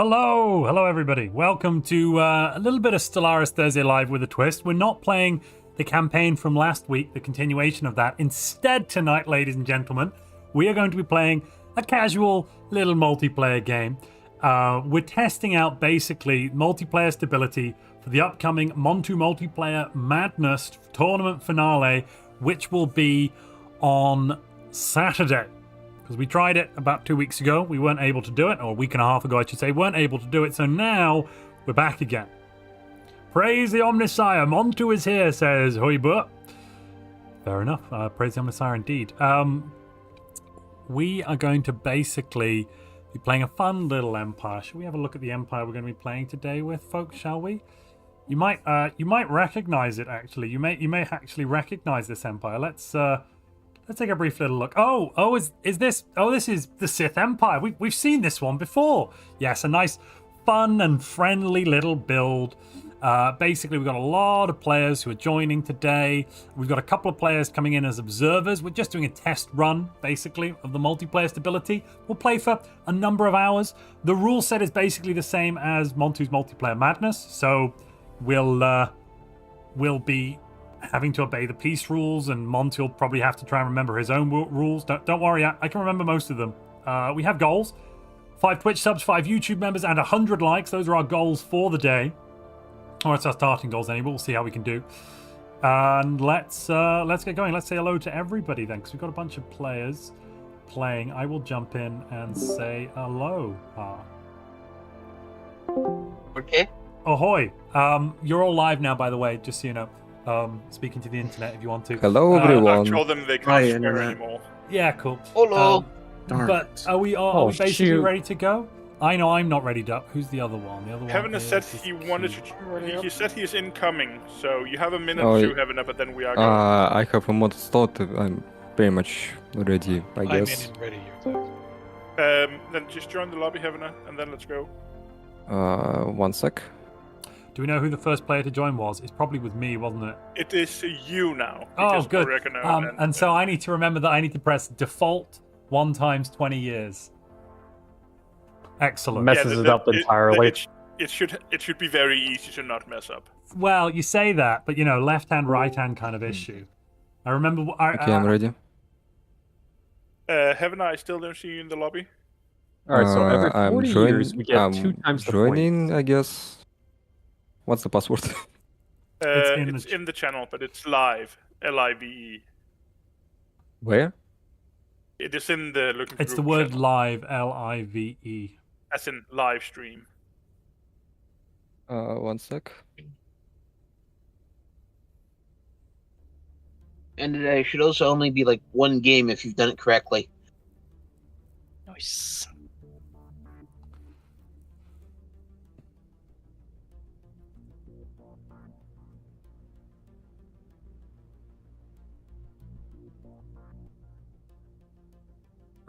Hello everybody. Welcome to a little bit of Stellaris Thursday Live with a twist. We're not playing the campaign from last week, the continuation of that. Instead tonight, ladies and gentlemen, we are going to be playing a casual little multiplayer game. We're testing out basically multiplayer stability for the upcoming Montu multiplayer Madness tournament finale, which will be on Saturday. Because we tried it about 2 weeks ago, we weren't able to do it, or a week and a half ago I should say, weren't able to do it, so now we're back again. Praise the Omnisire, Montu is here, says Hoiba. Fair enough, praise the Omnisire indeed. We are going to basically be playing a fun little empire. Should we have a look at the empire we're going to be playing today with, folks, shall we? You might recognize it, actually. You may actually recognize this empire. Let's take a brief little look. This is the Sith Empire. We've seen this one before. Yes, a nice, fun and friendly little build. Basically, we've got a lot of players who are joining today. We've got a couple of players coming in as observers. We're just doing a test run, basically, of the multiplayer stability. We'll play for a number of hours. The rule set is basically the same as Montu's Multiplayer Madness, so we'll be having to obey the peace rules, and Montu will probably have to try and remember his own rules. Don't worry, I can remember most of them. We have goals. 5 Twitch subs, 5 YouTube members, and 100 likes. Those are our goals for the day. Or it's our starting goals anyway. We'll see how we can do. And let's get going. Let's say hello to everybody then, because we've got a bunch of players playing. I will jump in and say hello. Okay. Ahoy. You're all live now, by the way, just so you know. Speaking to the internet if you want to. Hello everyone. I told them they can't share anymore. Yeah, cool. Hello. But are we basically ready to go? I know I'm not ready, Duck. Who's the other one? The other Heaven one has said he wanted to. He said he is incoming, so you have a minute to Heaven, but then we are going. I have a mod slot. I'm pretty much ready, I guess. I'm in and ready. Then just join the lobby, Heaven, and then let's go. 1 sec. Do we know who the first player to join was? It's probably with me, wasn't it? It is you now. Oh, good. And so I need to remember that I need to press default 1 times 20 years. Excellent. Messes it up entirely. It should be very easy to not mess up. Well, you say that, but left hand, right hand kind of issue. I remember. Okay, I'm ready. Heaven, I still don't see you in the lobby. All right, so every 40 years we get 2 times the joining, points. I guess. What's the password? It's in the channel, but it's live. Live. Where? It is in the looking. It's the word channel. Live, Live. As in live stream. 1 sec. And it should also only be like 1 game if you've done it correctly. Nice.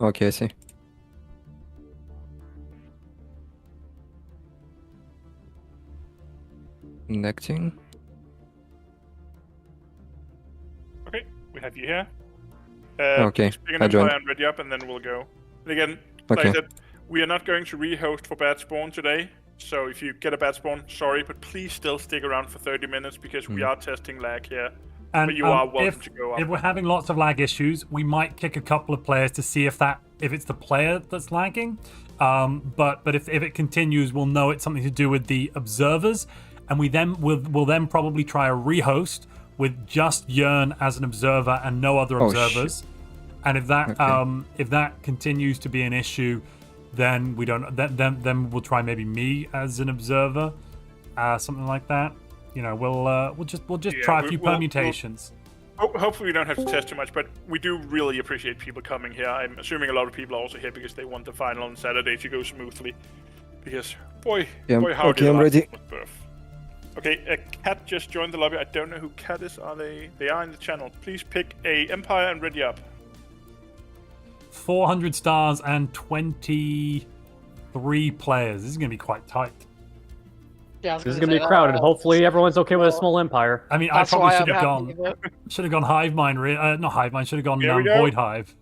Okay, I see. Connecting. Okay, we have you here. Okay, I joined. And ready up, and then we'll go. And again, like I said, we are not going to re-host for bad spawn today. So if you get a bad spawn, sorry, but please still stick around for 30 minutes because we are testing lag here. And but you are welcome to go up. If we're having lots of lag issues, we might kick a couple of players to see if it's the player that's lagging. But if it continues, we'll know it's something to do with the observers, and we'll then probably try a rehost with just Yearn as an observer and no other observers. Shit. And if that continues to be an issue, then then we'll try maybe me as an observer, something like that. We'll just try a few permutations. Hopefully we don't have to test too much, but we do really appreciate people coming here. I'm assuming a lot of people are also here because they want the final on Saturday to go smoothly. Because boy, how did I'm ready. Okay, Cat just joined the lobby. I don't know who Cat is. Are they? They are in the channel. Please pick a Empire and ready up. 400 stars and 23 players. This is going to be quite tight. Yeah, this is going to be crowded. Hopefully everyone's okay with a small empire. I mean, I probably should have gone Hive Mind. Not Hive Mind. Should have gone Void Hive.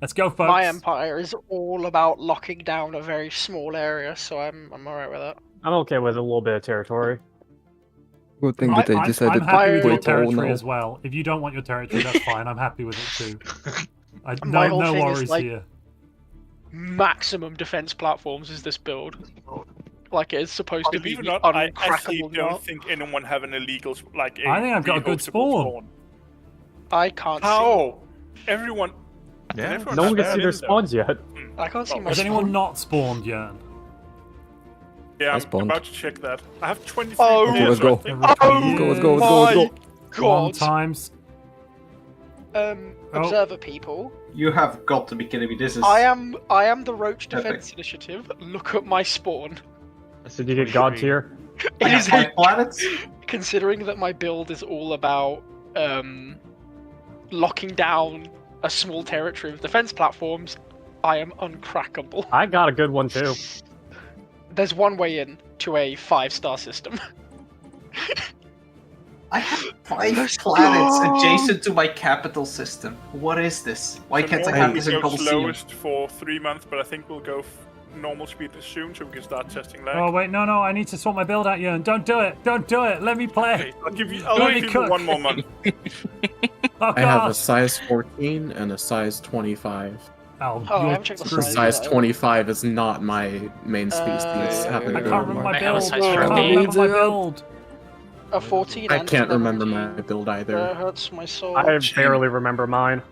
Let's go, folks. My empire is all about locking down a very small area, so I'm alright with that. I'm okay with a little bit of territory. Good thing that I decided I'm happy with to your play it all territory now. as well. If you don't want your territory, that's fine. I'm happy with it too. My whole No thing is, worries like, here. Maximum defense platforms is this build. Like it is supposed to be Believe it the or not, I actually uncrackable don't nut. think anyone have an illegal like a I think I've got a good rehostable spawn. I can't How? Everyone. Yeah. everyone No one have can see that their in, though? spawns yet. see. I can't see my Has anyone spawn. not spawned yet? Yeah, I I'm spawned. about to check that. I have 23 Oh, Okay, let's so I go. think- Every 20 Oh Let's go, let's years, go, let's go. my Long God. times. Observer people. You have got to be kidding me. This is. I am the Roach Epic. Defense Initiative. Look at my spawn. So you get god tier. I It have is 5 planets. considering that my build is all about locking down a small territory of defense platforms. I am uncrackable. I got a good one too. There's one way in to a 5-star system. I have 5 Let's planets go. adjacent to my capital system. What is this? Why can't I have Normally this we in go Colosseum? slowest for 3 months, but I think we'll go normal speed soon, so we can start testing lag. Oh wait, no, I need to sort my build out, Jörn. Don't do it. Don't do it. Let me play. Okay, I'll give you Let me people cook. 1 more month. Oh I have god. a size 14 and a size 25. Oh, I you're haven't checked the screwed. size. Size 25 is not my main species. Uh, Happen I to can't go remember more. my I have a build. size I can't 13. remember my build. A 14 I and can't remember my 17. build That either. hurts my soul. I barely remember mine.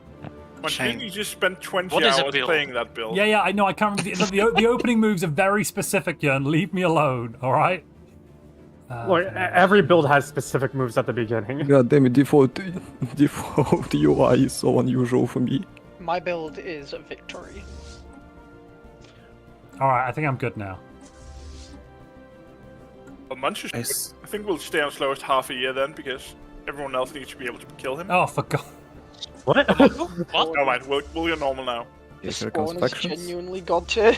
Martin, you just spent 20 What is a hours build? playing that build. Yeah, I know. I can't remember. The opening moves are very specific, Jörn. Leave me alone, all right? Look, every build has specific moves at the beginning. God damn it, default UI is so unusual for me. My build is victory. All right, I think I'm good now. Well, Montu, I s- I think we'll stay on slowest half a year then, because everyone else needs to be able to kill him. Oh, for God. What? What? Never mind, we'll go normal now. This Here comes spawn is factions. genuinely god tier.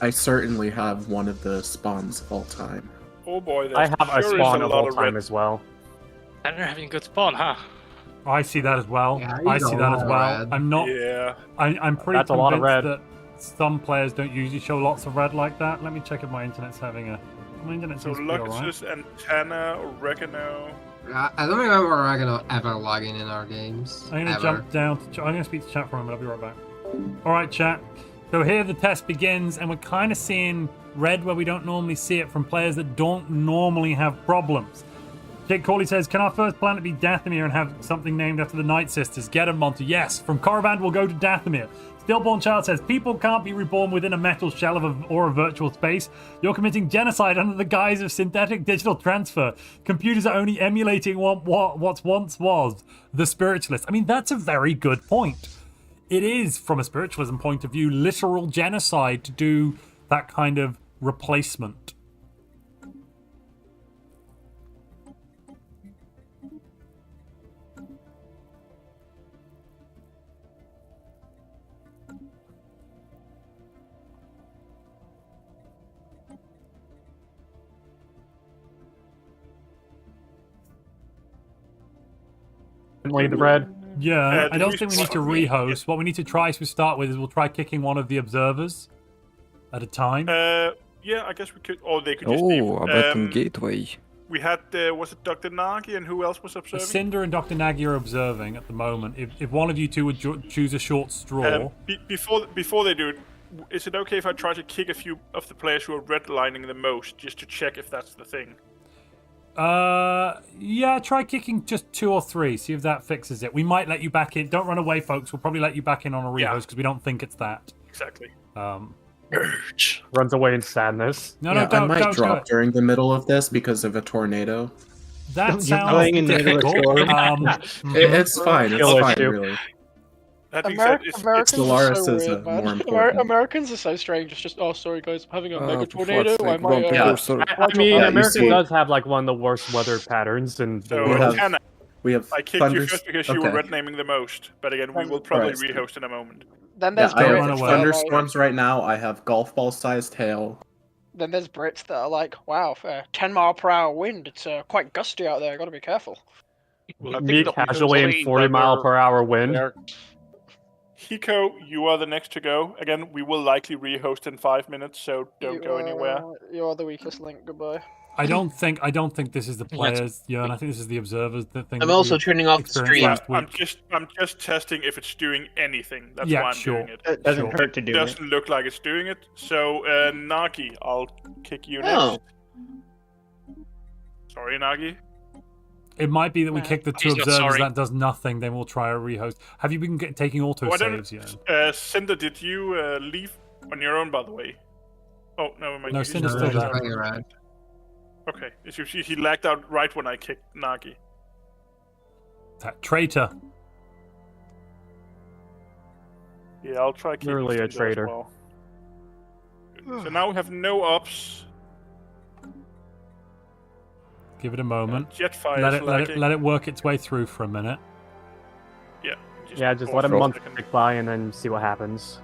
I certainly have one of the spawns of all time. Oh boy, I there's have a sure is spawn a of lot all of time red. as well. And you're having a good spawn, huh? I see that as well. Yeah, you I see that as don't well. red. I'm not. Yeah. I'm pretty That's a lot of convinced red. that some players don't usually show lots of red like that. Let me check if my internet's having a. My internet So seems to be alright. Luxus, Antenna, Oregano. I don't remember Oregano ever lagging in our games. I'm gonna ever. jump down. I'm gonna speak to chat for a moment. I'll be right back. All right, chat. So here the test begins, and we're kind of seeing red where we don't normally see it from players that don't normally have problems. Jake Corley says, "Can our first planet be Dathomir and have something named after the Night Sisters? Get 'em, Montu." Yes. From Korriban, we'll go to Dathomir. Stillborn Child says, "People can't be reborn within a metal shell or a virtual space. You're committing genocide under the guise of synthetic digital transfer. Computers are only emulating what once was the spiritualist." I mean, that's a very good point. It is, from a spiritualism point of view, literal genocide to do that kind of replacement. Lead the red. Yeah, I did don't you think we need to spot me? rehost. What we need to try to start with is we'll try kicking one of the observers at a time. Yeah, I guess we could, or they could just leave. Oh, a button gateway. We had, was it Dr. Nagi, and who else was observing? Cinder and Dr. Nagy are observing at the moment. If one of you two would choose a short straw. Before they do it, is it okay if I try to kick a few of the players who are redlining the most, just to check if that's the thing? Yeah, try kicking just 2 or 3. See if that fixes it. We might let you back in. Don't run away, folks. We'll probably let you back in on a rehost Yeah. because we don't think it's that. Exactly. Runs away in sadness. No, Yeah, no, don't, I might don't do drop it. during the middle of this because of a tornado. That sounds playing in the middle of difficult. storm. It's fine. It's Kill fine, issue. really. That being said, it's Americans are Stellaris so is, weird, more man. important. Americans are so strange. It's just, oh, sorry guys, I'm having a mega For tornado. fuck's I sake, might, bump Yeah. cursor. I mean, Yeah, you America see- does have like one of the worst weather patterns in the so We world. have- Antenna, We have I kicked you thunders. first because you were Okay. red naming the most, but again, we will probably Alright. rehost in a moment. Then Yeah, there's I Don't Brits run have away. that are like, thunderstorms right now. I have golf ball sized hail. then there's Brits that are like, wow, 10-mile-per-hour wind. It's quite gusty out there. Got to be careful. Well, I Me think the casually in only 40 mile weather per hour wind. where- Hiko, you are the next to go. Again, we will likely rehost in 5 minutes, so don't go anywhere. You are the weakest link. Goodbye. I don't think this is the players, Jörn. I think this is the observers. The thing. I'm also turning off the experienced stream. last week. I'm just testing if it's doing anything. That's Yeah, why I'm sure. doing it. It doesn't hurt to do It doesn't look like it's doing it. So, Nagi, I'll kick you next. Sorry, Nagi. It might be that we kick the two He's not observers. sorry. That does nothing. Then we'll try a rehost. Have you been taking auto saves yet? Cinder, did you leave on your own, by the way? Oh, never mind. No, He's Cinder's just still there. there. Running around. Okay, as you see, he lagged out right when I kicked Nagi. That traitor. Yeah, I'll try kicking Literally a Cinder as traitor. well. So now we have no ops. Give it a moment. Jetfire Let is lacking. it work its way through for a minute. Yeah. Yeah, just pause let a for month second. tick by and then see what happens.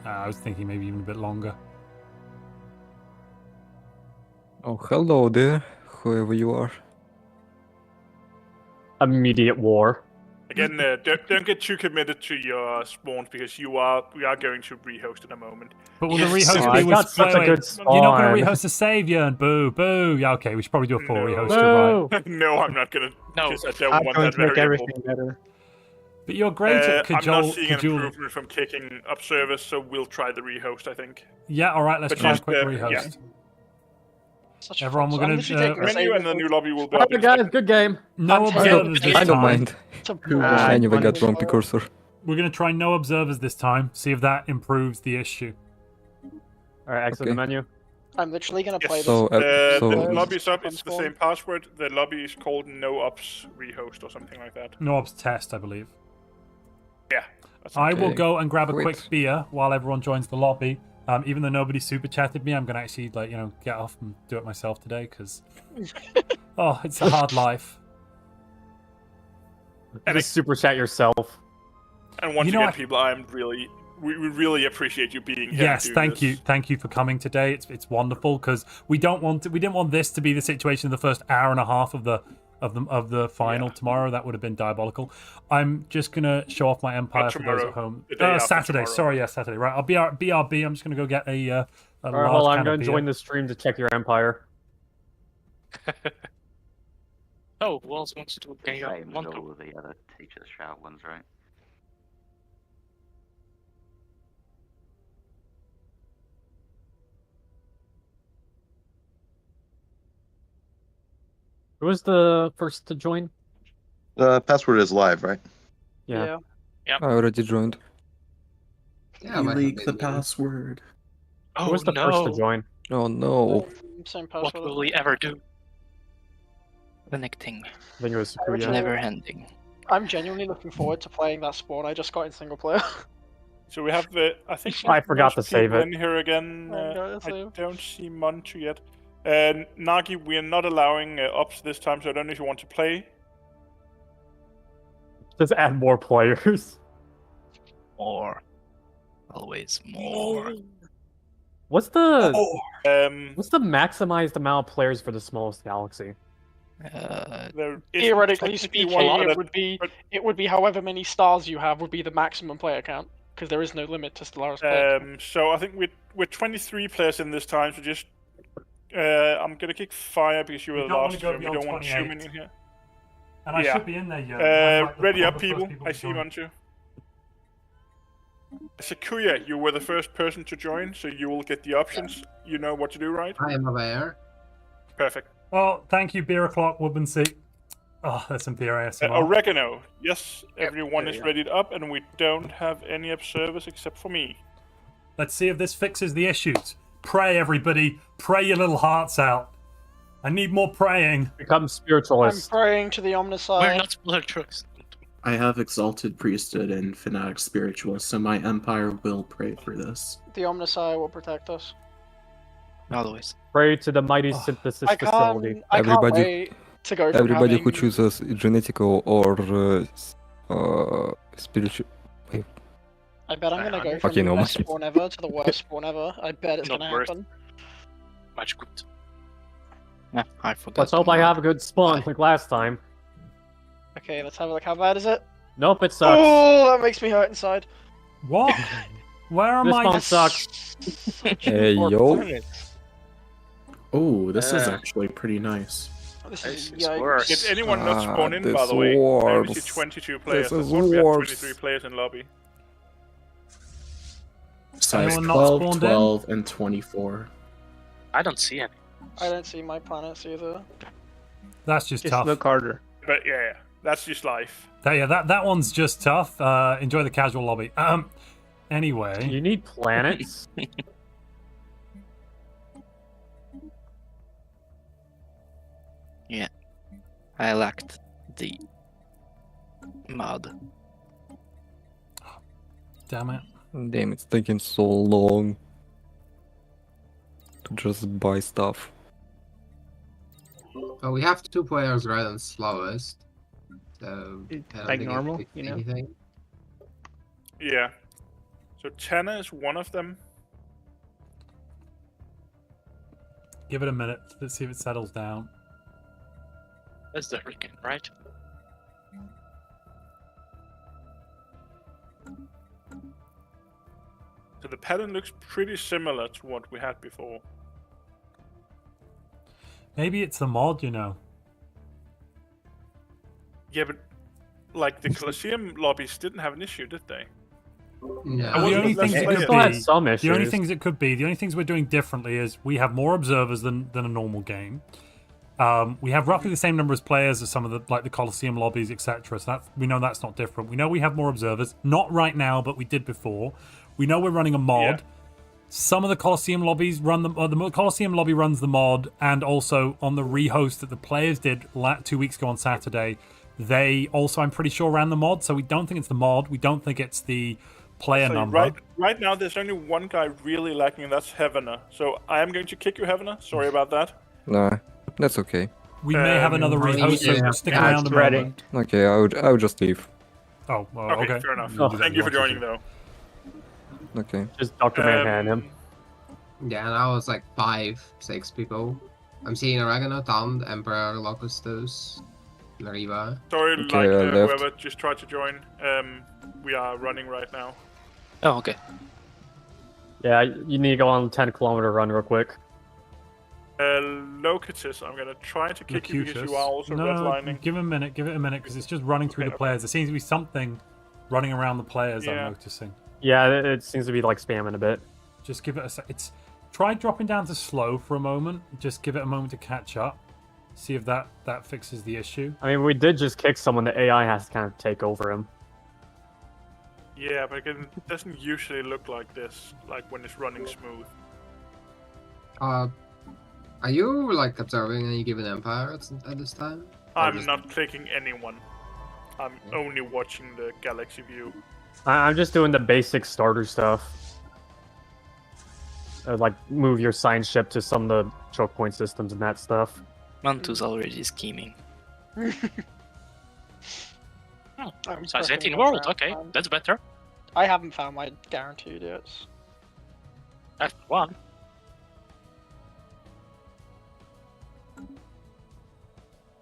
I was thinking maybe even a bit longer. Oh, hello there, whoever you are. Immediate war. Again, don't get too committed to your spawns because we are going to rehost in a moment. But will Yes. the rehost Oh, be I with got such a wait, good You're not going spawn. to rehost a save, Jörn. Boo, boo. Yeah, okay. We should probably do a full No. rehoster, right? No, I'm not gonna. No, because I don't want that variable. better. But you're great at I'm not cajole. seeing an improvement from kicking observers, so we'll try the rehost, I think. Yeah, all right. Let's But try a just, quick yeah. rehost. Such Everyone, we're fun. gonna, I'm literally taking a Menu save and the new lobby will be All up. right, guys, good game. No I'm observers this I don't time. mind. It's a I never got wrong wrong precursor. We're going to try no observers this time. See if that improves the issue. All right, exit Okay. the menu. I'm literally gonna play Yes. this. So, The so lobby's up. It's the Spawn. same password. The lobby is called No Ops Rehost or something like that. No obs test, I believe. Yeah. That's I will Okay. go and grab a Wait. quick beer while everyone joins the lobby. Even though nobody super chatted me, I'm gonna actually get off and do it myself today because it's a hard life. And Just super chat yourself. And once You know again, what? people, we really appreciate you being here. Yes, to do thank you, this. thank you for coming today. It's wonderful because we didn't want this to be the situation in the first hour and a half of the final tomorrow. That would have been diabolical. I'm just gonna show off my empire for those tomorrow, at home. the day after Saturday. tomorrow. Sorry, yeah, Saturday. Right, I'll BRB. I'm just gonna go get a All right, large hold on. can I'm of going to beer. join the stream to check your empire. Oh, who else wants to gang up? Same as Montu. all of the other teacher shout ones, right? Who was the first to join? The password is live, right? Yeah. I already joined. Yeah, You might have leak the been. password. Oh Who was the no! first to join? Oh no. Same What password. will we ever do? Connecting, I think it was Sakuya. Original- never ending. I'm genuinely looking forward to playing that spawn I just got in single player. So we have the. I think I forgot most to save people it. in here again. I got it I saved. don't see Montu yet. Nagi, we are not allowing ops this time, so I don't know if you want to play. Just add more players. More. Always more. What's the Um, what's the maximized amount of players for the smallest galaxy? there is Theoretically technically speaking, one it that- would be but- however many stars you have would be the maximum player count because there is no limit to Stellaris player count. So I think we're 23 players in this time, so just I'm gonna kick fire because you were We the don't last, wanna go so we beyond don't want too 28. many in here. And I Yeah. should be in there, yeah. Ready up, people. I see Montu. Sakuya, you were the first person to join, so you will get the options. You know what to do, right? I am aware. Perfect. Oh, thank you, Beer O'Clock, Woodmansea. Oh, that's some beer ASMR. Oregano. Yes, everyone there is you go. readied up, and we don't have any observers except for me. Let's see if this fixes the issues. Pray, everybody. Pray your little hearts out. I need more praying. Become I'm spiritualist. praying to the Omnicide. We're not blood trucks. I have Exalted Priesthood and Fanatic Spiritualist, so my empire will pray for this. The Omnicide will protect us. Always. Pray to the mighty synthesis I facility. can't. I can't Everybody- wait to go from Everybody having... who chooses genetical or spiritual. I bet I'm gonna go from Okay, the no, best my- spawn ever to the worst spawn ever. I bet it's Not gonna worst. happen. Much good. Yeah, I forgot. Let's hope I have a good spawn like last time. Okay, let's have a look. How bad is it? Nope, it sucks. Oh, that makes me hurt inside. What? Where am This I? one sucks. Hey, yo. Oh, this is actually pretty nice. This This is is worse. Did anyone not spawn in, by this the way? I only see works. 22 players. I This is thought we had worse. 23 players in lobby. Size Anyone not 12, spawned in? 12, and 24. I don't see any. I don't see my planets either. That's just Just tough. look harder. But yeah, that's just life. That one's just tough. Enjoy the casual lobby. Anyway, You need planets. Yeah. I lacked the mod. damn it. Damn, it's taking so long to just buy stuff. Well, we have 2 players right on slowest. So I don't Like think it normal, fixed you know? anything. Yeah. So Tana is one of them. Give it a minute. Let's see if it settles down. That's the hurricane, right? So the pattern looks pretty similar to what we had before. Maybe it's the mod, you know. Yeah, but like the Colosseum lobbies didn't have an issue, did they? No. I The only Let's things it play could it. Still had be, some the only issues. things it could be, the only things we're doing differently is we have more observers than a normal game. We have roughly the same number of players as some of the Colosseum lobbies, etc. So we know that's not different. We know we have more observers, not right now, but we did before. We know we're running a mod. Yeah. Some of the Colosseum lobbies run the Colosseum lobby runs the mod, and also on the rehost that the players did 2 weeks ago on Saturday, they also, I'm pretty sure, ran the mod. So we don't think it's the mod. We don't think it's the player So number. right now, there's only one guy really lacking, and that's Heavener. So I am going to kick you, Heavener. Sorry about that. Nah, that's okay. We may have another I rehost, so yeah, stick yeah, around a ready. moment. Okay, I would just leave. Oh, well, Okay, okay. fair enough. You can do that Thank if you for want to. joining, though. Okay. Just Dr. Manhattan him. Yeah, and I was like 5-6 people. I'm seeing Oregano, Tom, the Emperor, Locustus, Lariva. Sorry, Okay, like I left. whoever just tried to join. We are running right now. Oh, okay. Yeah, you need to go on a 10-kilometer run real quick. Locatus, I'm gonna try to kick you because you are also no, redlining. give it a minute, because it's just running through Okay, the players. There seems to be something running around the players, Yeah. I'm noticing. Yeah, it seems to be like spamming a bit. Just give it a sec. Try dropping down to slow for a moment. Just give it a moment to catch up. See if that fixes the issue. I mean, we did just kick someone. The AI has to kind of take over him. Yeah, but again, it doesn't usually look like this, like when it's running smooth. Are you like observing any given empire at this time? Or I'm just- not clicking anyone. I'm only watching the galaxy view. I'm just doing the basic starter stuff. Like move your science ship to some of the choke point systems and that stuff. Montu's already scheming. Oh, I'm size prepping 18 my world, ground okay, plan. that's better. I haven't found my guaranteed yet. That's one.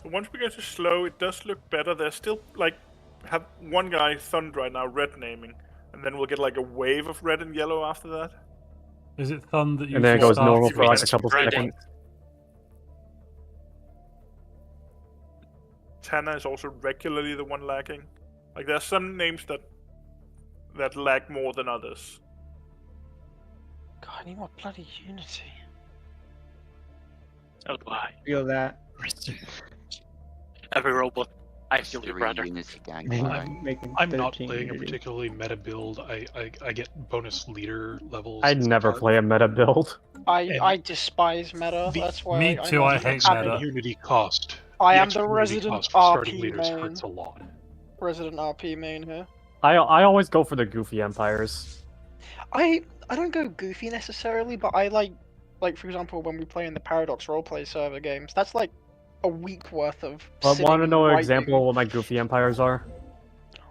So once we go to slow, it does look better. There's still like have one guy Thund right now, red naming, and then we'll get like a wave of red and yellow after that. Is it Thund that you And then it saw goes start normal to for like a red? couple Right. seconds. Tana is also regularly the one lacking. Like there's some names that lag more than others. God, I need more bloody unity. So do I. Feel that. Every robot. I feel your Three brother. Unity gang flying. I'm not playing a particularly meta build. I get bonus leader levels. I'd never play a meta build. I despise meta. That's why. Me too, I hate haven't- meta. Unity cost. I am extra the Unity resident cost for starting RP leaders main. hurts a lot. Resident RP main here. I always go for the goofy empires. I don't go goofy necessarily, but I like for example when we play in the Paradox roleplay server games, that's like a week worth of. But want to sitting know an writing. example of what my goofy empires are?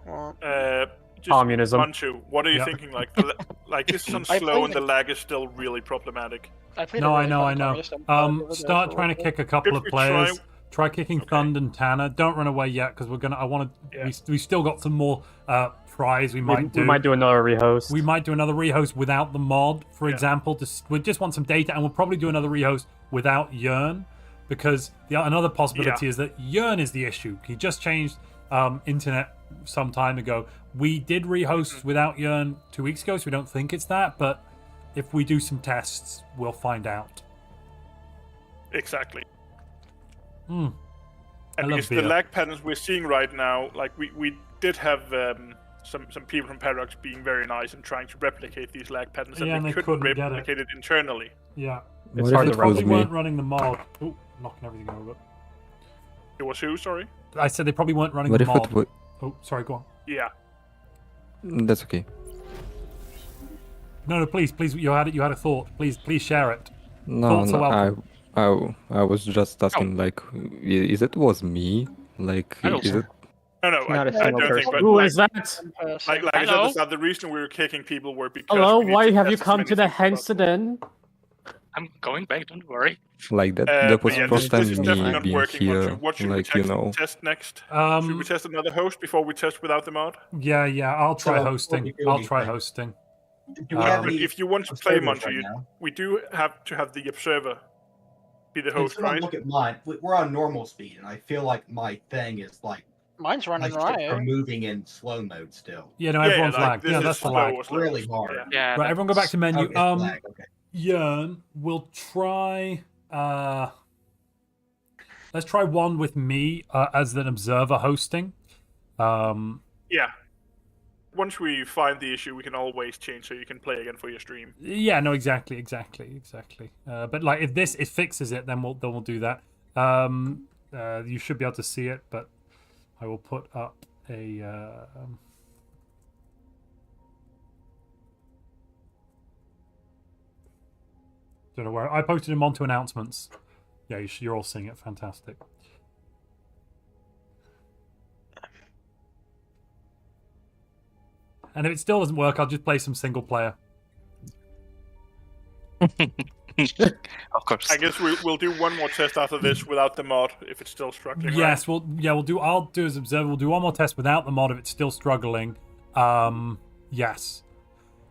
What? Just Communism. Montu, what are you Yeah. thinking? Like, like this is on I slow played and the it. lag is still really problematic. I played No, a I really know, fun I know. communist empire the other day Start for trying to roleplay. kick a couple If of we players. try- Try kicking Okay. Thund and Tana. Don't run away yet, because we're gonna. I want to. Yeah. We still got some more surprise, we might do another rehost. We might do another rehost without the mod, for example. We just want some data, and we'll probably do another rehost without Yearn, because another possibility is that Yearn is the issue. He just changed internet some time ago. We did rehost without Yearn 2 weeks ago, so we don't think it's that, but if we do some tests, we'll find out. Exactly. Hmm. And because the lag patterns we're seeing right now, like we did have some people from Paradox being very nice and trying to replicate these lag patterns, and they couldn't replicate it internally. Yeah. It's hard to probably weren't running the mod. Oh, knocking everything over. It was who, sorry? I said they probably weren't running the mod. Oh, sorry, go on. Yeah. That's okay. No, please, you had a thought. Please share it. No, I was just asking, like, is it was me? Like, is it? No, I don't think. But Who is that? Like I said, the reason we were kicking people were because. Hello, why have you come to the Henson? I'm going back. Don't worry. Like that was first time this is me not being working. here. What should Like, we you know. test next? Should we test another host before we test without the mod? Yeah, I'll try hosting. I'll try hosting. But if you want to play Montu, we do have to have the observer be the host, right? Look at mine. We're on normal speed, and I feel like my thing is like mine's running my ships right. are moving in slow mode still. Yeah, no, everyone's like, lagged. Yeah, that's the lag. Really hard. Yeah. Right, everyone go back to menu. Okay. Yearn, we'll try. Let's try one with me as an observer hosting. Yeah. Once we find the issue, we can always change so you can play again for your stream. Yeah, no, exactly. But like, if it fixes it, then we'll do that. You should be able to see it, but I will put up a. Don't know where I posted them onto announcements. Yeah, you're all seeing it. Fantastic. And if it still doesn't work, I'll just play some single player. Of course. I guess we'll do one more test after this without the mod if it's still struggling. Yes, right? we'll do. I'll do as observer. We'll do one more test without the mod if it's still struggling. Yes,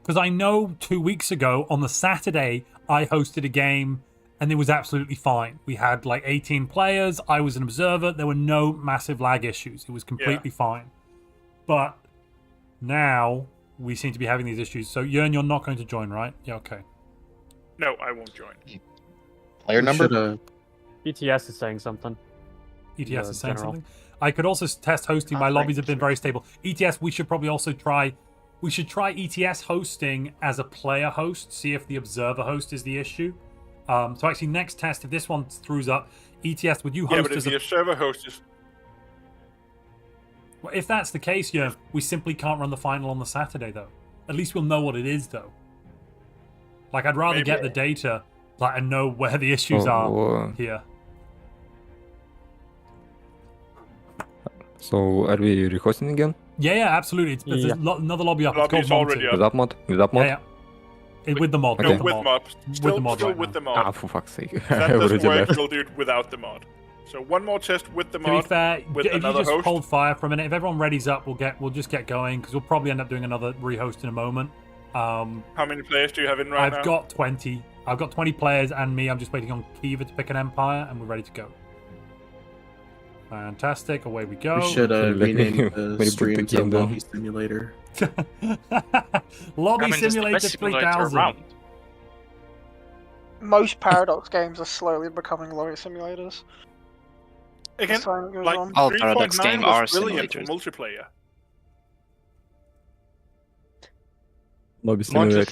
because I know 2 weeks ago on the Saturday I hosted a game and it was absolutely fine. We had like 18 players. I was an observer. There were no massive lag issues. It was completely fine. But now we seem to be having these issues. So Yearn, you're not going to join, right? Yeah, okay. No, I won't join. Player number? ETS is saying something. ETS is saying something. I could also test hosting. My lobbies have been very stable. ETS, we should probably also try. We should try ETS hosting as a player host. See if the observer host is the issue. So actually, next test, if this one screws up, ETS, would you host but if as the observer host is... Well, if that's the case, Yearn, we simply can't run the final on the Saturday, though. At least we'll know what it is, though. Like, I'd rather get the data and know where the issues are here. So, are we rehosting again? Yeah, absolutely. There's another lobby up. It's called Montu. Without mod? Without mod? Yeah. With the mod. Okay. No, with mod. Still with the mod. Ah, for fuck's sake. If that doesn't work, we'll do it without the mod. So one more test with the mod. To be fair, with if you another just host. hold fire for a minute, if everyone readies up, we'll just get going because we'll probably end up doing another rehost in a moment. How many players do you have in right now? I've got 20. I've got 20 players and me. I'm just waiting on Kiva to pick an empire, and we're ready to go. Fantastic. Away we go. We should rename the stream to Lobby Simulator. Lobby Simulator 3000. Most Paradox games are slowly becoming lobby simulators. Again, like all Paradox games are brilliant for simulators. Multiplayer. Lobby Simulator,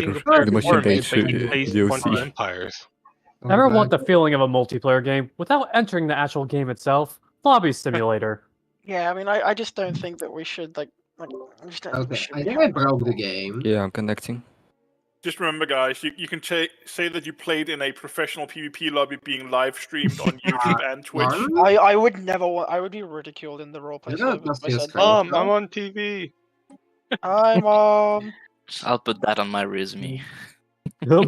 the machine DLC. Empires. Never want the feeling of a multiplayer game without entering the actual game itself. Lobby simulator. Yeah, I mean, I just don't think that we should I just don't think we Okay, should I be think I broke the game. Yeah, I'm connecting. Just remember, guys, you can say that you played in a professional PvP lobby being live streamed on YouTube and Twitch. I would never want. I would be ridiculed in the roleplay. I'm on TV. Hi, Mom. I'll put that on my resume. Oh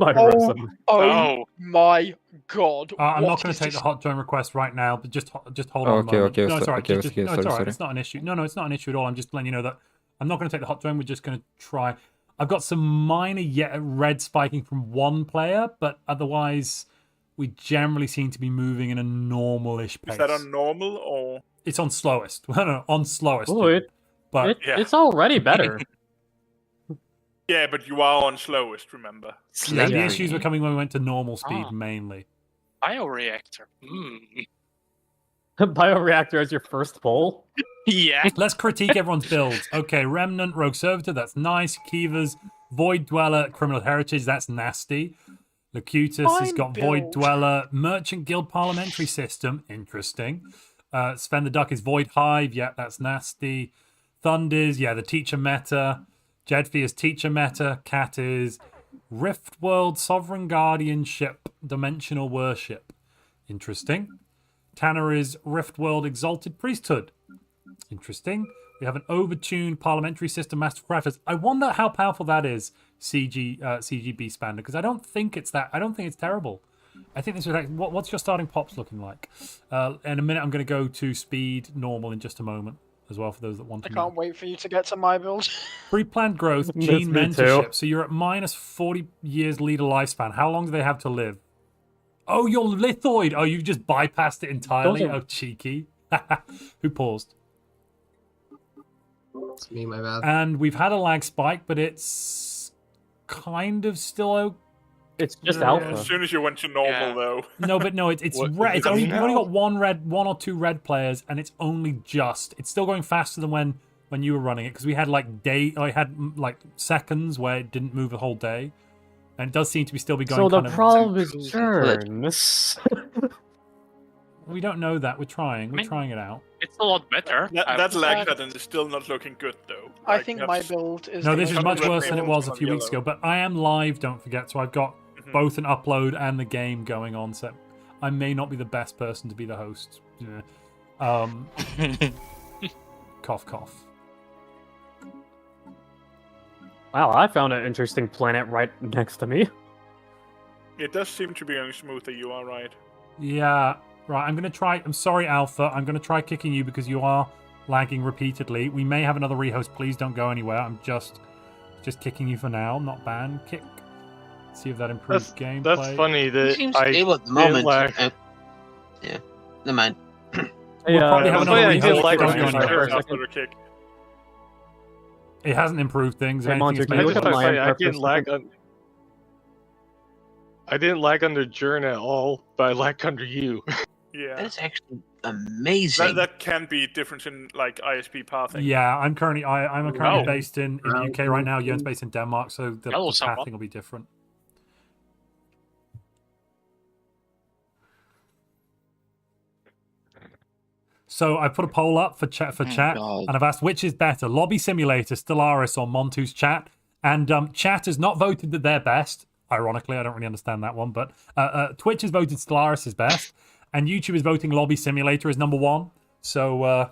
my God! I'm not going to take the hot join request right now, but just hold on. Okay, a moment. okay, No, it's all right. okay, No, it's all right. sorry. It's not an issue. No, it's not an issue at all. I'm just letting you know that I'm not going to take the hot zone. We're just going to try. I've got some minor red spiking from one player, but otherwise, we generally seem to be moving in a normal-ish pace. Is that on normal or? It's on slowest. No, on slowest. Oh, but it's already better. Yeah, but you are on slowest, remember? Yeah, the issues were coming when we went to normal speed mainly. Bioreactor. Bioreactor as your first poll? Yeah. Let's critique everyone's builds. Okay, Remnant, Rogue Servitor, that's nice. Kivas, Void Dweller, Criminal Heritage, that's nasty. Locutus has got Void Dweller, Merchant Guild Parliamentary System, interesting. Sven the Duck is Void Hive, yeah, that's nasty. Thunders, yeah, the Teacher meta. Jedfi is Teacher meta. Cat is Rift World, Sovereign Guardianship, Dimensional Worship. Interesting. Tanner is Rift World, Exalted Priesthood. Interesting. We have an overtuned parliamentary system, Master Crafters. I wonder how powerful that is, CG Beast Bander, because I don't think it's that. I don't think it's terrible. I think this is like, what's your starting pops looking like? In a minute, I'm going to go to speed normal in just a moment as well for those that want to I can't wait for you to get to my build. Pre-planned growth, gene mentorship. So you're at minus 40 years leader lifespan. How long do they have to live? Oh, you're lithoid. Oh, you've just bypassed it entirely. Oh, cheeky. Who paused? It's me, my bad. And we've had a lag spike, but it's kind of still okay. It's just alpha. As soon as you went to normal, though. No, but no, it's red. It's only, you've only got one or two red players, and it's only just. It's still going faster than when you were running it, because we had like seconds where it didn't move a whole day, and it does seem to be still be going. So the problem is turns. We don't know that. We're trying. We're trying it out. It's a lot better. That lag pattern is still not looking good, though. I think my build is. No, this is much worse than it was a few weeks ago. But I am live. Don't forget. So I've got both an upload and the game going on. So I may not be the best person to be the host. Yeah. Cough, cough. Wow, I found an interesting planet right next to me. It does seem to be going smoother. You are right. Yeah. Right, I'm going to try... I'm sorry, Alpha. I'm going to try kicking you because you are lagging repeatedly. We may have another rehost. Please don't go anywhere. I'm just kicking you for now. Not ban. Kick. See if that improves gameplay. That's funny that seems I stable at the moment. Yeah. Never mind. We'll probably have another rehost. After the kick. It hasn't improved things. Hey, Montu, can you look at I didn't lag on... I didn't lag under Jern at all, but I lagged under you. Yeah, that's actually amazing. That can be different in like ISP pathing. Yeah, I'm currently based in the UK right now. Jörn's based in Denmark, so the pathing will be different. So I put a poll up for chat, and I've asked which is better, Lobby Simulator, Stellaris, or Montu's chat. And chat has not voted that they're best. Ironically, I don't really understand that one, but Twitch has voted Stellaris is best, and YouTube is voting Lobby Simulator as number one. So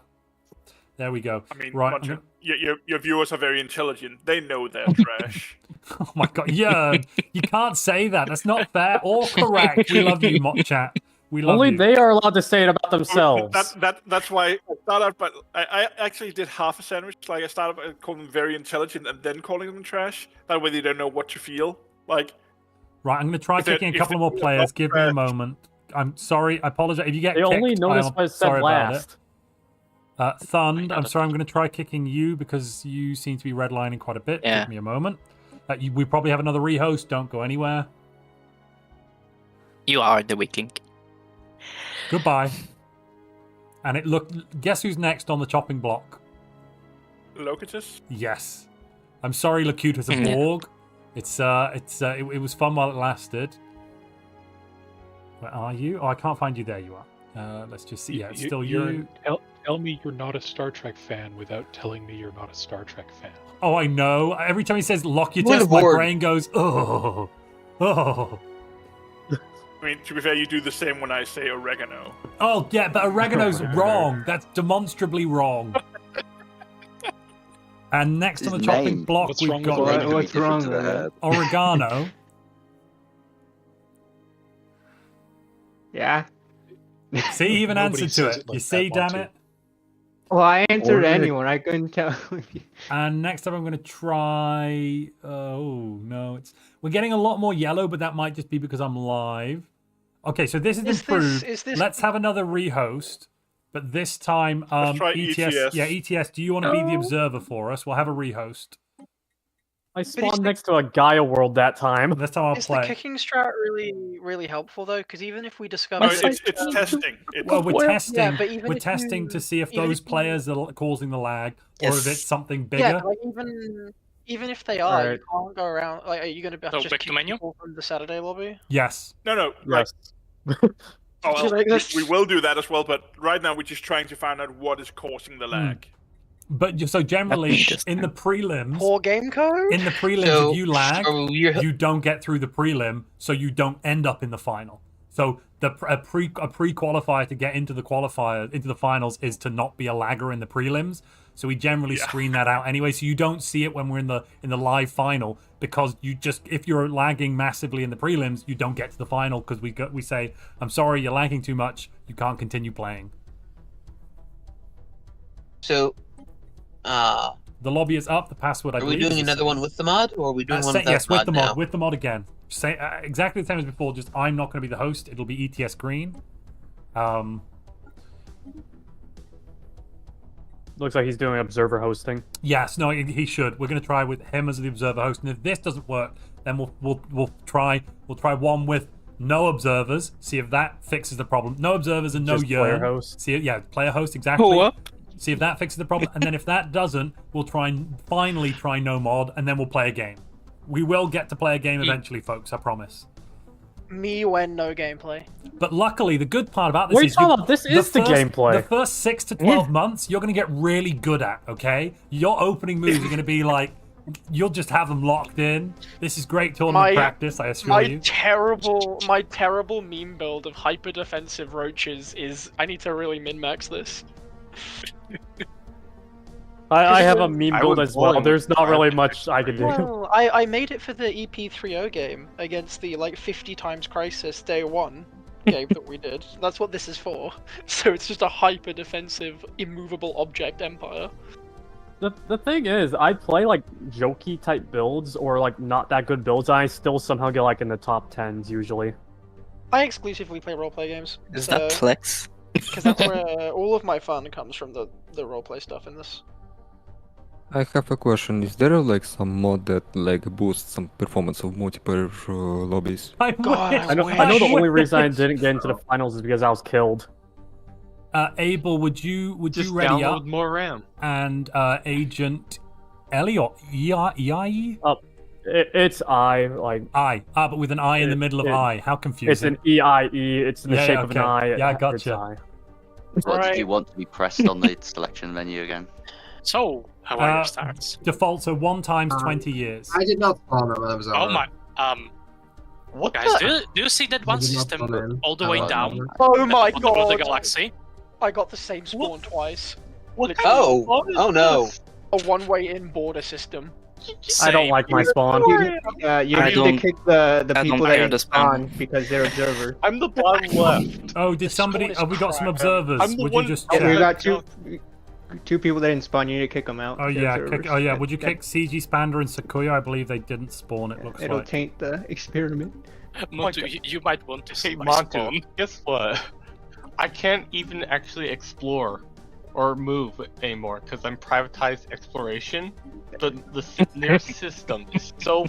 there we go. I mean, right, your viewers are very intelligent. They know they're trash. Oh my god, yeah, you can't say that. That's not fair or correct. We love you, Mock Chat. We love Only you. they are allowed to say it about themselves. That's why I started, but I actually did half a sandwich. Like I started by calling them very intelligent and then calling them trash. That way they don't know what to feel. Like. Right, I'm going to try kicking a couple more players. Give me a moment. I'm sorry. I apologize. If you get kicked, only noticed what I said last. Thund, I'm sorry. I'm going to try kicking you because you seem to be redlining quite a bit. Yeah. Give me a moment. We probably have another rehost. Don't go anywhere. You are the weak link. Goodbye. And guess who's next on the chopping block? Locutus? Yes. I'm sorry, Locutus of Borg. It was fun while it lasted. Where are you? Oh, I can't find you. There you are. Let's just see. Yeah, it's still you. Tell me you're not a Star Trek fan without telling me you're not a Star Trek fan. Oh, I know. Every time he says Locutus, my brain goes, oh. I mean, to be fair, you do the same when I say oregano. Oh, yeah, but oregano's wrong. That's demonstrably wrong. And next on the chopping block, we've got what's wrong with that? oregano. Yeah. See, he even answered to it. You see, damn it. Well, I answered Or- anyone. I couldn't tell. And next up, I'm going to try. Oh no, we're getting a lot more yellow, but that might just be because I'm live. Okay, so this is improved. Let's have another rehost, but this time, Let's try ETS. ETS. Yeah, ETS. Do you want to be the observer for us? We'll have a rehost. I spawned next to a Gaia world that time. This time I'll Is play. the kicking strat really helpful though? Because even if we discover, No, it's testing. Well, we're testing. Yeah, but even we're if testing you- to see if even those if you- players are causing the lag, or if it's something bigger. Yeah, like even if they are, you Alright. can't go around. Like, are you going to be So just back to kick menu? people from the Saturday lobby? Yes. No. Yes. Oh, well, Like this- we will do that as well, but right now we're just trying to find out what is causing the lag. But so generally, in the prelims, Poor game code. in the prelims, So- if you lag, so you're- you don't get through the prelim, so you don't end up in the final. So a pre-qualifier to get into the finals is to not be a lagger in the prelims. So we generally screen that out anyway. So you don't see it when we're in the live final, because if you're lagging massively in the prelims, you don't get to the final because we say, I'm sorry, you're lagging too much, you can't continue playing. So, the lobby is up. The password I are we believe doing is the another one with the mod, or are we doing one without yes, with the mod, now? with the mod again. Say exactly the same as before. Just I'm not going to be the host. It'll be ETS Green. Looks like he's doing observer hosting. Yes, no, he should. We're going to try with him as the observer host, and if this doesn't work, then we'll try one with no observers. See if that fixes the problem. No observers and no Just player yearn. host. See, player host exactly. What? See if that fixes the problem, and then if that doesn't, we'll finally try no mod, and then we'll play a game. We will get to play a game eventually, folks. I promise. Me when no gameplay. But luckily, the good part about this What are you is talking about? This is the gameplay. The first 6 to 12 months, you're going to get really good at. Okay, your opening moves are going to be like, you'll just have them locked in. This is great tournament practice, I assure you. My terrible meme build of hyper defensive roaches is. I need to really min max this. I have a meme build as well. There's not really much I can do. Well, I made it for the EP30 game against the 50 times Crisis Day 1 game that we did. That's what this is for. So it's just a hyper defensive, immovable object empire. The thing is, I play jokey type builds or not that good builds, and I still somehow get in the top 10s usually. I exclusively play roleplay games. Is that flex? Because that's where all of my fun comes from, the roleplay stuff in this. I have a question. Is there some mod that boosts some performance of multiplayer lobbies? I know the only reason I didn't get into the finals is because I was killed. Abel, would you Just ready download up? more RAM. And Agent Elliot, EIE? It's I, but with an I in the middle of I. How confusing. It's an EIE, it's in the shape of an I. Yeah, I gotcha. What did you want to be pressed on the selection menu again? So, how are your starts? Default, so 1 times 20 years. I did not spawn them when I was Oh my, what guys, do you see that one did not system spawn in. all the way down? Oh my at the bottom of the god! galaxy? I got the same spawn twice. Oh no! A one-way in border system. I don't like my spawn. You need to kick the people that didn't spawn because they're observers. I'm the bottom left. Oh, did somebody? Oh, we got some observers. I'm the Would one- you just If check? you got two people that didn't spawn, you need to kick them out. Oh They're yeah, observers. would you kick CG Spander and Sakuya? I believe they didn't spawn. It looks It'll like. taint the experiment. Montu, you might want to see Hey, my Montu, spawn. guess what? I can't even actually explore or move anymore because I'm privatized exploration. The nearest system is so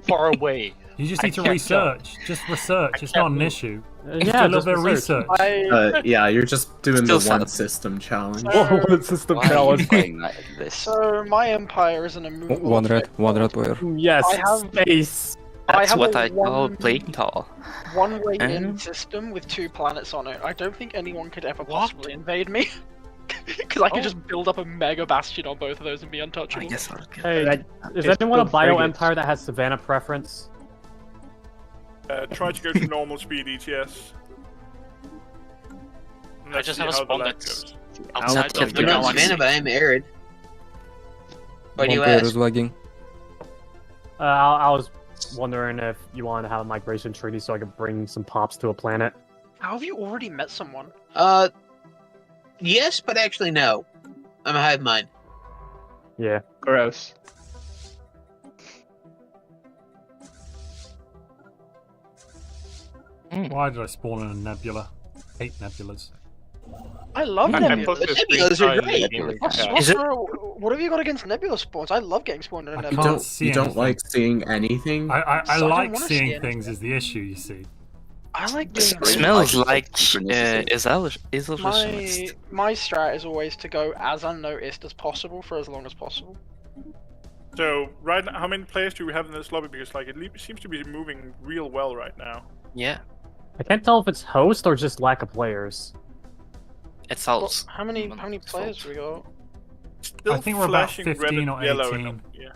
far away. You just I need to can't research. Just research. It's not an issue. Just do Yeah, a little just bit of research. research. Yeah, you're just doing Still the one sad. system challenge. One system Why are you challenge. playing that in this? So my empire is an immovable One red object. player. Yes, I have- space. I That's have what a I call one- playing tall. One-way in system with 2 planets on it. I don't think anyone could ever possibly invade me. Because I could just build up a mega bastion on both of those and be untouchable. Hey, is it's anyone a still bio frigates. empire that has Savannah preference? Try to go to normal speed ETS. And I let's just see have a how the spawn lag that's goes. outside of the I'm not galaxy. Savannah, but I'm arid. Why do One you player ask? is lagging. I was wondering if you wanted to have a migration treaty so I could bring some pops to a planet. How have you already met someone? Yes, but actually no. I'm a hive mind. Yeah. Gross. Why did I spawn in a nebula? Hate nebulas. I love I'm nebulas. supposed to Nebulas are screenshot great. Nebula What's, chat. what have you got against nebula spawns? I love getting spawned in a I nebula. can't see You don't anything. like seeing anything? I I don't like wanna seeing see things is the issue, you see. I like doing Smells like my strat is always to go as unnoticed as possible for as long as possible. So right now, how many players do we have in this lobby? Because like seems to be moving real well right now. Yeah, I can't tell if it's host or just lack of players. it's all. Well, how many players we got? Still I think we're about flashing red 15 and or yellow 18. yeah.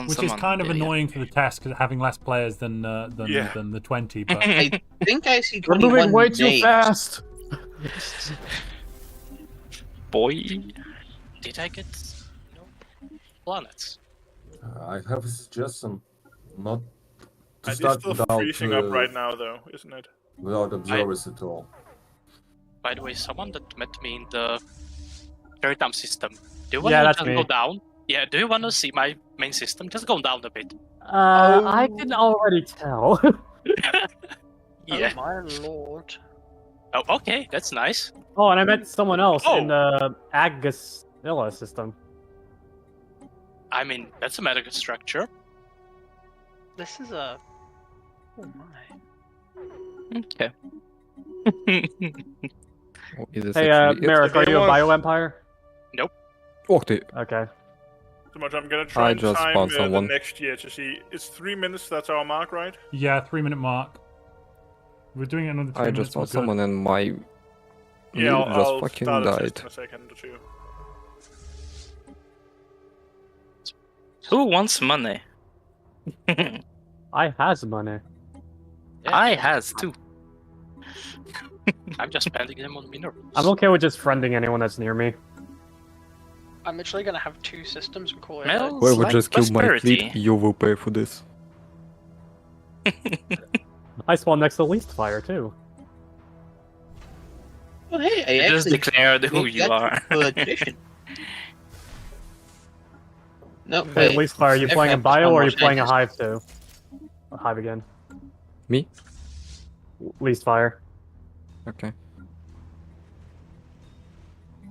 Which is kind of annoying for the test, because having less players than the 20. But I think I see We're 21 moving way too names. fast. Boy, did I get planets? I have a suggestion. Not to It is start still without freezing up right now, though, isn't it? without observers at all. By the way, someone that met me in the maritime system. Do you want Yeah, to that's just me. go down? Yeah, do you want to see my main system? Just go down a bit. I can already tell. Yeah. Oh my lord. Oh, okay, that's nice. Oh, and I met someone else Oh. in the Agastilla system. I mean, that's a medical structure. This is a. Oh my. Okay. Hey, Merrick, are you a bioempire? Nope. Okay. So much. I'm gonna try and just time spawned the someone. next year to see. It's 3 minutes. That's our mark, right? yeah, 3-minute mark. We're doing it another 2 I minutes. just saw we're good. someone and my Yeah, meal I'll just start fucking a died. test in a second or two. Who wants money? I has money. I has too. I'm just spending them on minerals. I'm okay with just friending anyone that's near me. I'm literally gonna have 2 systems and call it. Smells Whoever like just killed my prosperity. fleet, you will pay for this. I spawned next to Least Fire too. Well, hey, I You just actually declared who think you that's are. a tradition. No, Hey, Least Fire, are you Every playing a episode bio or are you more playing a scientists. hive too? A hive again. Me? Least Fire. Okay.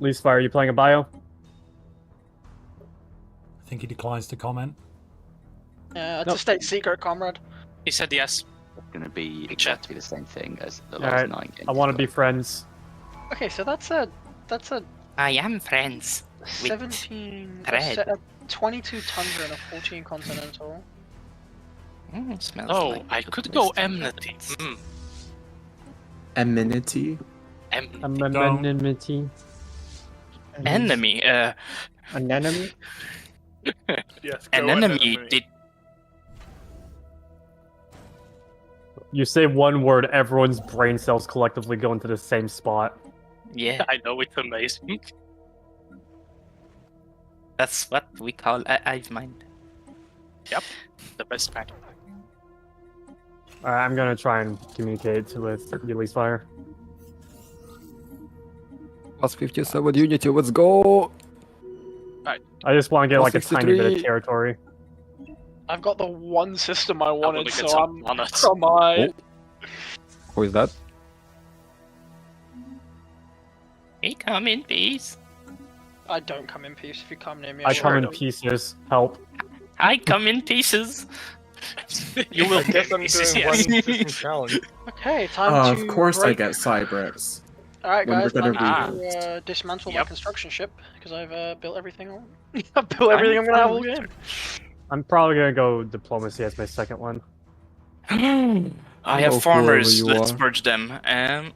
Least Fire, are you playing a bio? I think he declines to comment. Yeah, it's a state secret, comrade. He said yes. It's going to be exactly the same thing as the last Alright, 9 games. I want to be friends. Okay, so that's a I am friends. 17, Thread. a 22 tundra and a 14 continental. Smells like I could go enmity. Amenity? Anonymity. Enemy. An enemy? Yes. An go enemy did. You say one word, everyone's brain cells collectively go into the same spot. Yeah, I know, it's amazing. That's what we call a hive mind. Yep, the best kind. Alright, I'm gonna try and communicate with you, Least Fire. Plus 57 unity, let's go! I just want to get like a tiny bit of 63. territory. I've got the one system I wanted, get so some I'm. planets. Come on. Who is that? Hey, come in peace. I don't come in peace if you come near me. I I'll come shoot in you. pieces. Help. I come in pieces. You will I guess I'm pieces, doing yes. one system challenge. Okay, time to. Of course I break. get Cybrix. Alright, when guys, we're time gonna to dismantle my Yep. construction ship because I've built everything on. I've built everything I'm gonna have all game. I'm probably gonna go diplomacy as my second one. I have Oh, farmers. whoever you Let's are. purge them. I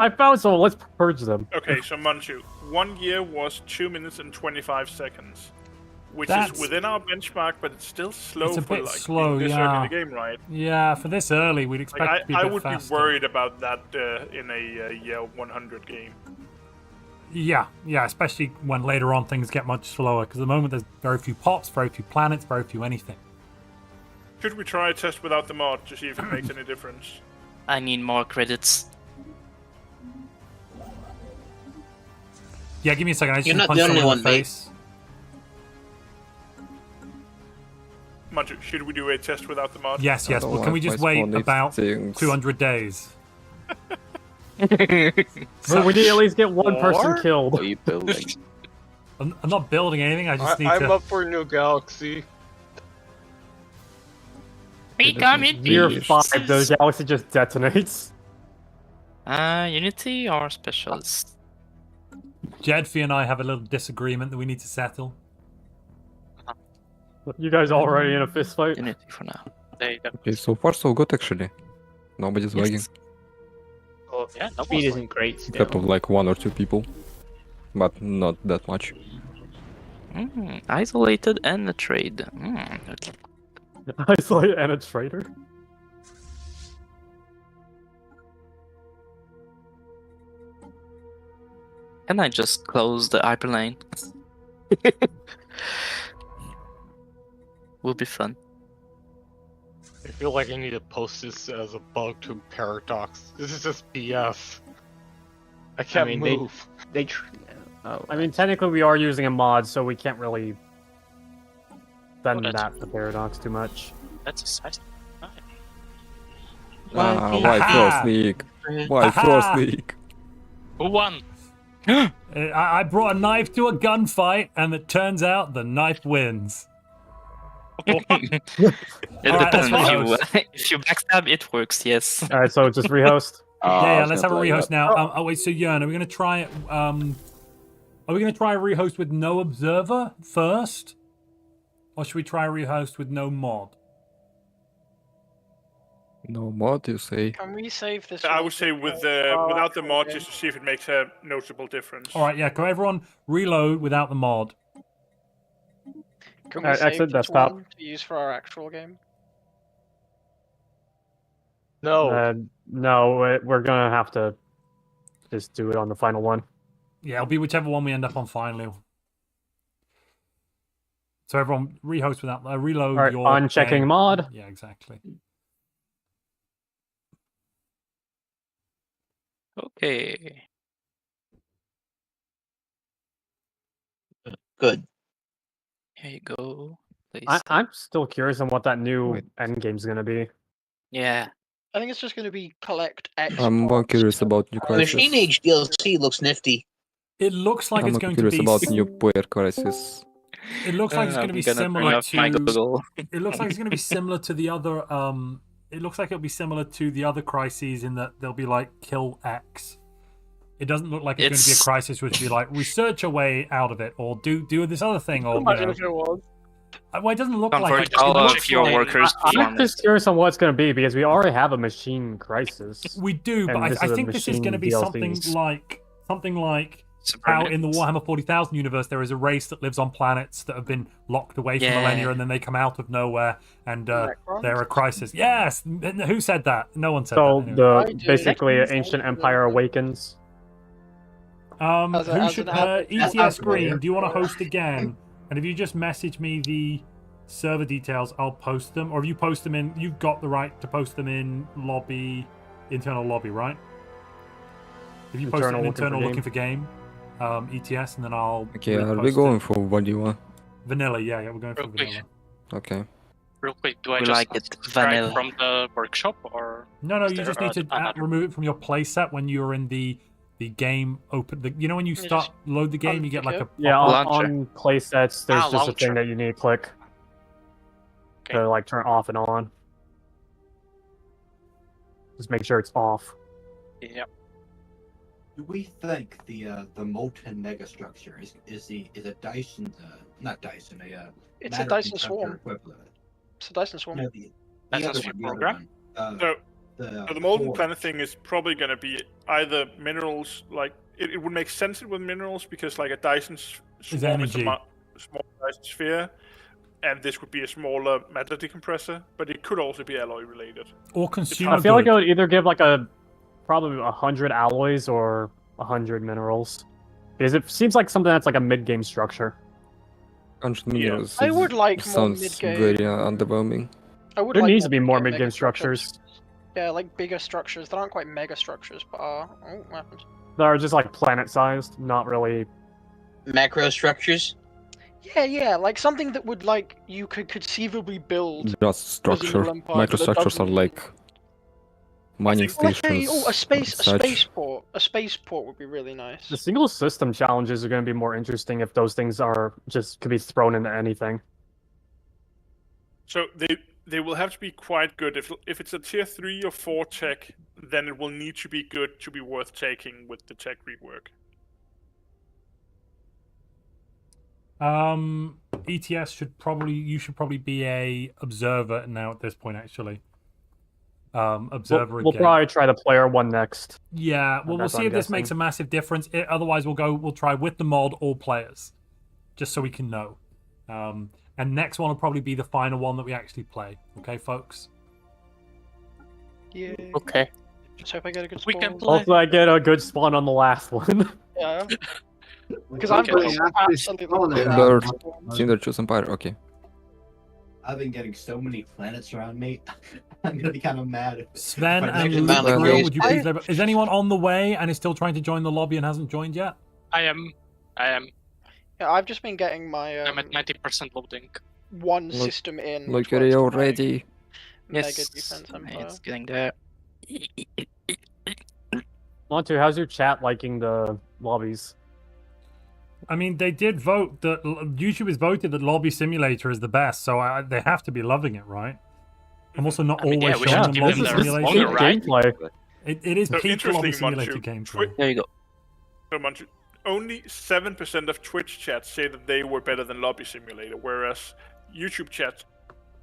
found someone. Let's purge them. Okay, so Montu, 1 year was 2 minutes and 25 seconds, which That's- is within our benchmark, but it's still slow It's a for bit like slow, being this yeah. early in the game, right? Yeah, for this early, we'd Like expect it to be a I bit would faster. be worried about that in a year 100 game. Yeah, especially when later on things get much slower, because at the moment there's very few pops, very few planets, very few anything. Should we try a test without the mod to see if it makes any difference? I need more credits. Yeah, give me a second. I just You're need to not punch the only someone in one, the mate. face. Montu, should we do a test without the mod? Yes, yes. Well, can we just wait about 200 days? So we need to at least get one person What killed. are you building? I'm not building anything. I just need I'm to. up for a new galaxy. We come in Year peace. 5, the galaxy just detonates. Unity or specialist? Jedfi and I have a little disagreement that we need to settle. You guys already in a fist fight? Unity for now. There you go. Okay, so far so good actually. Nobody's lagging. Well, Yeah, no speed more. isn't great still. Except of like 1 or 2 people. But not that much. Isolated and a trade. Okay. Isolate and a traitor? Can I just close the hyperlane? Will be fun. I feel like I need to post this as a bug to Paradox. This is just BS. I can't mean, move. I mean, technically we are using a mod, so we can't really bend that's- that for Paradox too much. That's a size. Why Frost League? Why Frost League? Who won? I brought a knife to a gunfight, and it turns out the knife wins. It Alright, depends let's on you. rehost. If you backstab, it works. Yes. Alright, so just rehost. Yeah, let's have a rehost now. Oh wait, so Jörn, are we gonna try it? Are we gonna try a rehost with no observer first, or should we try a rehost with no mod? No mod, you say? Can we save this? I one would say for with our without the actual mod, game? just to see if it makes a noticeable difference. All right, yeah. Can everyone reload without the mod? Can we save exit this desktop. one to use for our actual game? No. No, we're gonna have to just do it on the final one. Yeah, it'll be whichever one we end up on finally. So everyone rehost without reload. Alright, your unchecking game. mod. Yeah, exactly. Okay. Good. Here you go. Please. I'm still curious on what that new endgame's gonna be. Yeah. I think it's just going to be collect X. I'm more parts. curious about New Crisis. Machine Age DLC looks nifty. It looks like I'm it's more going to curious be. about New Player Crisis. It looks like it's going to be I'm gonna bring similar up my to. Google. It looks like it's going to be similar to the other. It looks like it'll be similar to the other crises in that they'll be like kill X. It doesn't look like it's going to be a crisis which would be like research a way out of it or do this other thing or Imagine if it was. Well, it doesn't look like Convert it. all It of looks your like- workers. I'm just curious on what it's gonna be because we already have a machine crisis. We do, but And I this is a think this is going to be machine something like how in the Warhammer 40,000 universe there is a race that lives on planets that have been locked away from millennia, and then they come out of nowhere, and they're a crisis. Yes, who said that? No one said So that. the Anyway. basically ancient empire awakens. As Who an should admin. ETS Green? Do you want to host again? And if you just message me the server details, I'll post them. Or if you post them in, you've got the right to post them in lobby, internal lobby, right? If you post it in internal looking for game, ETS, and then I'll. Okay, are we going for vanilla? Vanilla? Yeah, we're going for vanilla. Okay. Real quick, do I We just like it subscribe vanilla. from the workshop or? No, is you there just need to remove it from your playset when you're in the game open. You know when you start load the game, you get like a Yeah, pop-up? on playsets, there's just a launcher. thing that you need to click to like turn off and on. Just make sure it's off. Yep. Do we think the molten megastructure is a Dyson not Dyson It's a matter Dyson conductor swarm. equivalent? It's a Dyson swarm. No, the That's other a one, program? So the molten planet thing is probably going to be either minerals, like it would make sense with minerals because like a Dyson swarm is a energy. small Dyson sphere, and this would be a smaller matter decompressor, but it could also be alloy related. Or consumer. I feel like it would either give like probably 100 alloys or 100 minerals. Because it seems like something that's like a mid-game structure. 100 minerals. I would like more Sounds mid-game. very underwhelming. I would There like needs more to be more mega mid-game structures. Yeah, like bigger structures. They aren't quite mega structures, but are. Oh, what happened? That are just like planet-sized, not really macro structures. Yeah, like something that would like you could conceivably build. Just structure. Microstructures are like mining stations. A such. spaceport would be really nice. The single system challenges are going to be more interesting if those things are just could be thrown into anything. So they will have to be quite good. If it's a tier 3 or 4 tech, then it will need to be good to be worth taking with the tech rework. ETS should probably be a observer now at this point, actually. Observer We'll again. probably try the player one next. Yeah, well, we'll see if this makes a massive difference. Otherwise, we'll try with the mod all players, just so we can know. And next one will probably be the final one that we actually play. Okay, folks? Yeah. Okay. Just hope I get a good spawn. We can play. Hopefully I get a good spawn on the last one. Yeah. Because I'm Okay. Cinder, choose Empire. Okay. I've been getting so many planets around me. I'm gonna be kind of mad. Sven if I and next Luke, time- would you please? Is anyone on the way and is still trying to join the lobby and hasn't joined yet? I am. Yeah, I've just been getting my. I'm at 90% loading. One system in. Look at you already. Mega Yes, defense empire. it's getting there. Montu, how's your chat liking the lobbies? I mean, they did vote that YouTube has voted that Lobby Simulator is the best, so they have to be loving it, right? I'm also not always we showing should them give Lobby them their Simulator. longer, right? Gameplay. It is So peak Lobby interesting, Simulator Montu. gameplay. There you go. So Montu, only 7% of Twitch chats say that they were better than Lobby Simulator, whereas YouTube chat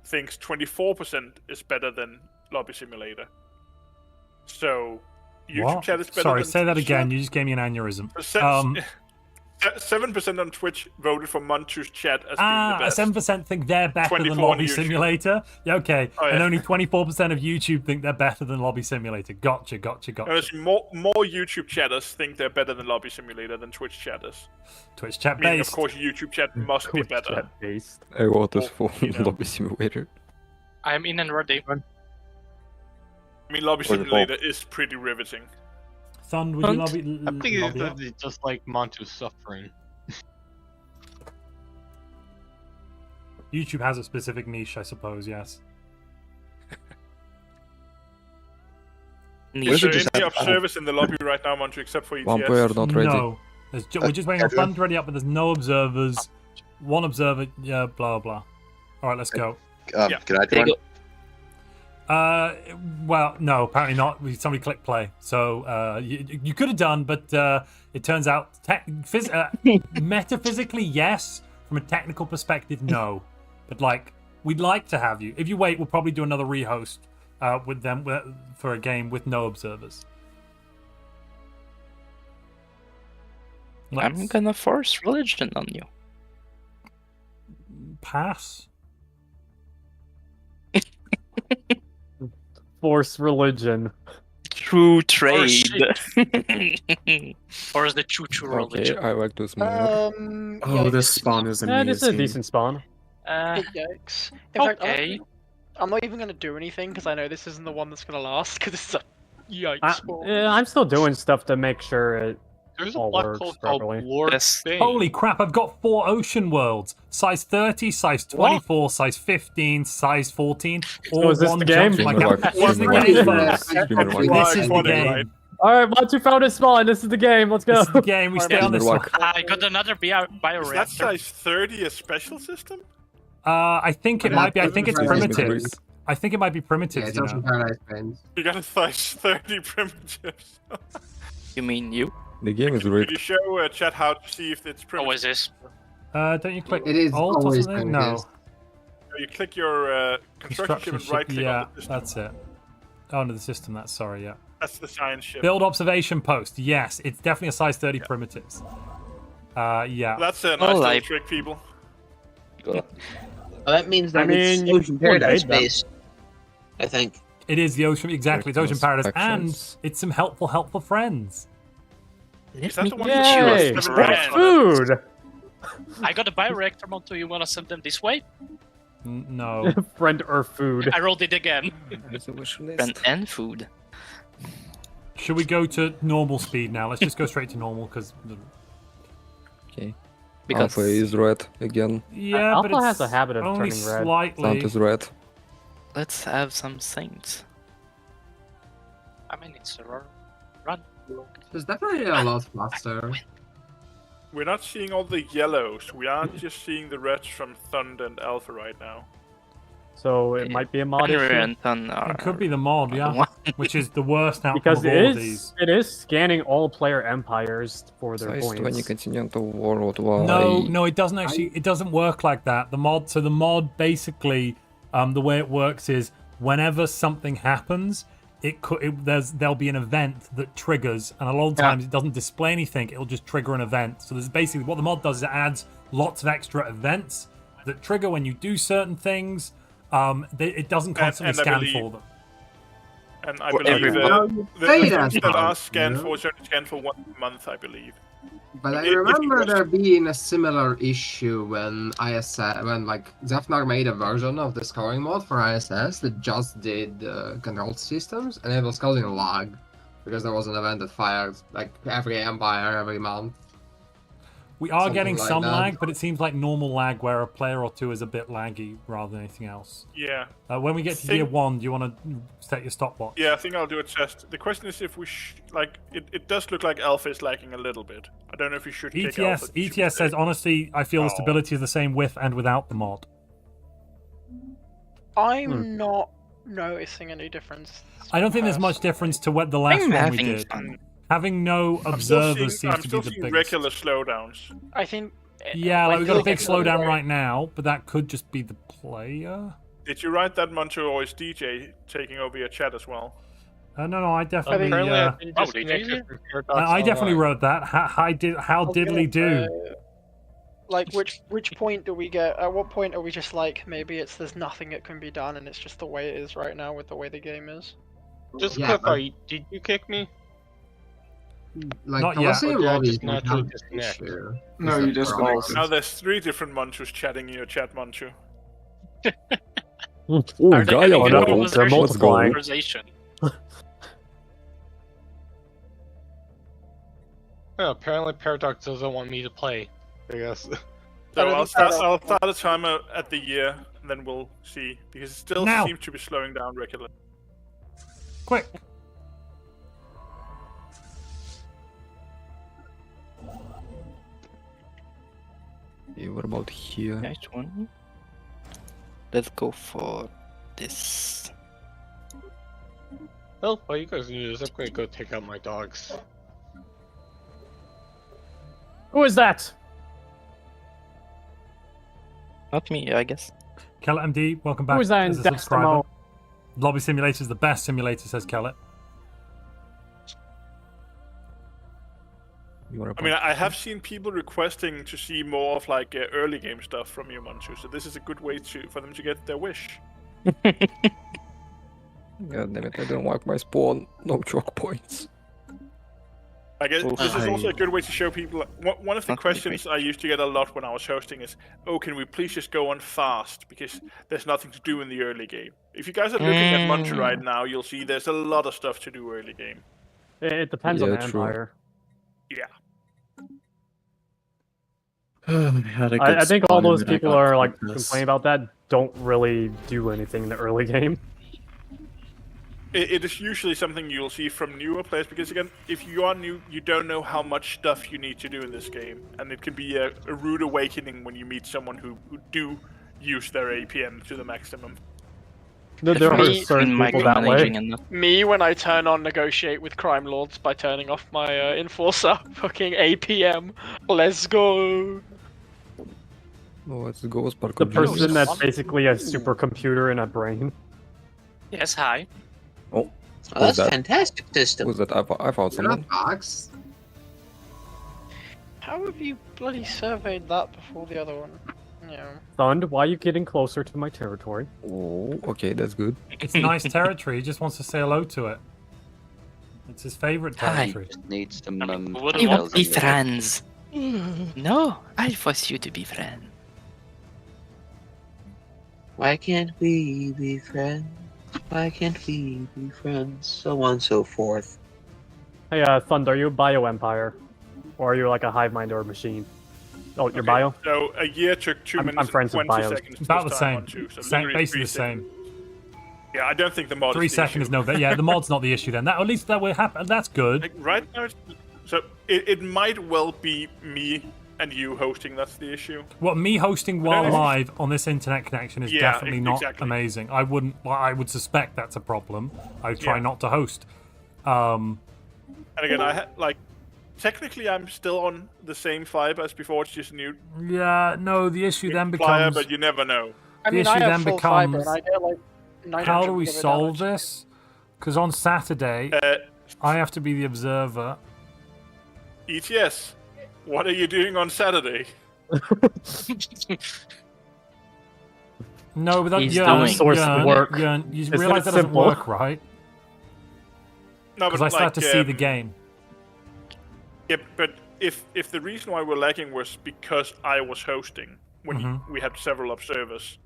thinks 24% is better than Lobby Simulator. So YouTube What? chat is better Sorry, than say that Twitch again. chat? You just gave me an aneurysm. 7% on Twitch voted for Montu's chat as being the best. 7% think they're better than 24 on Lobby YouTube. Simulator. Yeah, okay. Oh, yeah. And only 24% of YouTube think they're better than Lobby Simulator. Gotcha. Whereas more YouTube chatters think they're better than Lobby Simulator than Twitch chatters. Twitch chat Meaning, based. of course, YouTube chat must be better. Chat based. I voted for Lobby Simulator. I am in and ready. I mean, Lobby Simulator is pretty riveting. Thund, would you love it? I think it's just like Montu's suffering. YouTube has a specific niche, I suppose, yes. Is there any observers in the lobby right now, Montu, except for ETS? One player not ready. No. We're just waiting on Thund to ready up, but there's no observers. One observer, yeah, blah, blah. Alright, let's go. Can I join? Well, no, apparently not. Somebody clicked play. So you could have done, but it turns out metaphysically, yes. From a technical perspective, no. But like, we'd like to have you. If you wait, we'll probably do another rehost with them for a game with no observers. I'm gonna force religion on you. Pass. Force religion. True trade. Or is the choo-choo Okay, religion? I like this map. Oh, this spawn is Yeah, amazing. this is a decent spawn. Yikes. In fact, I'm not even going to do anything because I know this isn't the one that's going to last because it's a yikes spawn. Yeah, I'm still doing stuff to make sure it There's a all black works hole called properly. Lord Yes. Bane. Holy crap, I've got 4 ocean worlds. Size 30, size 24, size 15, size 14. All is this one the game? jump to my Streamer cap. luck, This is the streamer game, luck. folks. Streamer luck. This is the Right. game. Alright, Montu found a spawn. This is the game. Let's go. This is the game. We stay on this one. I got another Is that bioreactor. size 30 a special system? I think it might be. I think it's primitives. I think it might be Yeah, primitives, it's you Ocean know. Paradise Friends. You got a size 30 primitives. You mean you? The game is Could rigged. you show chat how to see if it's primitive? Or is this? Don't you click It is Alt or always something? primitives. No. You click your construction ship and right click yeah, on the system. that's it. Oh, no, the system. That's sorry. Yeah. That's the science ship. Build observation post. Yes, it's definitely a size 30 primitives. Yeah. That's a nice Oh, little like- trick, people. Well, that means that I mean, it's you Ocean could Paradise made them. base. I think. It is the ocean. Exactly. It's Ocean Christmas Paradise, and actions. it's some helpful friends. Is that the one Yay! that you More food! I got a bioreactor, Montu. You wanna send them this way? No. Friend or food. I rolled it again. There's a wish list. And food. Should we go to normal speed now? Let's just go straight to normal because. Okay. Alpha is red again. Yeah, Alpha but it's has a habit of only turning red. slightly. Sound is red. Let's have some saints. I mean, it's a run. There's definitely a lot faster. We're not seeing all the yellows. We are just seeing the reds from Thunder and Alpha right now. So it might be a mod issue. It could be the mod, yeah, which is the worst outcome Because of it all of is these. it is scanning all player empires for their Size 20 points. continental worldwide. No, it doesn't actually. It doesn't work like that. The mod basically, the way it works is whenever something happens, there'll be an event that triggers, and a lot of times it doesn't display anything. It'll just trigger an event. So there's basically what the mod does is it adds lots of extra events that trigger when you do certain things. It doesn't constantly scan for them. And I believe the things that are scanned for certainly scan for 1 month, I believe. But I remember there being a similar issue when Zephyr made a version of the scoring mod for ISS that just did control systems, and it was causing lag because there was an event that fired like every empire every month. We are getting like some that. lag, but it seems like normal lag where a player or two is a bit laggy rather than anything else. Yeah. When we get to year 1, do you want to set your stopwatch? Yeah, I think I'll do a test. The question is if we it does look like Alpha is lagging a little bit. I don't know if we should kick Alpha. ETS says, honestly, I feel the stability is the same with and without the mod. I'm not noticing any difference. I don't think there's much difference to what the last one we did. Having no observers seems to be the biggest. Regular slowdowns. I think. Yeah, like we've got a big slowdown right now, but that could just be the player. Did you write that, Montu, or is DJ taking over your chat as well? No, I definitely. I I definitely wrote that. How diddly do? Like, which point do we get? At what point are we just like, maybe there's nothing that can be done, and it's just the way it is right now with the way the game is? Just clarify, did you kick me? Like, not I yet. was saying Robbie's naturally disconnect. No, you just Now there's 3 different Montus chatting in your chat, Montu. Ooh, Are they Gaia having a levels, they're multiplying. conversation? Yeah, apparently Paradox doesn't want me to play. I guess. So I'll start a timer at the year, and then we'll see, because it still Now. seems to be slowing down regularly. Quick. Okay, what about here? Nice one. Let's go for this. Well, what you guys can do is I'm gonna go take out my dogs. Who is that? Not me, I guess. Kellet MD, welcome back. Who is that in as a subscriber. Destimo? Lobby Simulator is the best simulator, says Kellet. I mean, I have seen people requesting to see more of like early game stuff from you, Montu. So this is a good way for them to get their wish. God damn it, I don't like my spawn. No choke points. I guess this is also a good way to show people. One of the questions I used to get a lot when I was hosting is, "Oh, can we please just go on fast because there's nothing to do in the early game." If you guys are looking at Montu right now, you'll see there's a lot of stuff to do early game. It depends on the true. empire. Yeah. I think all those people are like complaining about that don't really do anything in the early game. It is usually something you'll see from newer players because, again, if you are new, you don't know how much stuff you need to do in this game, and it can be a rude awakening when you meet someone who do use their APM to the maximum. There are certain people that way. Me, when I turn on Negotiate with Crime Lords by turning off my Enforcer, fucking APM, let's go! Oh, it's the Ghost Park. The person that's basically a supercomputer in a brain. Yes, hi. Oh, that's a fantastic system. Who's that? I found someone. How have you bloody surveyed that before the other one? Yeah. Thund, why are you getting closer to my territory? Oh, okay, that's good. It's nice territory. He just wants to say hello to it. It's his favorite territory. Just needs some. We won't be friends. No, I force you to be friends. Why can't we be friends? Why can't we be friends? So on and so forth. Hey, Thund, are you a bioempire? Or are you like a hive mind or a machine? Oh, your bio? So a year took 2 minutes I'm friends and with 20 bios. seconds. About this the time same. on two, so Same, literally basically 3 the same. seconds. Yeah, I don't think the mod 3 is the seconds issue. is no. Yeah, the mod's not the issue then. That at least that will happen. That's good. Like, right now, so it might well be me and you hosting. That's the issue. What, me hosting while live on this internet connection is Yeah, definitely not exactly. amazing. I would suspect that's a problem. I try Yeah. not to host. And again, technically I'm still on the same fiber as before. It's just a new Yeah, no. The issue then flyer, becomes. but you never know. I The mean, I issue have then full fiber, becomes. and I get like 900 How do we whatever solve damage. this? Because on Saturday, I have to be the observer. ETS, what are you doing on Saturday? No, but that, He's doing work. You Isn't realize it that doesn't simple? work, right? No, Because but I start like, to see the game. Yeah, but if the reason why we're lagging was because I was hosting when we had several observers,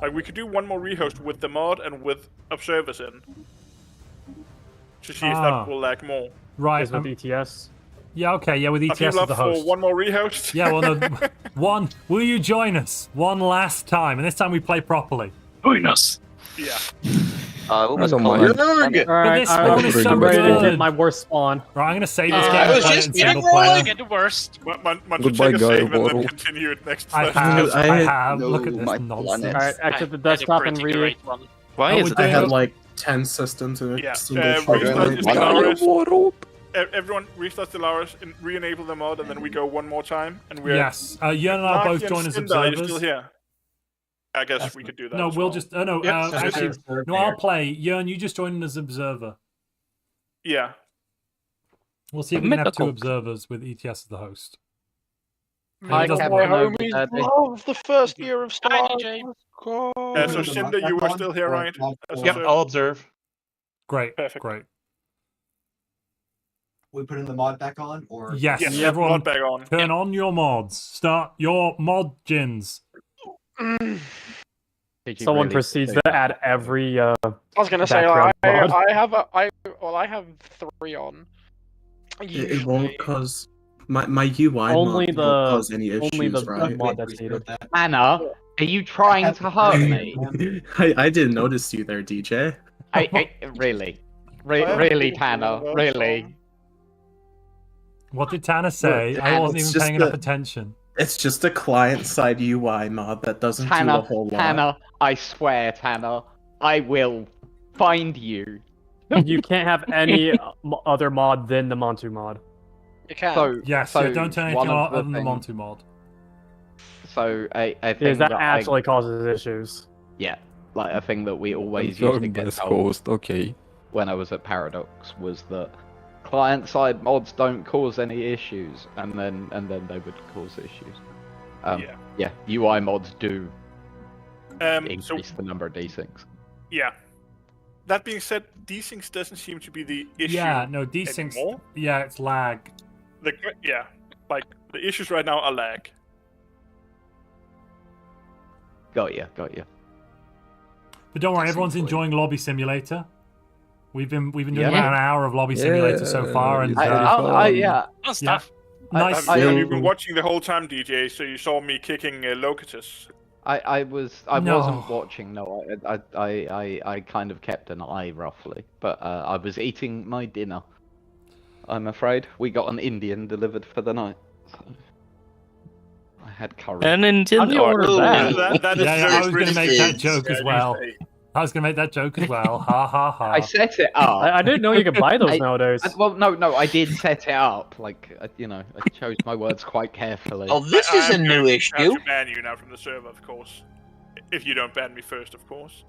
like we could do one more rehost with the mod and with observers in to see if that will lag more. Right. With ETS. Yeah, okay, yeah, with Are ETS people as the up for host. one more rehost? Yeah, well, no, one. Will you join us one last time? And this time we play properly. Join us. Yeah. I don't mind. But this spawn is so good. My worst spawn. Right, I'm gonna save this game. I was and play it just in getting single player. Get the worst. Goodbye, guy. And then continue it next I time. have. Look at this nonsense. Alright, exit the desktop and read. Why is I it? had like 10 systems in a Yeah, single restart shot. Stellaris. Everyone restart Stellaris and re-enable the mod, and then we go one more time. And we're Yes, Jan and I both join as Cinder, are you observers. still here? I guess we could do that. No, as we'll well. just. Oh no, Yep, actually, no. I'll play. Jörn, you just join as observer. Yeah. We'll see if we can have 2 observers with ETS as the host. My It doesn't work. homies love the first year of Stellaris. So Cinder, you were still here, right? As Yep, observer? I'll observe. Great. Perfect. Great. We putting the mod back on, or Yes, Yes, everyone, mod back on. turn on your mods. Start your mod gins. Someone proceeds to add every. I was gonna say, background like, mod. I have 3 on. It won't cause my UI Only mod the- won't cause any issues, only the right? mod that's needed. Anna, are you trying to hurt me? I didn't notice you there, DJ. Really? Really, Tanner? Really? What did Tanner say? I wasn't even paying enough attention. It's just a client-side UI mod that doesn't do a Tanner, whole lot. Tanner, I swear, Tanner, I will find you. You can't have any other mod than the Montu mod. You can. So, Yes, so yeah, don't turn one anything of on other than the things- Montu mod. So a Because thing that that actually causes issues. yeah, like a thing that we always Your used to get best told host, okay. when I was at Paradox was that client-side mods don't cause any issues, and then they would cause issues. Yeah, UI mods do increase the number of desyncs. Yeah. That being said, desyncs doesn't seem to be the issue. Yeah, no, desyncs. anymore. Yeah, it's lag. Like the issues right now are lag. Got you. But don't worry, everyone's enjoying Lobby Simulator. We've been doing Yeah. about an hour of Lobby Simulator so far, and yeah. Nice. Have you been watching the whole time, DJ? So you saw me kicking Locutus. I wasn't No. watching. No, I kind of kept an eye roughly, but I was eating my dinner. I'm afraid we got an Indian delivered for the night. So I had curry. An Indian How do you order that? That is Yeah, I was going to make that British. joke as well. I was going to make that joke as well. Ha ha ha. I set it up. I didn't know you could buy those nowadays. Well, no, I did set it up. Like, I chose my words quite carefully. Oh, this is a I'm new going to issue. have to ban you now from the server, of course. If you don't ban me first, of course.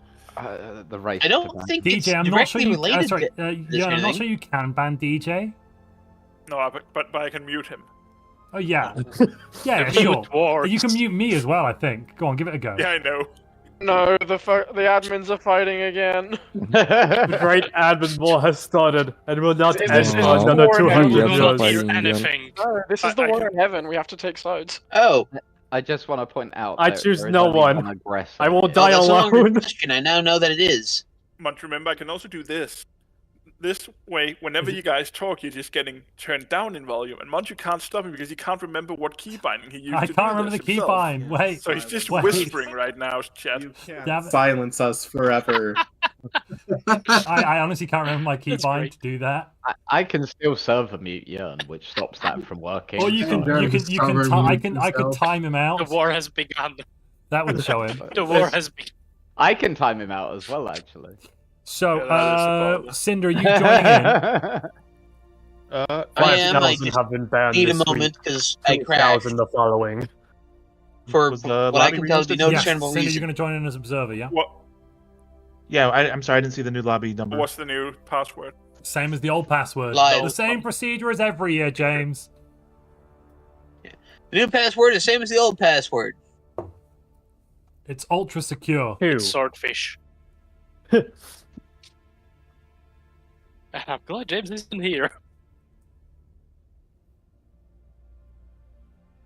The race. I don't think it's DJ, I'm not sure directly you. related Sorry, to yeah, I'm not anything. sure you can ban DJ. No, but I can mute him. Oh yeah, yeah, The sure. mute works. You can mute me as well. I think. Go on, give it a go. Yeah, I know. No, the admins are fighting again. The great admin war has started and will not end This is for another war in 200 heaven. will not years. hear anything. No, this is the war in heaven. We have to take sides. Oh, I just want to point out. I there- choose there is no only one. aggressor I will here. die that's no longer a alone. question. I now know that it is. But remember, I can also do this. this way, whenever you guys talk, you're just getting turned down in volume, and Montu can't stop him because he can't remember what key binding he used. I to can't do remember this the key himself. bind. Wait. So he's just wait. whispering right now, chat. Silence us forever. I honestly can't remember my key bind to do that. I can still server mute Yearn, which stops that from working. Or you can I could time him out. The war has begun. That would show him. The war has begun. I can time him out as well, actually. So, Cinder, are you joining in? I am. I 5,000 have been banned need a this moment week. because I crashed. 2,000 the following. For Was the what I lobby can tell, reused? no Yes, discernible Cinder, you're reason. going to join in as observer, yeah? What? Yeah, I'm sorry, I didn't see the new lobby number. What's the new password? Same as the old password. Live. The same procedure as every year, James. The new password is same as the old password. It's ultra secure. It's swordfish. And I'm glad James isn't here.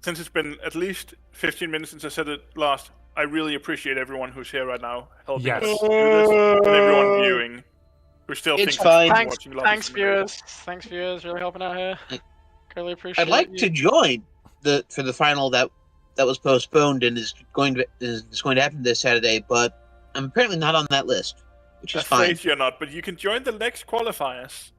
Since it's been at least 15 minutes since I said it last, I really appreciate everyone who's here right now helping Yes. us do this, and everyone viewing who still It's thinks fine. it's Thanks, watching lobby simulator. thanks, viewers, really helping out here. Really appreciate I'd like you. to join for the final that was postponed and is going to happen this Saturday, but I'm apparently not on that list, which is fine. Afraid you're not, but you can join the next qualifiers.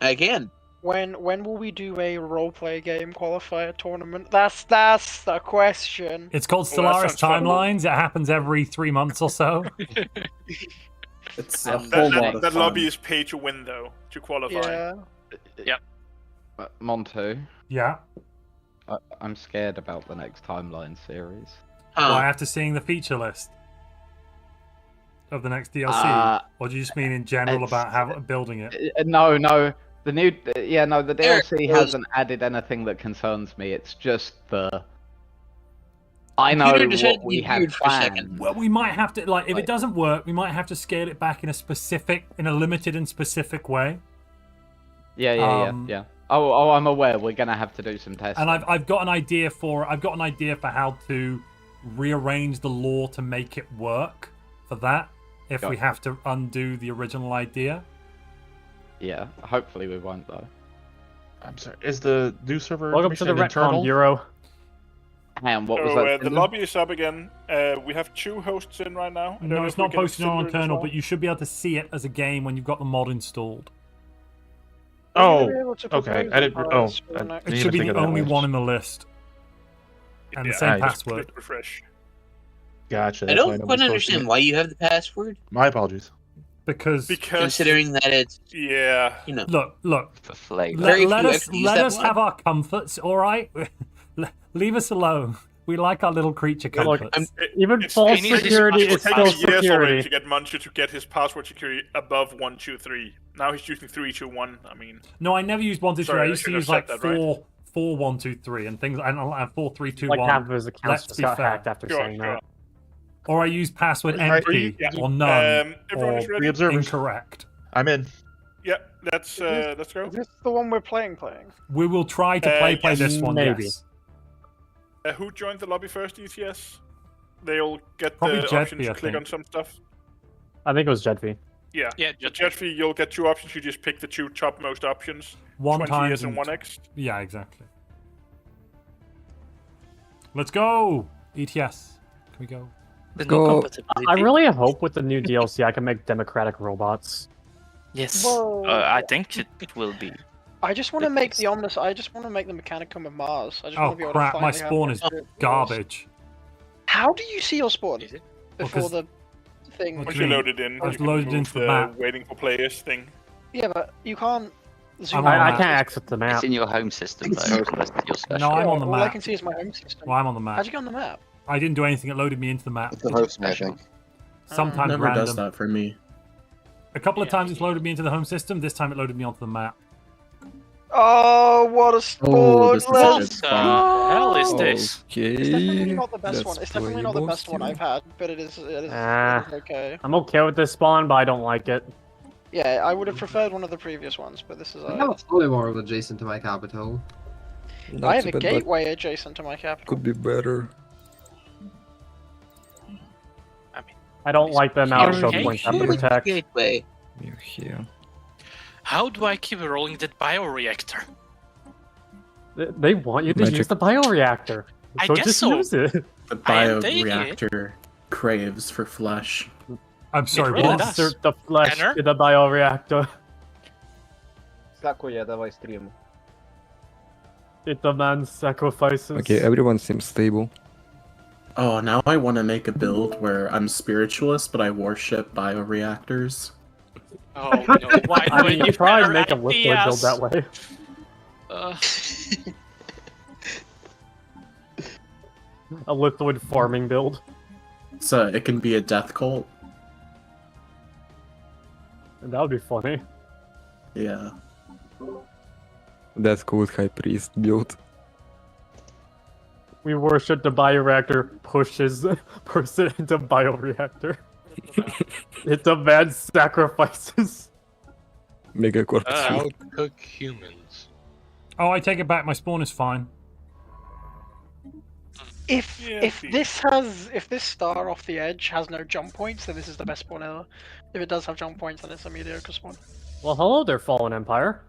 I can. When will we do a roleplay game qualifier tournament? That's the question. It's called Well, that Stellaris sounds fun. Timelines. It happens every 3 months or so. It's a whole lot of That fun. lobby is pay to win, though, to qualify. Yeah. Yep. Montu, Yeah. I'm scared about the next timeline series. Well, after seeing the feature list of the next DLC, or do you just mean in general it's- about building it? No, the new, the DLC Eric, hasn't added anything that concerns me. It's just I know Computer decided what to we be had weird for a second. planned. Well, we might have to, if it doesn't work, we might have to scale it back in a limited and specific way. Yeah. Oh, I'm aware. We're gonna have to do some testing. And I've got an idea for how to rearrange the lore to make it work for that. If we have to undo the original idea. Yeah, hopefully we won't though. I'm sorry. Is the new server Welcome to the information Retcon internal? Bureau. And what was So that? the lobby is up again. We have 2 hosts in right now. I don't No, know it's if we not can posted on Cinder as internal, well. but you should be able to see it as a game when you've got the mod installed. Oh, Are you able to okay. propose I didn't. the Oh, powers for the I next- didn't It even should be think the of that only much. one in the list. And the Yeah, same I just password. Click refresh. Gotcha. I that's why don't nobody's quite posting understand it. why you have the password, My apologies. Because considering that it's Yeah. look. For flavor. Very Let few us actually use that one. have our comforts, all right? Leave us alone. We like our little creature Look, comforts. Even It's false taking- security it's is taking still years already security. to get Montu to get his password security above 123. Now he's using 321. I mean, No, I never used 1, 2, 3. Sorry, I I used to should have use like said that, right? 4, 1, 2, 3, and things. And 4, 3, 2, Like 1. half of his accounts Let's just be got fair. hacked after Sure, saying sure. that. Or I use password Alright, empty yeah. or none everyone or is ready? The observers. incorrect. I'm in. yeah, let's go. Is this the one we're playing? We will try to play yes, this one. maybe. Yes. Who joined the lobby first, ETS? They'll get Probably the Jetby, option to I click think. on some stuff. I think it was Jedvi. Yeah. Yeah, Jetfree, you'll get 2 options. You just pick the 2 topmost options. One 20 times years and and 1x. Yeah, exactly. Let's go. ETS. Can we go? There's Go. no compatibility. I really hope with the new DLC I can make democratic robots. Yes. Whoa. I think it will be. I just want to make the Omnis. I just want to make the Mechanicum of Mars. I just want Oh to be able crap! to My finally have spawn one is of it. garbage. How do you see your spawn Is it? before Because- the thing? What Once do you you mean? load it in, I've you can loaded move into the map. waiting for players thing. Yeah, but you can't zoom I'm on out. I that. can't exit the map. It's in your home system though, unless you're special. No, I'm on the All I map. can see is my home system. Well, I'm on the map. How'd you get on the map? I didn't do anything. It loaded me into the map. It's the host, I think. Sometimes Never random. does that for me. A couple of times it's loaded me into the home system. This time it loaded me onto the map. Oh, what a spawn! Oh, this is What good the fun. hell is this? It's definitely Okay. not the best one. It's definitely not the best one I've had, but it is okay. I'm okay with this spawn, but I don't like it. Yeah, I would have preferred one of the previous ones, but this is. I have a polymorph adjacent to my capital. I have a gateway adjacent to my capital. Could be better. I don't like the amount of choke Okay. points I have to protect. Gateway. You're here. How do I keep rolling that bioreactor? They want you to Magic. use the bioreactor. I So guess just so. use it. The I am taking it. bioreactor craves for flesh. I'm sorry, really what? does. Insert the flesh Tanner? in the bioreactor. Skakuję, dawaj stream. It demands sacrifices. Okay, everyone seems stable. Oh, now I want to make a build where I'm spiritualist, but I worship bioreactors. Oh no, why I do mean, I you try and better make a liquid build ideas? that way. A liquid farming build. So it can be a death cult. That would be funny. Yeah. That's called High Priest build. We worship the bioreactor, pushes person into bioreactor. It demands sacrifices. Megacorp. Outcook humans. Oh, I take it back. My spawn is fine. If this star off the edge has no jump points, then this is the best spawn ever. If it does have jump points, then it's a mediocre spawn. Well, hello there, Fallen Empire.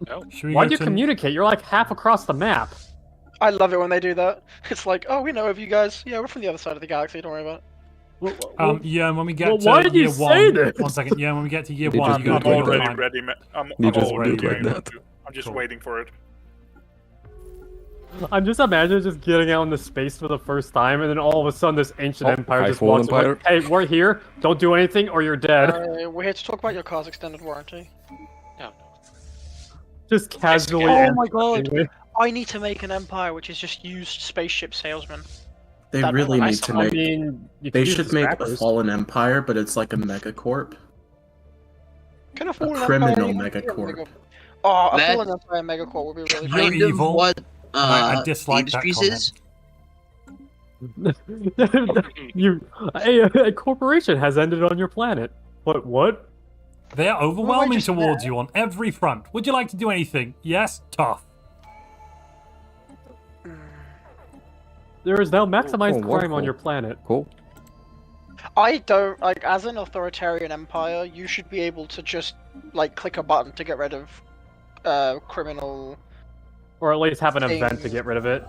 Oh. Why'd you communicate? You're like half across the map. I love it when they do that. It's like, oh, we know of you guys. Yeah, we're from the other side of the galaxy. Don't worry about it. Yeah, and when we get well, to why did year you one, say this? 1 second. Yeah, when we get to year They one, just you do got it to like do that. it already fine. ready. I'm They just already do it like doing that. it. I'm just waiting for it. I'm just imagining just getting out into space for the first time, and then all of a sudden this ancient Oh, empire hi, just Fallen walks in like, hey, we're here. Don't do anything, or you're dead. We're here to talk about your car's extended warranty. Just casually. Oh my god! interestingly. I need to make an empire which is just used spaceship salesman. They That'd be really nice. need to I make. mean, you They could use should the make a scrappers. fallen empire, but it's like a megacorp. Can a A fallen criminal empire be a megacorp. Oh, a That- fallen empire megacorp would be really You're fun. Kind of evil. what I dislike that Industries comment. is. A corporation has ended on your planet. What? They are overwhelming just towards you on every front. Would you like to do anything? Yes? Tough. There is now maximized Oh, crime on wonderful. your planet. Cool. I don't like as an authoritarian empire. You should be able to just like click a button to get rid of criminal. Or at least have an event to Thing. get rid of it.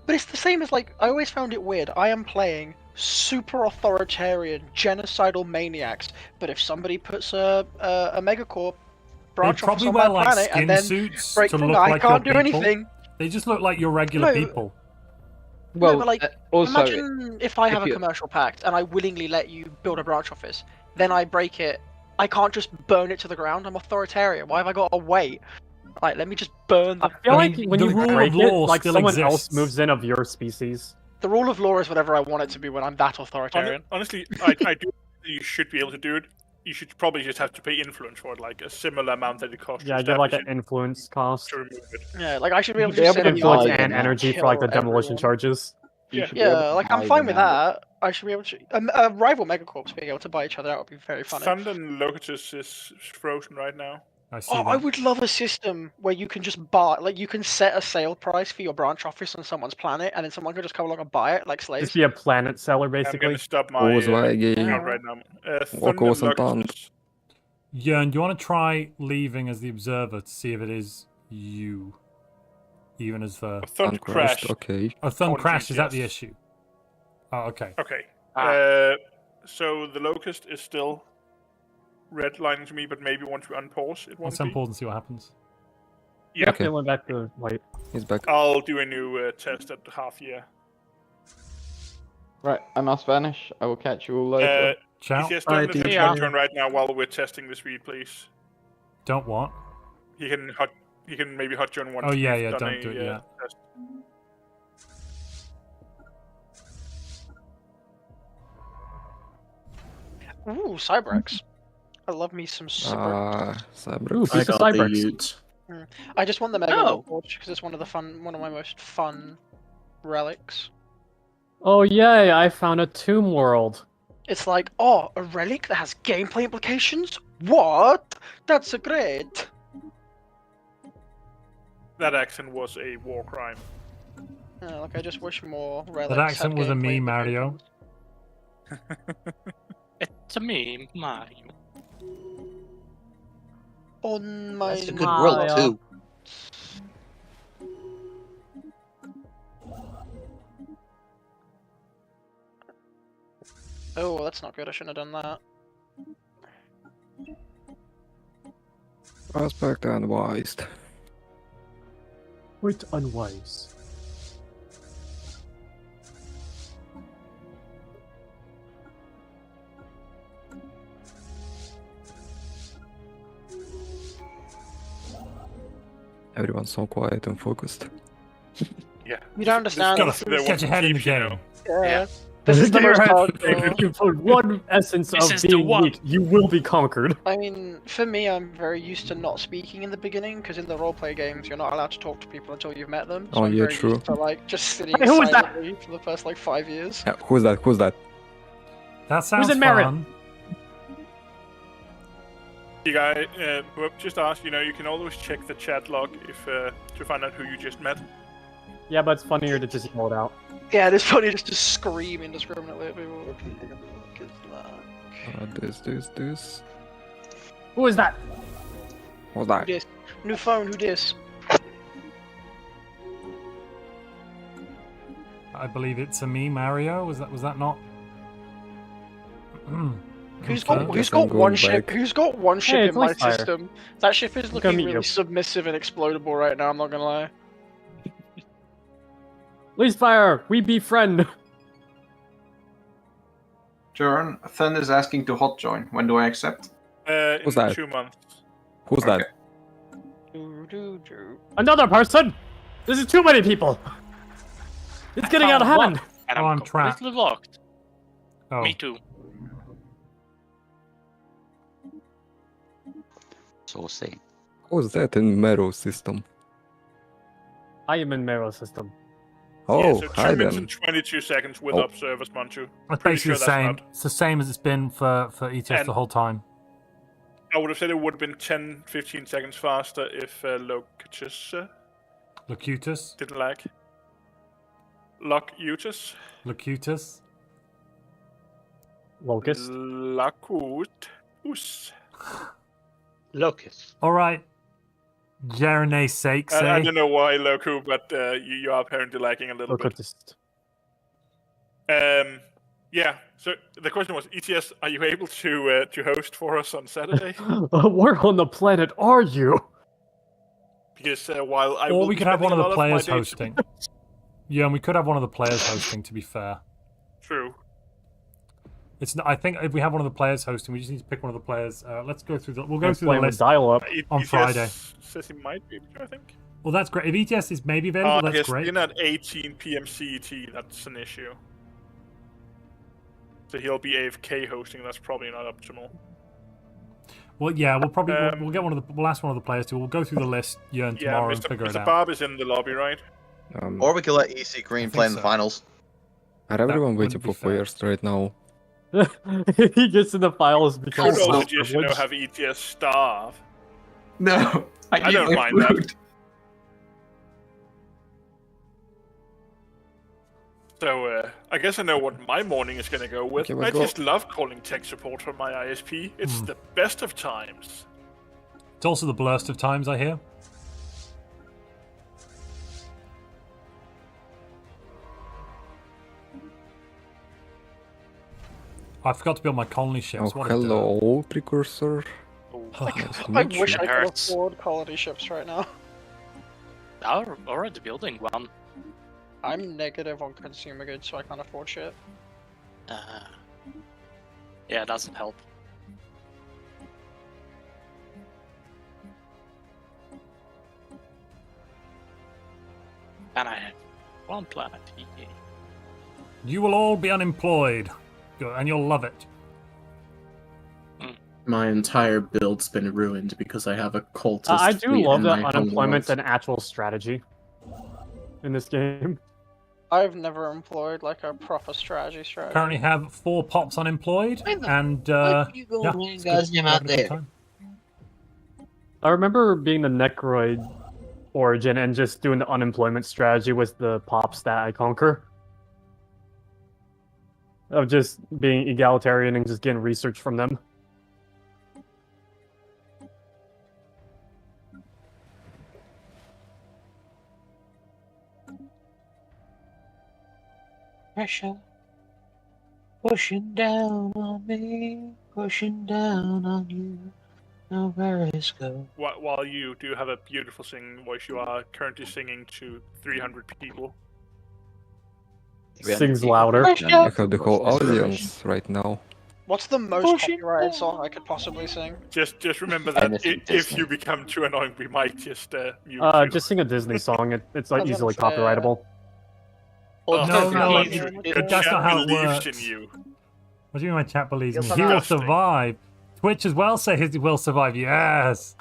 But it's the same as like I always found it weird. I am playing super authoritarian genocidal maniacs, but if somebody puts a megacorp They branch off probably on wear my like planet skin and then suits break to the look I like can't your do people. anything. They just look like your regular No. people. Well, no, but like also, imagine if I have a you- commercial pact and I willingly let you build a branch office, then I break it. I can't just burn it to the ground. I'm authoritarian. Why have I got to wait? Like, let me just burn the. I feel I like mean, when the you rule of break it, law like still someone else exists. moves in of your species. The rule of law is whatever I want it to be when I'm that authoritarian. Honestly, I do think you should be able to do it. You should probably just have to pay influence for it, like a similar amount that it costs. Yeah, to get like an establish influence cost. it, to remove it. Yeah, like I should be able to Be just able say to that buy you Influence it and now. energy for like the kill demolition everyone. charges. You should be able Yeah, to like I'm buy fine them with out. that. I should be able to. A rival megacorps being able to buy each other out would be very funny. Thunder and Locutus is frozen right now. I see Oh, that. I would love a system where you can just buy, like you can set a sale price for your branch office on someone's planet, and then someone can just come along and buy it like slaves. Just be a planet seller, I'm basically. gonna stop my Osvägen. account right now. Walk Thunder and awesome band. Locutus. Jörn, do you want to try leaving as the observer to see if it is you? Even as the... A Thunder crash. Okay. Oh, Thumb According to crash, is that the yes. issue? Oh, okay. Okay. Ah. So the Locust is still redlining to me, but maybe once we unpause, it won't Let's be. unpause and see what happens. Yeah. Okay, went back to white. He's back. I'll do a new test at the half year. Right, I must vanish. I will catch you all later. Ciao. Yes, Bye, don't let him DJ. hot join right now while we're testing the speed, please. Don't what? He can maybe hot join once. Oh, yeah, we've yeah, done don't a, do it yet. test. Ooh, Cybrex. I love me some Cybrex. Cyber. I piece of got the Cyberx. Ute. I just want the Mega Oh. Watch because it's one of my most fun relics. Oh yay! I found a tomb world. It's like, oh, a relic that has gameplay implications? What? That's so great. That accent was a war crime. Like I just wish more relics. That accent had was a gameplay me, Mario. It's a me, Mario. On my... That's a good world, too. Oh, that's not good. I shouldn't have done that. Aspect unwise. Quite unwise. Everyone's so quiet and focused. Yeah. You don't understand. Get your head in the game. Yeah. This is the most hardcore. If you put one essence This of is the being one. weak, you will be conquered. I mean, for me, I'm very used to not speaking in the beginning, because in the roleplay games, you're not allowed to talk to people until you've met them. So Oh, I'm yeah, very true. used to, like, just sitting Hey, who is that? silently for the first, like, 5 years. Yeah, who's that? Who's that? That sounds in Marin? fun. You guys, just ask. You know, you can always check the chat log if to find out who you just met. Yeah, but it's funnier to just yell it out. Yeah, it's funny just to scream indiscriminately at people. This. Who is that? Who's Who that? dis? New phone, who dis? I believe it's a me, Mario. Was that not? Who's confirmed? got, who's I'm got going one ship? back. Who's got one ship Hey, in it's my Lightfire. system? That ship is Come looking meet really you. submissive and explodable right now, I'm not gonna lie. Leastfire, we befriend. Jordan, Thun is asking to hot join. When do I accept? In Who's that? 2 months. Who's Okay. that? Another person. This is too many people. It's getting out of hand. And Oh, I'm I'm trapped. completely locked. Oh. Me too. So say. Who's that in Mero system? I am in Mero system. Oh, Yeah, so 2 hi minutes then. and 22 seconds with Oh. observers, Montu. That's Pretty basically sure the that's same. not- It's the same as it's been for ETS And- the whole time. I would have said it would have been 10-15 seconds faster if Locutus Locutus. didn't lag. Locutus? Locutus. Locust. Locutus. Locust. All right. Jerene sake, I say. don't know why, Locu, but you are apparently lagging a little bit. Locust. Yeah, so the question was, ETS, are you able to host for us on Saturday? Where on the planet are you? Because while I Or will we be could have one of spending the a lot my players days- hosting. Yeah, and we could have one of the players hosting, to be fair. True. It's. I think if we have one of the players hosting, we just need to pick one of the players. Let's go through the. We'll go Let's through the play with list dial-up. on ETS Friday. says he might be, I think. Well, that's great. If ETS is maybe available, I that's guess great. in at 18 p.m. CET, that's an issue. So he'll be AFK hosting. That's probably not optimal. Well, yeah, we'll probably we'll get one of the. We'll ask one of the players to. We'll go through the list, yeah, and tomorrow and figure it Mr. out. Barb is in the lobby, right? Or we could let EC Green play in the so. finals. Are everyone wouldn't waiting be for fair. players right now? He gets in the files Could because also of just, have ETS starve. No, I don't mind that. So, I guess I know what my morning is gonna go with. Okay, we'll I go. just love calling tech support from my ISP. It's the best of times. It's also the blurst of times, I hear. I forgot to build my colony ships. Oh, What a dirt. hello, precursor. Oh, Nice to I meet wish you. I could hurts. afford colony ships right now. I'm already building one. I'm negative on consumer goods, so I can't afford shit. Yeah, it doesn't help. And I have one planet. Yay. You will all be unemployed, and you'll love it. My entire build's been ruined because I have a cultist. I do fleet love in that my unemployment's homeworld. an actual strategy in this game. I've never employed like a proper strategy. Currently have 4 pops unemployed, and you go yeah, man, it's guys, good. I'm out Having a good there. time. I remember being the Necroid origin and just doing the unemployment strategy with the pops that I conquer. Of just being egalitarian and just getting research from them. Pressure pushing down on me, pushing down on you. Nowhere is go. While you do have a beautiful singing voice, you are currently singing to 300 people. Sings louder. I have the whole audience right now. What's the most copyrighted song I could possibly sing? Just remember that if you become too annoying, we might just mute you. Just sing a Disney song. It's like easily copyrightable. No, that's not how it believes works. in you. What do you mean my chat believes me? You're He will disgusting. survive. Twitch as well says he will survive. Yes.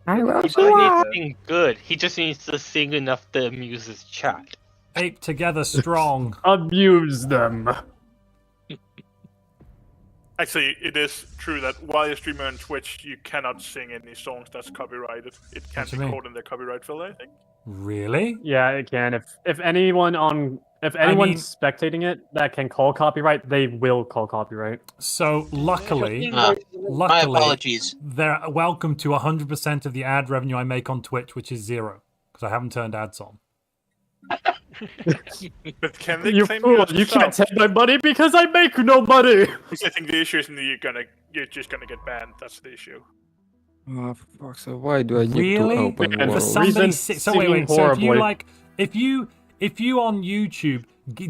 I will He doesn't need to sing good. He just needs to sing enough to amuse his chat. Ape together strong. Amuse them. Actually, it is true that while you're streaming on Twitch, you cannot sing any songs that's copyrighted. It can't What do be you mean? called in the copyright filter, I think. Really? Yeah, it can. If anyone's spectating it that can call copyright, they will call copyright. So luckily, my apologies. They're welcome to 100% of the ad revenue I make on Twitch, which is 0, because I haven't turned ads on. But can they You claim fool! you You can't take my money because I make no money. Because I think the issue is you're just gonna get banned. That's the issue. Oh, fuck, so why do I need Really? to open For world? somebody so wait. So if you on YouTube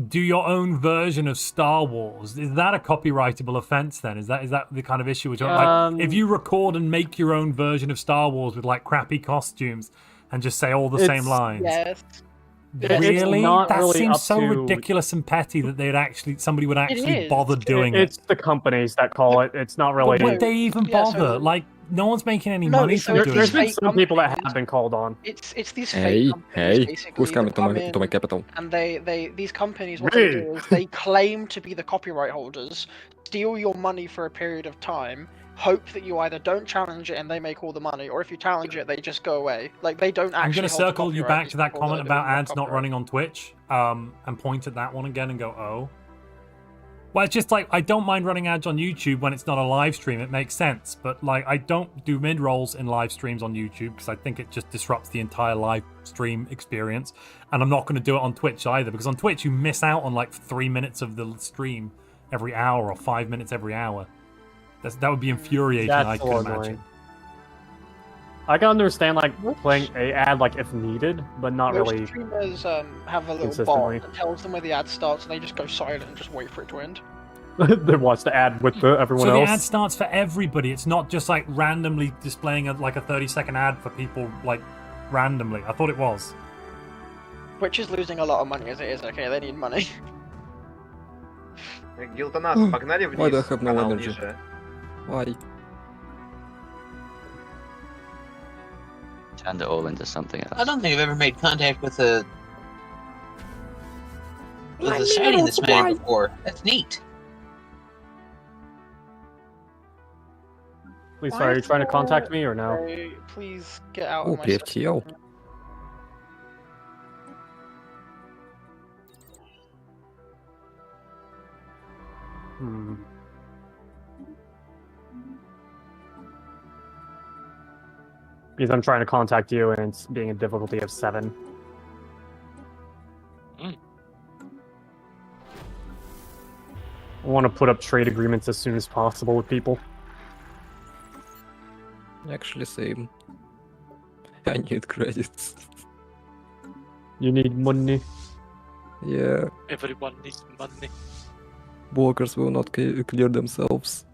do your own version of Star Wars, is that a copyrightable offense? Then is that the kind of issue? Which like if you record and make your own version of Star Wars with like crappy costumes and just say all the same lines? Yes. Really? not That really seems up so to- ridiculous and petty that somebody would actually is. bother doing it. It's the companies that call it. It's not really. But would they even Yeah, bother? so- Like, no one's making any No, money so from it's doing There's been it. some people that have been called on. It's these Hey, fake companies hey, basically who's coming that to come my in capital? and these companies what Me. they do is they claim to be the copyright holders, steal your money for a period of time, hope that you either don't challenge it and they make all the money, or if you challenge it they just go away. Like they don't I'm actually. going to hold the circle you copyright, back these to that people comment that are about doing the ads not copyright. running on Twitch, and point at that one again and go, oh. Well, it's just like, I don't mind running ads on YouTube when it's not a live stream. It makes sense. But, like, I don't do mid-rolls in live streams on YouTube because I think it just disrupts the entire live stream experience. And I'm not going to do it on Twitch either, because on Twitch you miss out on, like, 3 minutes of the stream every hour or 5 minutes every hour. That would be infuriating, That's I a can little imagine. annoying. I can understand like playing a ad like if needed, but not Most really. streamers have a little consistently. bot that tells them where the ad starts and they just go silent and just wait for it to end. They watch the ad with everyone So the else. ad starts for everybody. It's not just like randomly displaying like a 30-second ad for people like randomly. I thought it was. Which is losing a lot of money as it is, okay, they need money. Гилтонас, погнали Why do I вниз, have no канал energy? ниже. Why? Turned it all into something else. I don't think I've ever made contact with a sighting this many before. That's neat. Please, sorry, are you trying to contact me or no? Please get out Oh, of my PFTO. Hmm. Because I'm trying to contact you and it's being a difficulty of 7. I want to put up trade agreements as soon as possible with people. Actually, same. I need credits. You need money. Yeah, Everyone needs money. blockers will not clear themselves.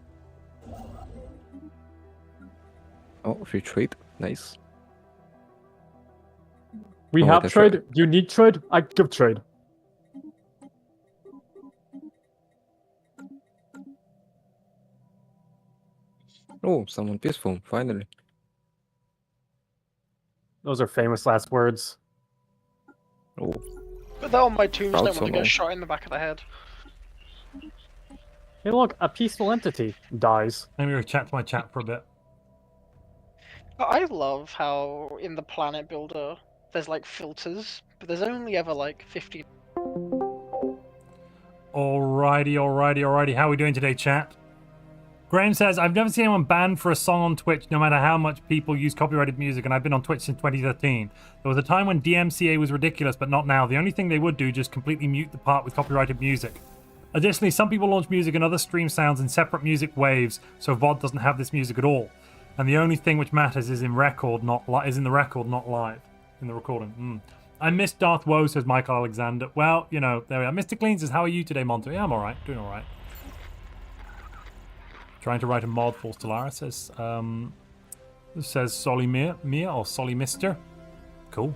Oh, free trade. Nice. We Oh, have that's trade. right. You need trade? I give trade. Oh, someone peaceful, finally. Those are famous last words. Oh. Put that on my tombstone Proud when I someone. get shot in the back of the head. Hey, look, a peaceful entity dies. Let me chat to my chat for a bit. I love how in the planet builder there's like filters, but there's only ever like 50. Alrighty. How are we doing today, chat? Graham says, I've never seen anyone banned for a song on Twitch, no matter how much people use copyrighted music, and I've been on Twitch since 2013. There was a time when DMCA was ridiculous, but not now. The only thing they would do is just completely mute the part with copyrighted music. Additionally, some people launch music and other stream sounds in separate music waves, so VOD doesn't have this music at all. And the only thing which matters is in the record, not live. In the recording. I missed Darth Woe, says Michael Alexander. Well, you know, there we are. Mr. Clean says, how are you today, Montu? Yeah, I'm alright. Doing alright. Trying to write a mod for Stellaris, says Solimir or Solimister. Cool.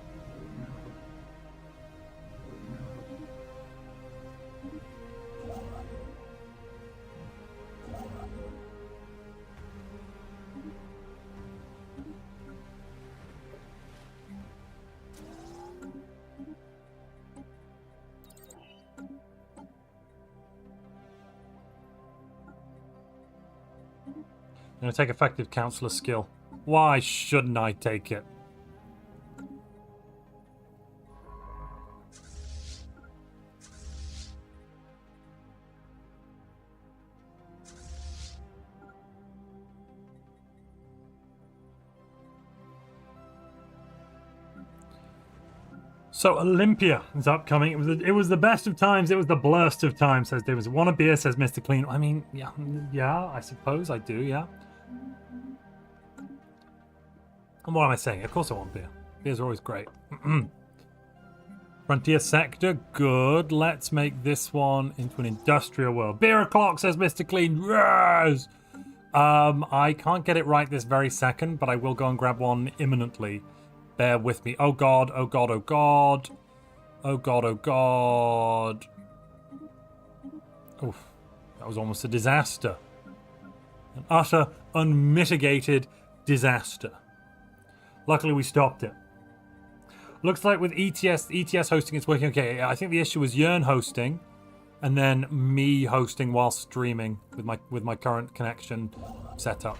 I'm going to take effective counselor skill. Why shouldn't I take it? So Olympia is upcoming. It was the best of times. It was the blurst of times, says Davis. Want a beer, says Mr. Clean. I mean, yeah, I suppose I do, yeah. And what am I saying? Of course I want beer. Beers are always great. Frontier sector, good. Let's make this one into an industrial world. Beer o'clock, says Mr. Clean. Yes! I can't get it right this very second, but I will go and grab one imminently. Bear with me. Oh god, oh god, oh god. Oh god, oh god. Oof. That was almost a disaster. An utter, unmitigated disaster. Luckily we stopped it. Looks like with ETS hosting it's working okay. I think the issue was Yearn hosting and then me hosting while streaming with my current connection setup.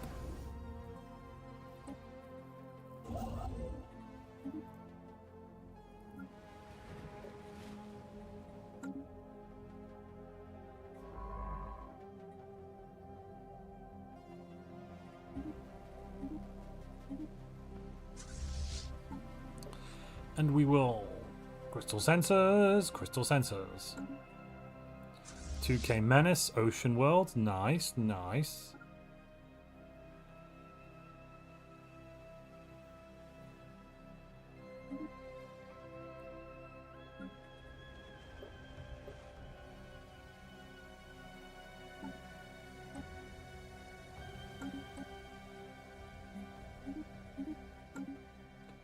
And we will... Crystal sensors, crystal sensors. 2K Menace, Ocean World, nice, nice.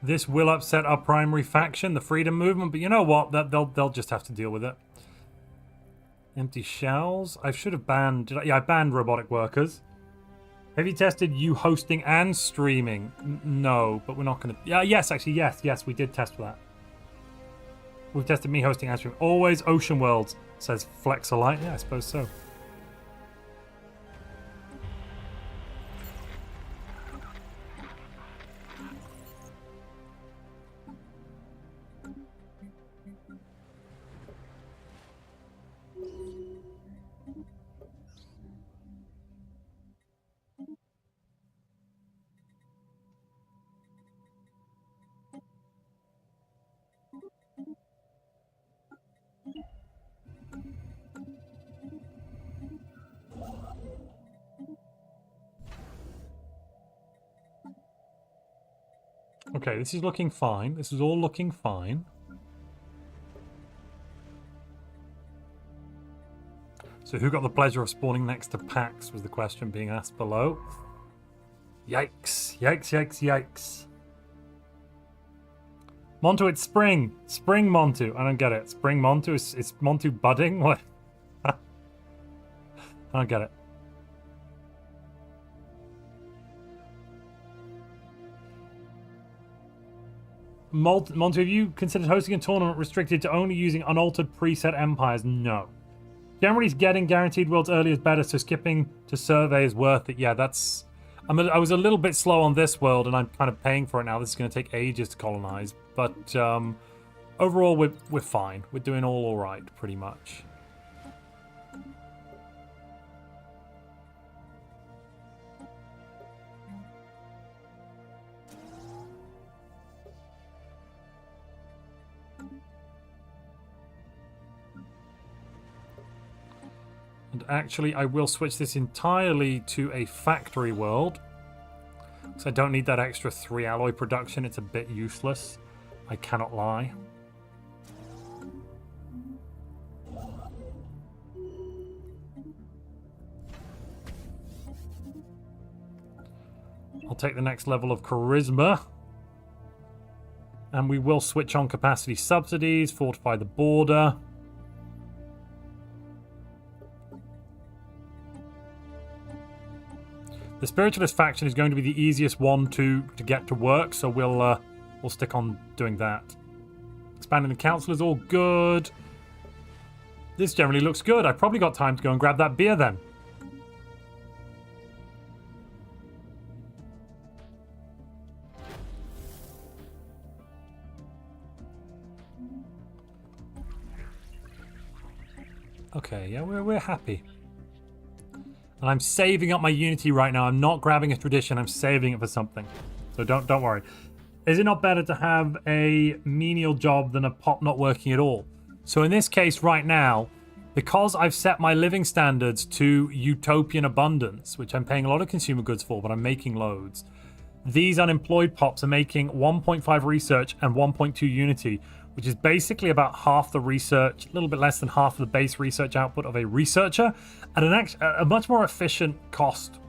This will upset our primary faction, the Freedom Movement, but you know what? They'll just have to deal with it. Empty shells. I should have banned... I banned robotic workers. Have you tested you hosting and streaming? No, but we're not going to... yes, actually, yes, we did test for that. We've tested me hosting and streaming. Always Ocean Worlds, says Flexalite. Yeah, I suppose so. Okay, this is looking fine. This is all looking fine. So who got the pleasure of spawning next to Pax was the question being asked below. Yikes. Yikes, yikes, yikes. Montu, it's spring. Spring Montu. I don't get it. Spring Montu? Is Montu budding? What? I don't get it. Montu, have you considered hosting a tournament restricted to only using unaltered preset empires? No. Generally, getting guaranteed worlds early is better, so skipping to survey is worth it. Yeah, that's... I was a little bit slow on this world, and I'm kind of paying for it now. This is going to take ages to colonize. But overall, we're fine. We're doing all right, pretty much. And actually, I will switch this entirely to a factory world. So I don't need that extra 3 alloy production. It's a bit useless. I cannot lie. I'll take the next level of charisma. And we will switch on capacity subsidies, fortify the border. The spiritualist faction is going to be the easiest one to get to work, so we'll stick on doing that. Expanding the council is all good. This generally looks good. I've probably got time to go and grab that beer then. Okay, yeah, we're happy. And I'm saving up my Unity right now. I'm not grabbing a tradition. I'm saving it for something. So don't worry. Is it not better to have a menial job than a pop not working at all? So in this case right now, because I've set my living standards to utopian abundance, which I'm paying a lot of consumer goods for, but I'm making loads, these unemployed pops are making 1.5 research and 1.2 Unity, which is basically about half the research, a little bit less than half of the base research output of a researcher, at a much more efficient cost.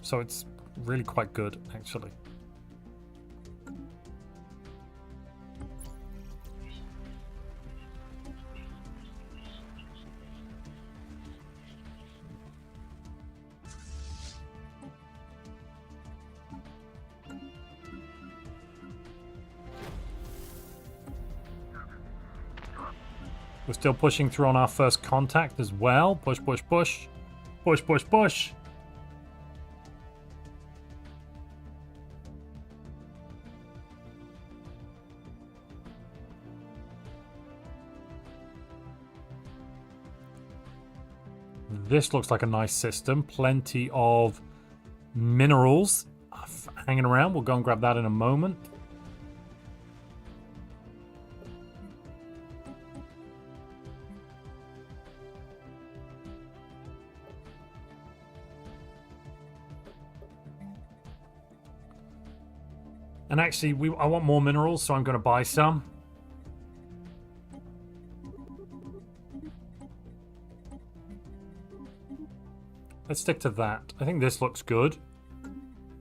So it's really quite good, actually. We're still pushing through on our first contact as well. Push, push, push. Push, push, push. This looks like a nice system. Plenty of minerals hanging around. We'll go and grab that in a moment. And actually, I want more minerals, so I'm going to buy some. Let's stick to that. I think this looks good.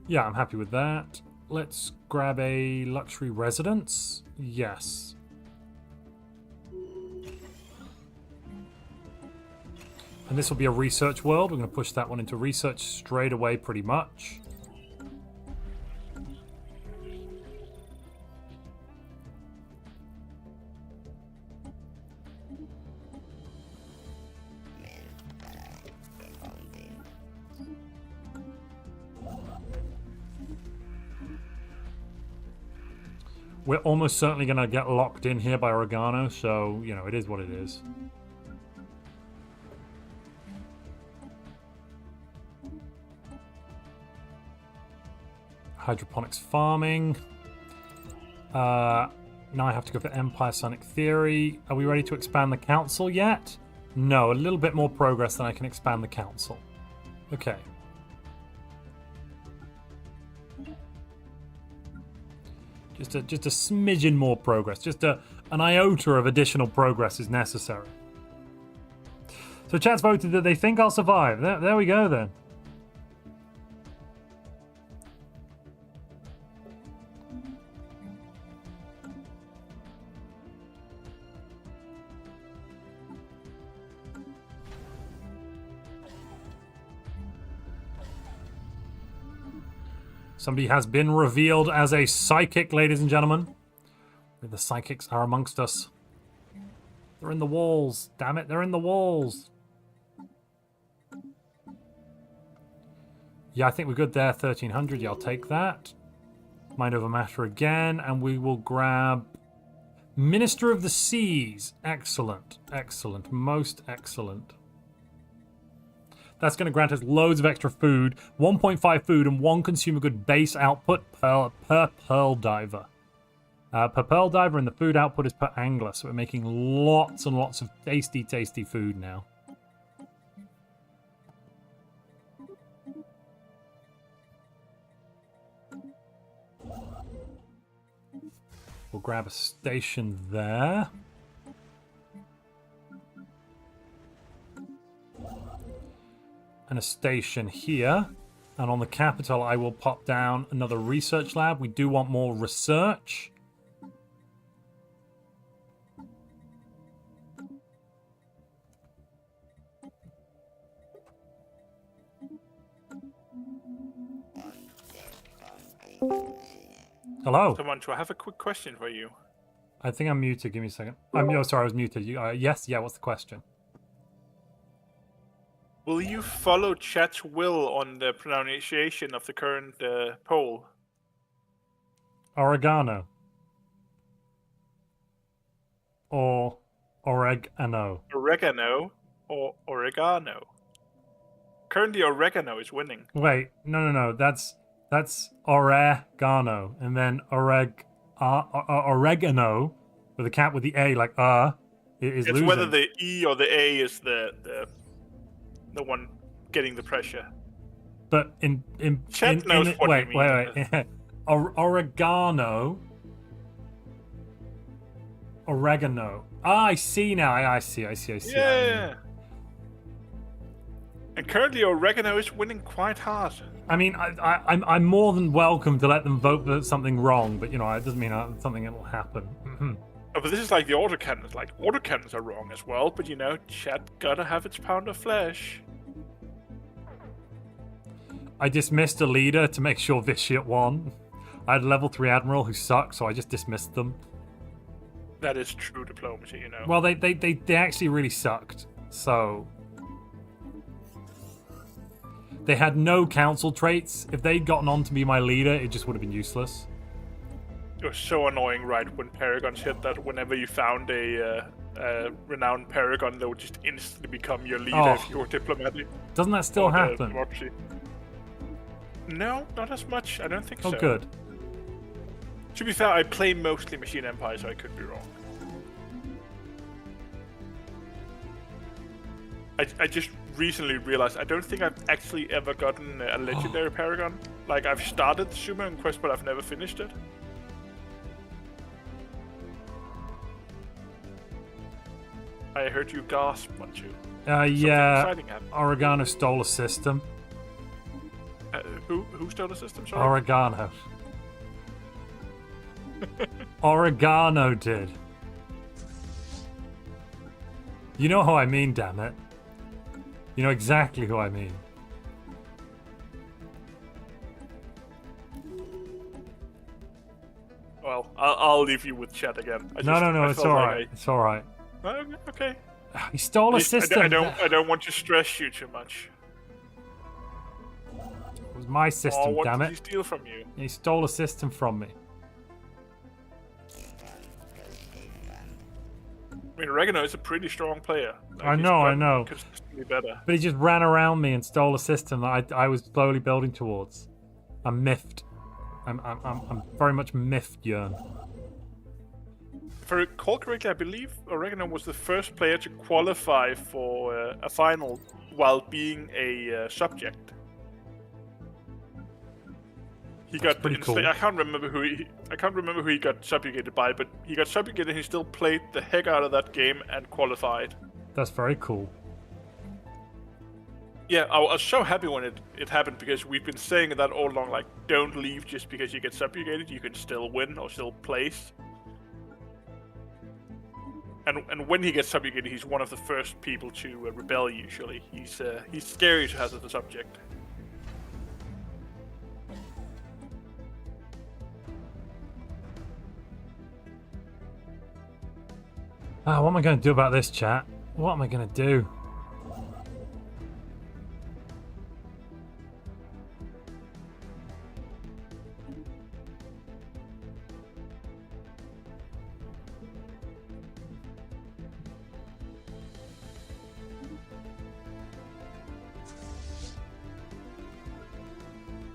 Yeah, I'm happy with that. Let's grab a luxury residence. Yes. And this will be a research world. We're going to push that one into research straight away, pretty much. We're almost certainly going to get locked in here by oregano, so, you know, it is what it is. Hydroponics farming. Now I have to go for Empire Sonic Theory. Are we ready to expand the council yet? No, a little bit more progress than I can expand the council. Okay. Just a smidgen more progress. Just an iota of additional progress is necessary. So chat's voted that they think I'll survive. There we go then. Somebody has been revealed as a psychic, ladies and gentlemen. The psychics are amongst us. They're in the walls. Damn it, they're in the walls. Yeah, I think we're good there. 1300. Yeah, I'll take that. Mind over matter again. And we will grab Minister of the Seas. Excellent. Excellent. Most excellent. That's going to grant us loads of extra food, 1.5 food, and 1 consumer good base output per pearl diver. Per pearl diver, and the food output is per angler, so we're making lots and lots of tasty, tasty food now. We'll grab a station there. And a station here. And on the capital, I will pop down another research lab. We do want more research. Hello. So, Montu, I have a quick question for you. I think I'm muted. Give me a second. Sorry, I was muted. Yes, yeah, what's the question? Will you follow chat's will on the pronunciation of the current poll? Oregano. Or oregano. Oregano or oregano? Currently, oregano is winning. Wait, no. That's oregano, and then oregano with a cat with the A like is it's losing. whether the E or the A is the one getting the pressure. But in Chat knows what you mean. Wait. Oregano. Oregano. I see now. I see. Yeah. And currently, oregano is winning quite hard. I mean, I'm more than welcome to let them vote for something wrong, but it doesn't mean something that will happen. Oh, but this is like the autocannons. Like, autocannons are wrong as well, but chat gotta have its pound of flesh. I dismissed a leader to make sure this shit won. I had a level 3 admiral who sucked, so I just dismissed them. That is true diplomacy, Well, they actually really sucked, so... They had no council traits. If they'd gotten on to be my leader, it just would have been useless. It was so annoying, right, when Paragons hit that whenever you found a renowned Paragon, they would just instantly become your leader if you were diplomatic. Doesn't that still happen? Democracy. No, not as much. I don't think so. Oh, good. To be fair, I play mostly Machine Empire, so I could be wrong. I just recently realized I don't think I've actually ever gotten a legendary Paragon. Like, I've started the Sumo Quest, but I've never finished it. I heard you gasp, Montu. Yeah. Oregano stole a system. Who stole a system? Sorry. Oregano. Oregano did. You know who I mean, damn it. You know exactly who I mean. Well, I'll leave you with chat again. No, it's alright. It's alright. Okay. He stole a system. I don't want to stress you too much. It was my system, what damn did it. he steal from you? He stole a system from me. I mean, Oregano is a pretty strong player. Like, I know. Consistently better. But he just ran around me and stole a system that I was slowly building towards. I'm miffed. I'm very much miffed, Jörn. If I recall correctly, I believe Oregano was the first player to qualify for a final while being a subject. He got cool. I can't remember who he got subjugated by, but he got subjugated and he still played the heck out of that game and qualified. That's very cool. Yeah, I was so happy when it happened because we've been saying that all along, like, don't leave just because you get subjugated, you can still win or still place. And when he gets subjugated, he's one of the first people to rebel usually. He's scary to have as a subject. What am I going to do about this, chat? What am I going to do?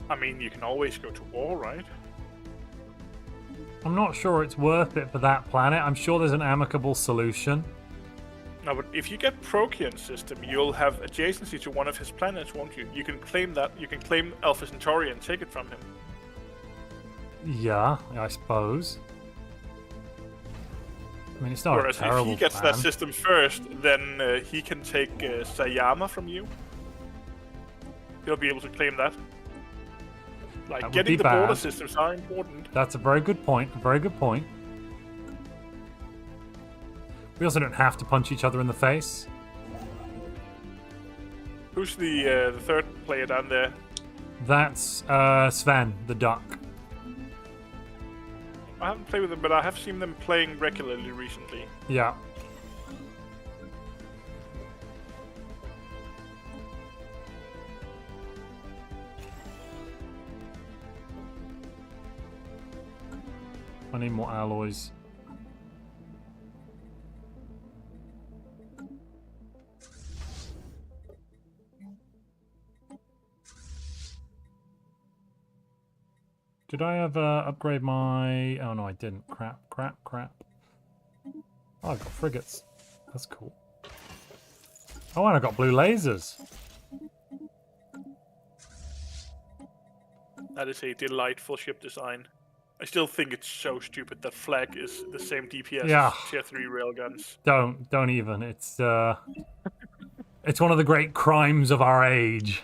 I mean, you can always go to war, right? I'm not sure it's worth it for that planet. I'm sure there's an amicable solution. No, but if you get Procyon system, you'll have adjacency to one of his planets, won't you? You can claim that. You can claim Alpha Centauri and take it from him. Yeah, I suppose. I mean, it's not Whereas a terrible if he gets plan. that system first, then he can take Sayama from you. He'll be able to claim that. Like, That would getting be the bad. border systems are important. That's a very good point. A very good point. We also don't have to punch each other in the face. Who's the third player down there? That's Sven, the duck. I haven't played with them, but I have seen them playing regularly recently. Yeah. I need more alloys. Did I ever upgrade my... Oh, no, I didn't. Crap. Oh, I got frigates. That's cool. Oh, and I got blue lasers. That is a delightful ship design. I still think it's so stupid that flag is the same DPS Yeah. as Tier 3 railguns. Don't even. It's it's one of the great crimes of our age.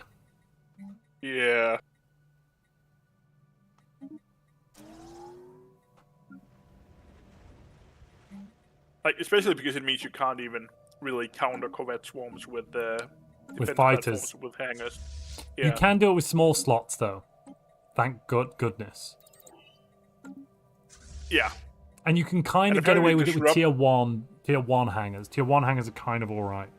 Yeah. Like, especially because it means you can't even really counter corvette swarms with defense fighters. platforms with hangars. You Yeah. can do it with small slots, though. Thank goodness. Yeah. And you can kind And of get away with apparently it with tier one hangars. Tier 1 hangars are kind of alright.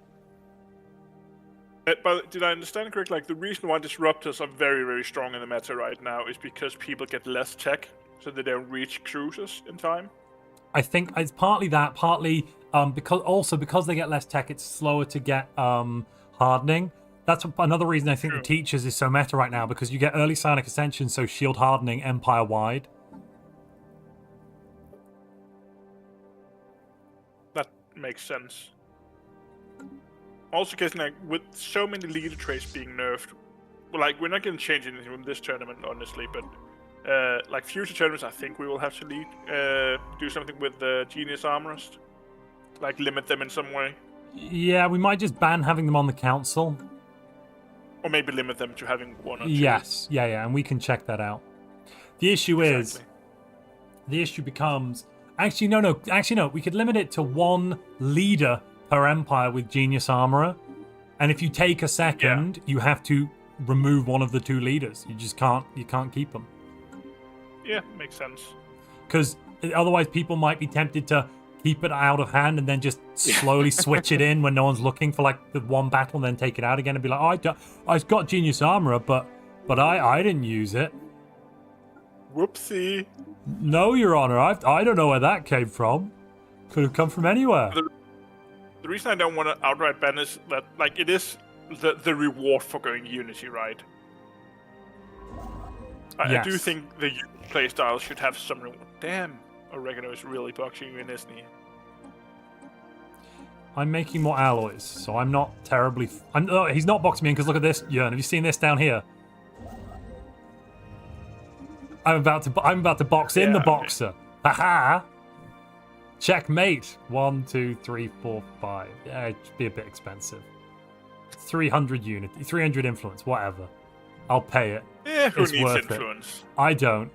But did I understand correctly? Like, the reason why disruptors are very, very strong in the meta right now is because people get less tech, so they don't reach cruisers in time. I think it's partly that, partly because they get less tech, it's slower to get hardening. That's another reason I think the Teachers is so meta right now, because you get early psionic ascension, so shield hardening empire wide. That makes sense. Also, because like with so many leader traits being nerfed, well, like we're not going to change anything from this tournament, honestly. But like future tournaments, I think we will have to do something with the Genius Armorist, like limit them in some way, Yeah, we might just ban having them on the council. or maybe limit them to having one or two. Yes, yeah, and we can check that out. The issue becomes... Actually, no, we could limit it to one leader per empire with Genius Armorer. And if you take a second, you have to remove one of the two leaders. You just can't keep them. Yeah, makes sense. Because otherwise people might be tempted to keep it out of hand and then just slowly switch it in when no one's looking for like the one battle and then take it out again and be like, oh, I've got Genius Armorer, but I didn't use it. Whoopsie. No, Your Honor, I don't know where that came from. Could have come from anywhere. The reason I don't want to outright ban is that, like, it is the reward for going Unity, right? I do think the playstyle should have some reward. Damn, Oregano is really boxing you in, isn't he? I'm making more alloys, so I'm not terribly... he's not boxing me in, because look at this, Jörn. Have you seen this down here? I'm about to box in the boxer. Haha! Checkmate. 1, 2, 3, 4, 5. Yeah, it'd be a bit expensive. 300 unity, 300 influence, whatever. I'll pay it. Yeah, who It's needs worth influence? It. I don't.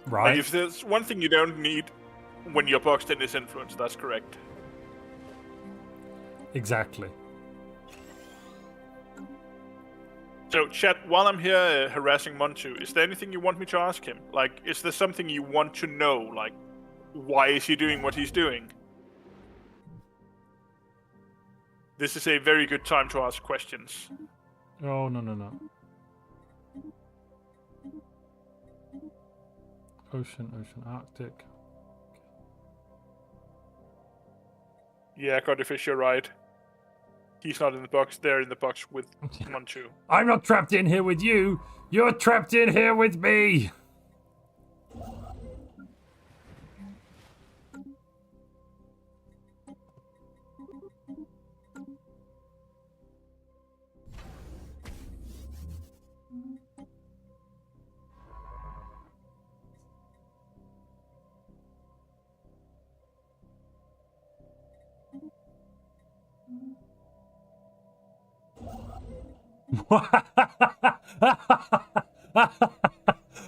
Right? Like, if there's one thing you don't need when you're boxed in is influence, that's correct. Exactly. So, chat, while I'm here harassing Montu, is there anything you want me to ask him? Like, is there something you want to know? Like, why is he doing what he's doing? This is a very good time to ask questions. Oh, no. Ocean, Arctic. Yeah, Godfish, you're right. He's not in the box, they're in the box with Montu. I'm not trapped in here with you! You're trapped in here with me!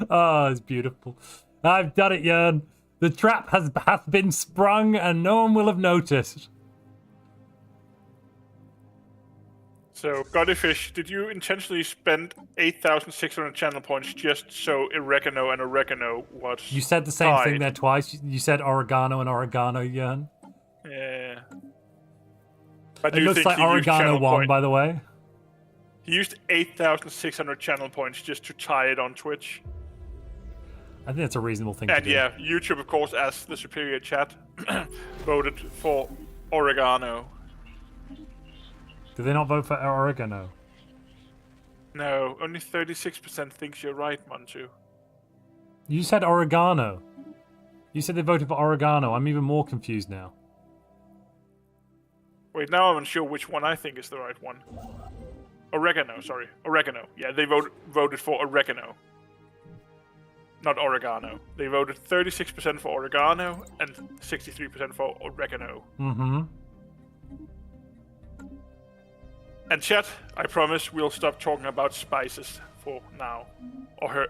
Oh, it's beautiful. I've done it, Jörn. The trap hath been sprung and no one will have noticed. So, Goddyfish, did you intentionally spend 8,600 channel points just so oregano and oregano was You said the same tied? thing there twice. You said oregano and oregano, Jörn. Yeah. It looks like oregano won, by the way. He used 8,600 channel points just to tie it on Twitch. I think that's a reasonable thing to And do. yeah, YouTube, of course, as the superior chat, voted for oregano. Did they not vote for oregano? No, only 36% thinks you're right, Montu. You said oregano. You said they voted for oregano. I'm even more confused now. Wait, now I'm unsure which one I think is the right one. Oregano, sorry. Oregano. Yeah, they voted for oregano. Not oregano. They voted 36% for oregano and 63% for oregano. Mm-hmm. And chat, I promise we'll stop talking about spices for now. Or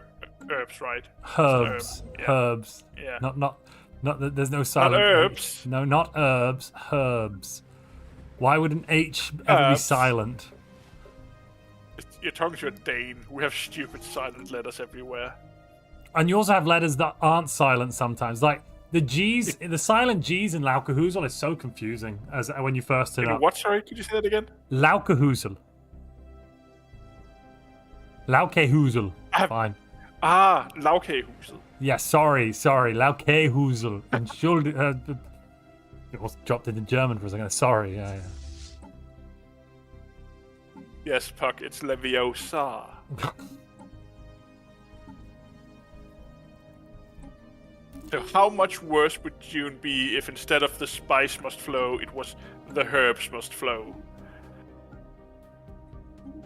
herbs, right? Herbs. Yeah. Herbs. Yeah. Not. There's no silent. herbs. H. No, not herbs. Herbs. Why would an H ever be silent? You're talking to a Dane. We have stupid silent letters everywhere. And you also have letters that aren't silent sometimes. Like the G's, the silent G's in Laukahoozle is so confusing as when you first turn up. What? Sorry, could you say that again? Laukahoozle. Laukahoozle. Fine. Ah, Laukahoozle. Yeah, sorry. Laukahoozle. And should it was dropped into German for a second. Sorry, yeah. Yes, Puck, it's Leviosa. So how much worse would June be if instead of the spice must flow, it was the herbs must flow?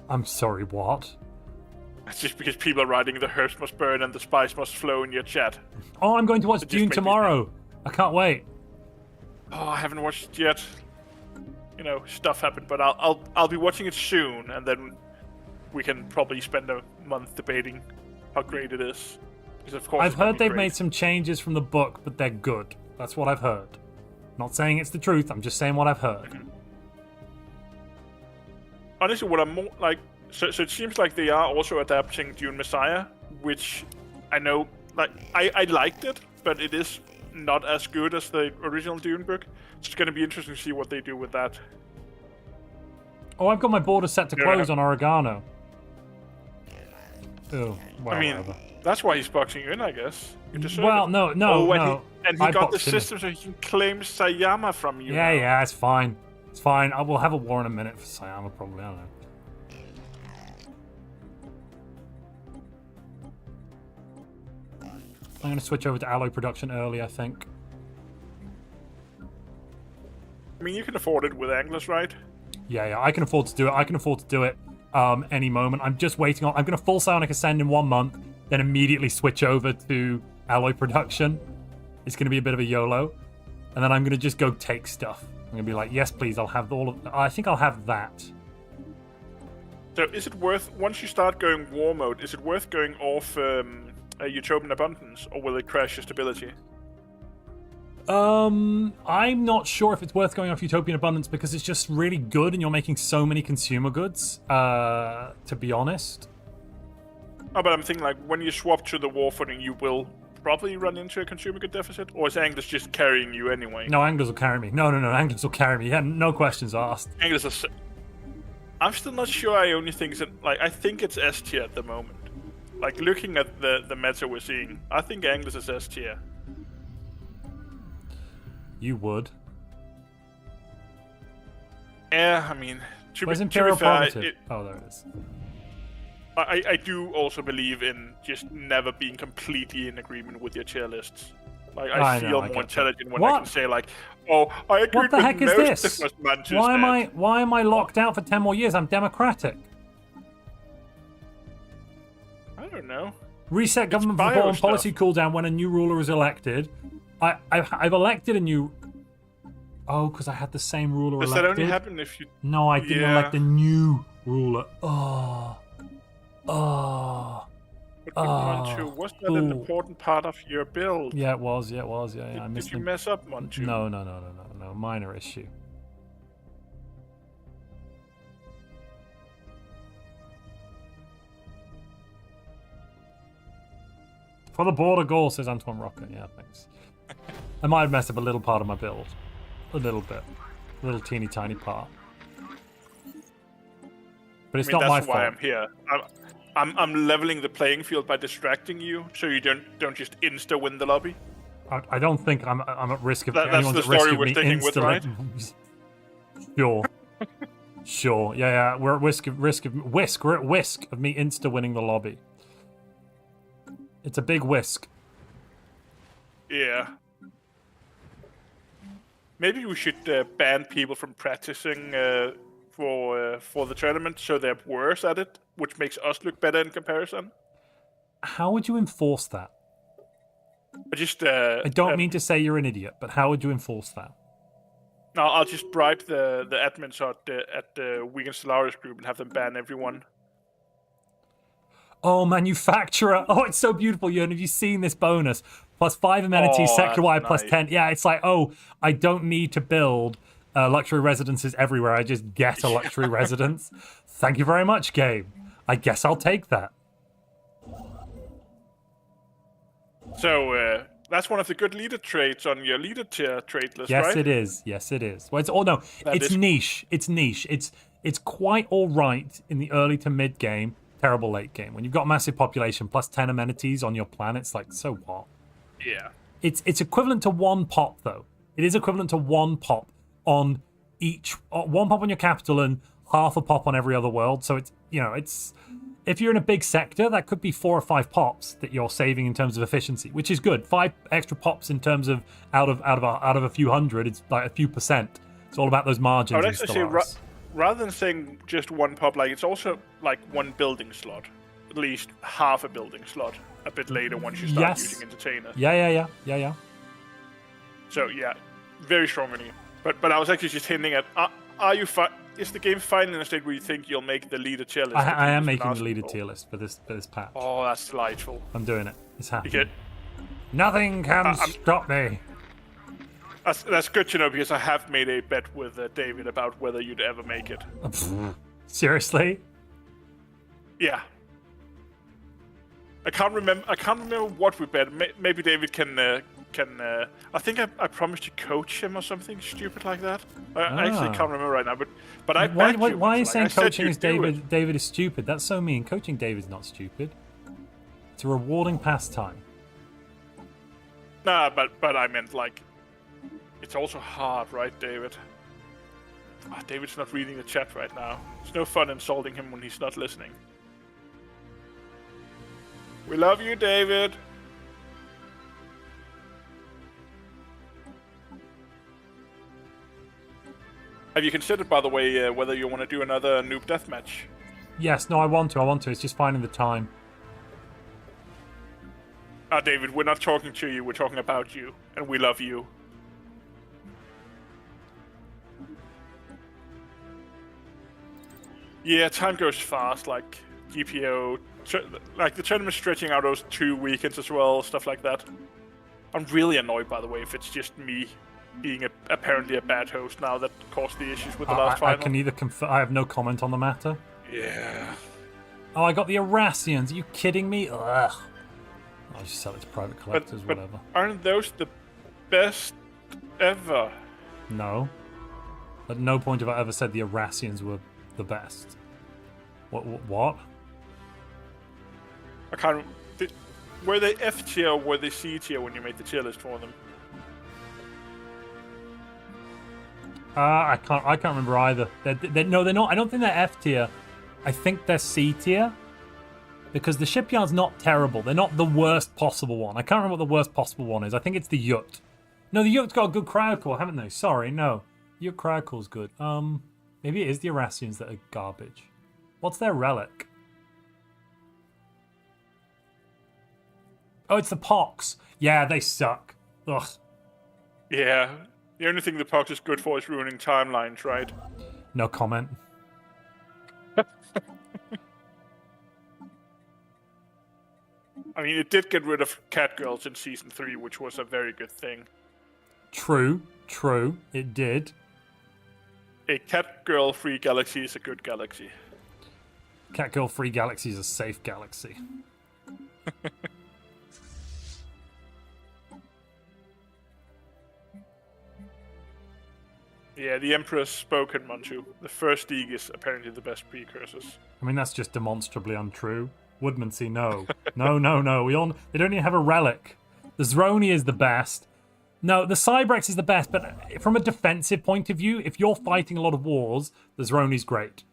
I'm sorry, what? That's just because people are writing the herbs must burn and the spice must flow in your chat. Oh, I'm going to watch Dune tomorrow. I can't wait. Oh, I haven't watched it yet. You know, stuff happened, but I'll be watching it soon, and then we can probably spend a month debating how great it is. Because of course, I've heard they've made some changes from the book, but they're good. That's what I've heard. Not saying it's the truth. I'm just saying what I've heard. Honestly, what I'm more like, so it seems like they are also adapting Dune Messiah, which I know, like I liked it, but it is not as good as the original Dune book. It's going to be interesting to see what they do with that. Oh, I've got my border set to close on oregano. Oh, well, I mean, whatever. that's why he's boxing you in, I guess. You deserve Well, it. no. And he got the system so he can claim Sayama from you. now. Yeah, it's fine. It's fine. I will have a war in a minute for Sayama, probably. I don't know. I'm going to switch over to alloy production early, I think. I mean, you can afford it with anglers, right? Yeah, I can afford to do it. I can afford to do it any moment. I'm just waiting on... I'm going to full Psionic Ascend in 1 month, then immediately switch over to alloy production. It's going to be a bit of a YOLO. And then I'm going to just go take stuff. I'm going to be like, yes, please, I'll have all of... I think I'll have that. So is it worth... Once you start going war mode, is it worth going off Utopian Abundance, or will it crash your stability? I'm not sure if it's worth going off Utopian Abundance because it's just really good and you're making so many consumer goods, to be honest. Oh, but I'm thinking, like, when you swap to the war footing, you will probably run into a consumer good deficit? Or is Anglers just carrying you anyway? No, Anglers will carry me. No, Anglers will carry me. Yeah, no questions asked. Anglers are... I'm still not sure I only think that... Like, I think it's S tier at the moment. Like, looking at the meta we're seeing, I think Anglers is S tier. You would. Yeah, I mean... Where's to Imperial be fair, Prerogative? Oh, there it is. I do also believe in just never being completely in agreement with your tier lists. Like, I feel more intelligent when I can say, like, oh, I agree with What the heck is most this? of what Mantu's Why am I locked out for 10 more years? I'm democratic. I don't know. Reset government bio foreign stuff. policy cooldown when a new ruler is elected. I've elected a new... Oh, because I had the same ruler Does elected. that only happen if you... No, I didn't elect a new Ruler. Oh. But Montu, was that an important part of your build? Yeah, it was. Yeah, it was. Yeah, I missed Did you mess up, Montu? No. Minor issue. For the border goal, says Antoine Rocker. Yeah, thanks. I might have messed up a little part of my build. A little bit. A little teeny tiny part. But it's not my fault. That's why I'm here. I'm leveling the playing field by distracting you, so you don't just insta win the lobby. I don't think I'm at risk of that's anyone's the at risk story of we're me sticking with, right? Sure. Yeah. We're at risk of me insta winning the lobby. It's a big whisk. Yeah. Maybe we should ban people from practicing for the tournament, so they're worse at it, which makes us look better in comparison. How would you enforce that? I don't mean to say you're an idiot, but how would you enforce that? No, I'll just bribe the admins at the Weekend Stellaris group and have them ban everyone. Oh, manufacturer. Oh, it's so beautiful, Jörn. Have you seen this bonus? +5 amenities, sector-wide, nice. +10. Yeah, it's like, oh, I don't need to build luxury residences everywhere. I just get a luxury residence. Thank you very much, game. I guess I'll take that. So, that's one of the good leader traits on your leader tier trait list, Yes, right? it is. Yes, it is. Well, it's niche. It's niche. It's quite all right in the early to mid game. Terrible late game. When you've got massive population +10 amenities on your planet, it's like, so what? Yeah. It's equivalent to 1 pop, though. It is equivalent to 1 pop on each... 1 pop on your capital and half a pop on every other world. So it's, it's... If you're in a big sector, that could be 4 or 5 pops that you're saving in terms of efficiency, which is good. 5 extra pops in terms of out of a few hundred, it's like a few percent. It's all about those margins. I would actually say rather than saying just 1 pop, like it's also like 1 building slot, at least half a building slot. A bit later once you start using entertainer. Yeah. So yeah, very strong on you. But I was actually just hinting at: is the game finally in a state where you think you'll make the leader tier list? I am making the leader tier list for this patch. Oh, that's delightful. I'm doing it. It's happening. Good. Nothing can stop me. That's good to know because I have made a bet with David about whether you'd ever make it. Seriously? Yeah. I can't remember what we bet. Maybe David can. I think I promised to coach him or something stupid like that. I actually can't remember right now. But I. Why are you saying coaching is David? David is stupid. That's so mean. Coaching David's not stupid. It's a rewarding pastime. Nah, but I meant like. It's also hard, right, David? David's not reading the chat right now. It's no fun insulting him when he's not listening. We love you, David. Have you considered, by the way, whether you want to do another noob deathmatch? Yes, no, I want to. It's just finding the time. David, we're not talking to you. We're talking about you, and we love you. Yeah, time goes fast. Like GPO, like the tournament's stretching out those 2 weekends as well, stuff like that. I'm really annoyed, by the way, if it's just me being apparently a bad host now that caused the issues with the last final. I can either confirm. I have no comment on the matter. Yeah. Oh, I got the Erasians. Are you kidding me? Ugh. I'll just sell it to private collectors, but whatever. Aren't those the best ever? No. At no point have I ever said the Erasians were the best. What? I can't. Were they F tier or were they C tier when you made the tier list for them? I can't remember either. No, they're not. I don't think they're F tier. I think they're C tier. Because the shipyard's not terrible. They're not the worst possible one. I can't remember what the worst possible one is. I think it's the Yut. No, the Yut's got a good crowd call, haven't they? Sorry, no. Yut crowd call's good. Maybe it is the Erasians that are garbage. What's their relic? Oh, it's the Pox. Yeah, they suck. Ugh. Yeah. The only thing the Pox is good for is ruining timelines, right? No comment. I mean, it did get rid of catgirls in Season 3, which was a very good thing. True, it did. A catgirl-free galaxy is a good galaxy. Catgirl-free galaxy is a safe galaxy. Yeah, the Emperor's spoken, Montu. The first League is apparently the best precursors. I mean, that's just demonstrably untrue. Woodmansey, no. No. They don't even have a relic. The Zroni is the best. No, the Cybrex is the best, but from a defensive point of view, if you're fighting a lot of wars, the Zroni's great.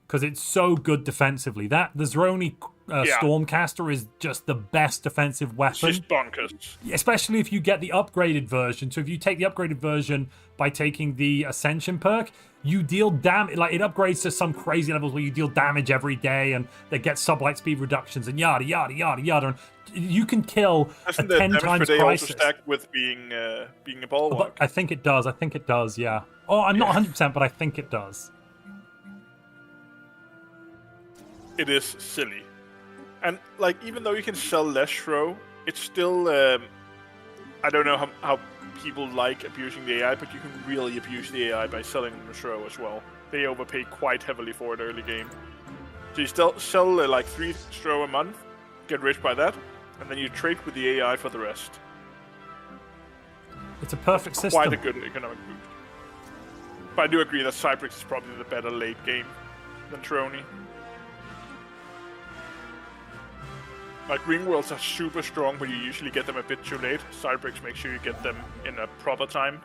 Because it's so good defensively. The Zroni Stormcaster is just the best defensive weapon. It's just bonkers. Especially if you get the upgraded version. So if you take the upgraded version by taking the Ascension perk, you deal damage. Like, it upgrades to some crazy levels where you deal damage every day and they get sublight speed reductions and yada, yada, yada, yada. And you can kill Doesn't a 10 the damage times per day crisis. also stack with being a bulwark? I think it does, yeah. Oh, I'm not 100%, but I think it does. It is silly. And, like, even though you can sell less Shro, it's still... I don't know how people like abusing the AI, but you can really abuse the AI by selling them Shro as well. They overpay quite heavily for it early game. So you still sell, like, 3 Shro a month, get rich by that, and then you trade with the AI for the rest. It's a perfect system. Quite a good economic boost. But I do agree that Cybrex is probably the better late game than Trony. Like, Ringworlds are super strong, but you usually get them a bit too late. Cybrex makes sure you get them in a proper time.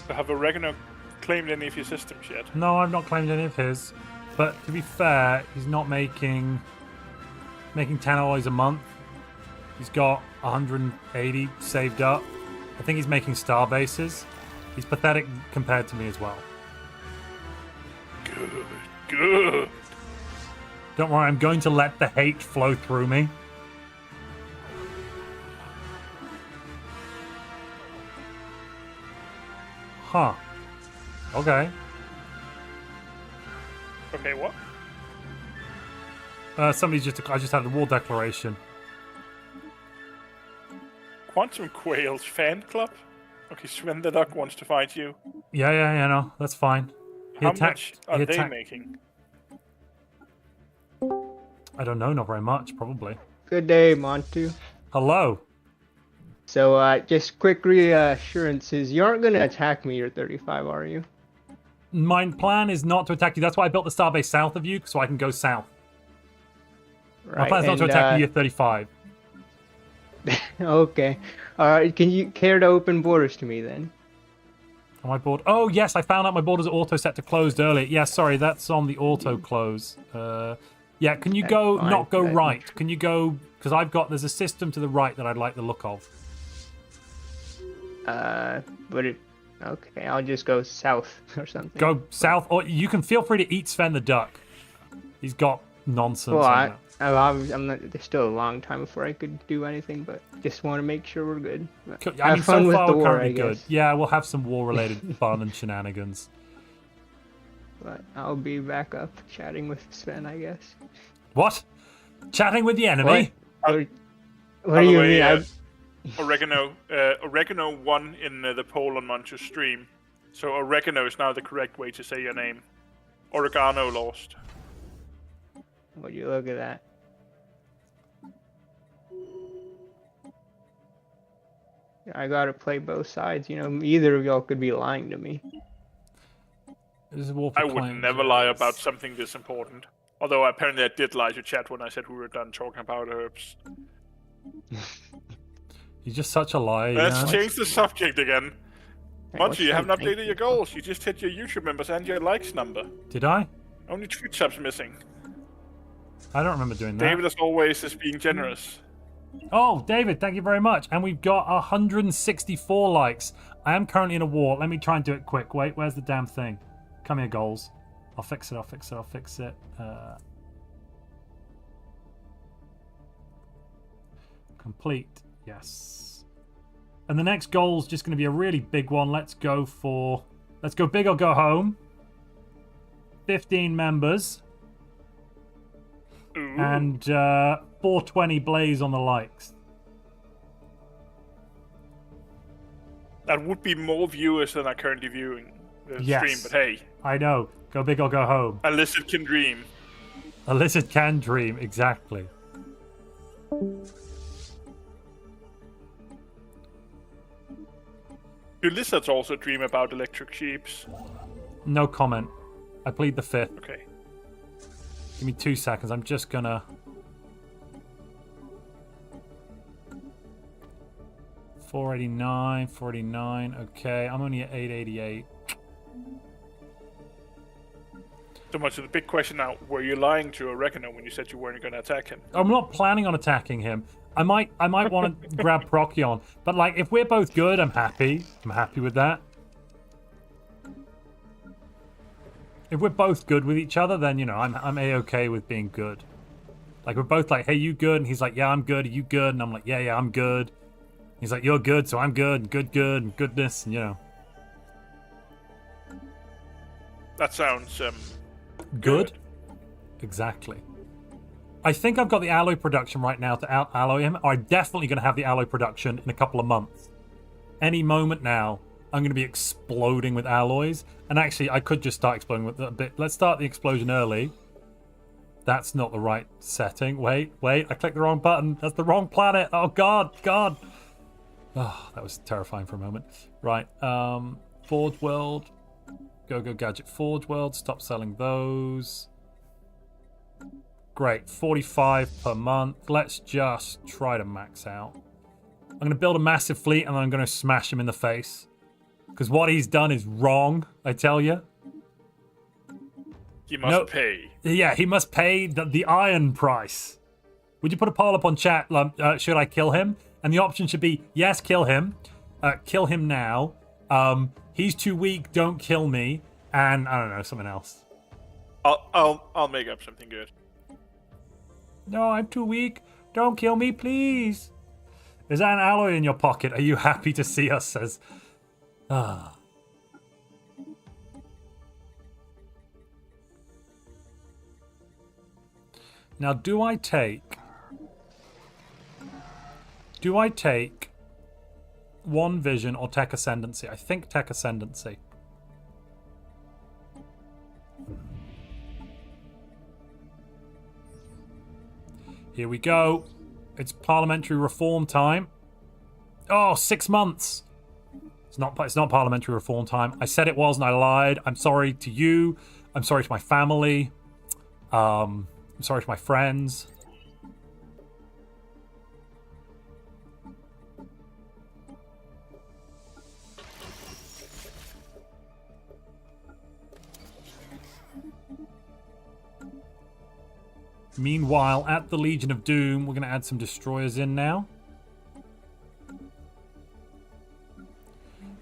Have Oregano claimed any of your systems yet? No, I've not claimed any of his. But to be fair, he's not making 10 alloys a month. He's got 180 saved up. I think he's making star bases. He's pathetic compared to me as well. Good. Don't worry, I'm going to let the hate flow through me. Huh. Okay. Okay, what? I just had a war declaration. Quantum Quails fan club? Okay, Sven the Duck wants to fight you. Yeah, no, that's fine. How much are they making? I don't know, not very much, probably. Good day, Montu. Hello. So, just quick reassurances. You aren't going to attack me, you're 35, are you? My plan is not to attack you. That's why I built the starbase south of you, so I can go south. Right, my plan is not to attack you at 35. Okay. Alright, can you care to open borders to me then? Am I bored? Oh, yes, I found out my borders are auto set to closed earlier. Yeah, sorry, that's on the auto close. Yeah, can you go, not go right? Can you go, because there's a system to the right that I'd like the look of. Okay, I'll just go south or something. Go south, or you can feel free to eat Sven the Duck. He's got nonsense. Well, I'm not. There's still a long time before I could do anything, but just want to make sure we're good. I mean, so far we're currently good. Guess. Yeah, we'll have some war-related fun and shenanigans. But I'll be back up chatting with Sven, I guess. What? Chatting with the enemy? What do you mean? Oregano won in the poll on Montu's stream, so Oregano is now the correct way to say your name. Oregano lost. Would you look at that? I gotta play both sides. You know, either of y'all could be lying to me. I would never lie about something this important. Although apparently I did lie to chat when I said we were done talking about herbs. You're just such a liar. Let's change the subject again. Montu, you haven't updated your goals. You just hit your YouTube members and your likes number. Did I? Only 2 subs missing. I don't remember doing that. David, as always, is being generous. Oh, David, thank you very much. And we've got 164 likes. I am currently in a war. Let me try and do it quick. Wait, where's the damn thing? Come here, goals. I'll fix it. I'll fix it. I'll fix it. Complete. Yes. And the next goal is just going to be a really big one. Let's go big or go home. 15 members. Ooh. And 420 blaze on the likes. That would be more viewers than are currently viewing the Yes. stream, but hey. I know. Go big or go home. A lizard can dream. A lizard can dream, exactly. Do lizards also dream about electric sheeps? No comment. I plead the fifth. Okay. Give me 2 seconds. I'm just gonna... $489. Okay, I'm only at 888. So much of the big question now, were you lying to a reckoner when you said you weren't going to attack him? I'm not planning on attacking him. I might want to grab Procyon, but like if we're both good, I'm happy. I'm happy with that. If we're both good with each other, then you know I'm a-okay with being good. Like we're both like, hey, you good? And he's like, yeah, I'm good. Are you good? And I'm like, yeah, I'm good. He's like, you're good, so I'm good. And good, and goodness, and you know. That sounds Good? Exactly. I think I've got the alloy production right now to out-alloy him. I'm definitely going to have the alloy production in a couple of months. Any moment now, I'm going to be exploding with alloys. And actually, I could just start exploding with a bit. Let's start the explosion early. That's not the right setting. Wait. I clicked the wrong button. That's the wrong planet. Oh, God. Oh, that was terrifying for a moment. Right. Forge World. Go Gadget Forge World. Stop selling those. Great. 45 per month. Let's just try to max out. I'm going to build a massive fleet and I'm going to smash him in the face. Because what he's done is wrong, I tell you. He must pay. Yeah, he must pay the iron price. Would you put a poll up on chat? Should I kill him? And the option should be, yes, kill him. Kill him now. He's too weak, don't kill me. And, I don't know, something else. I'll make up something good. No, I'm too weak. Don't kill me, please. Is that an alloy in your pocket? Are you happy to see us? Says... Ah. Now, do I take One Vision or Tech Ascendancy? I think Tech Ascendancy. Here we go. It's parliamentary reform time. Oh, 6 months. It's not parliamentary reform time. I said it was and I lied. I'm sorry to you. I'm sorry to my family. I'm sorry to my friends. Meanwhile, at the Legion of Doom, we're going to add some destroyers in now.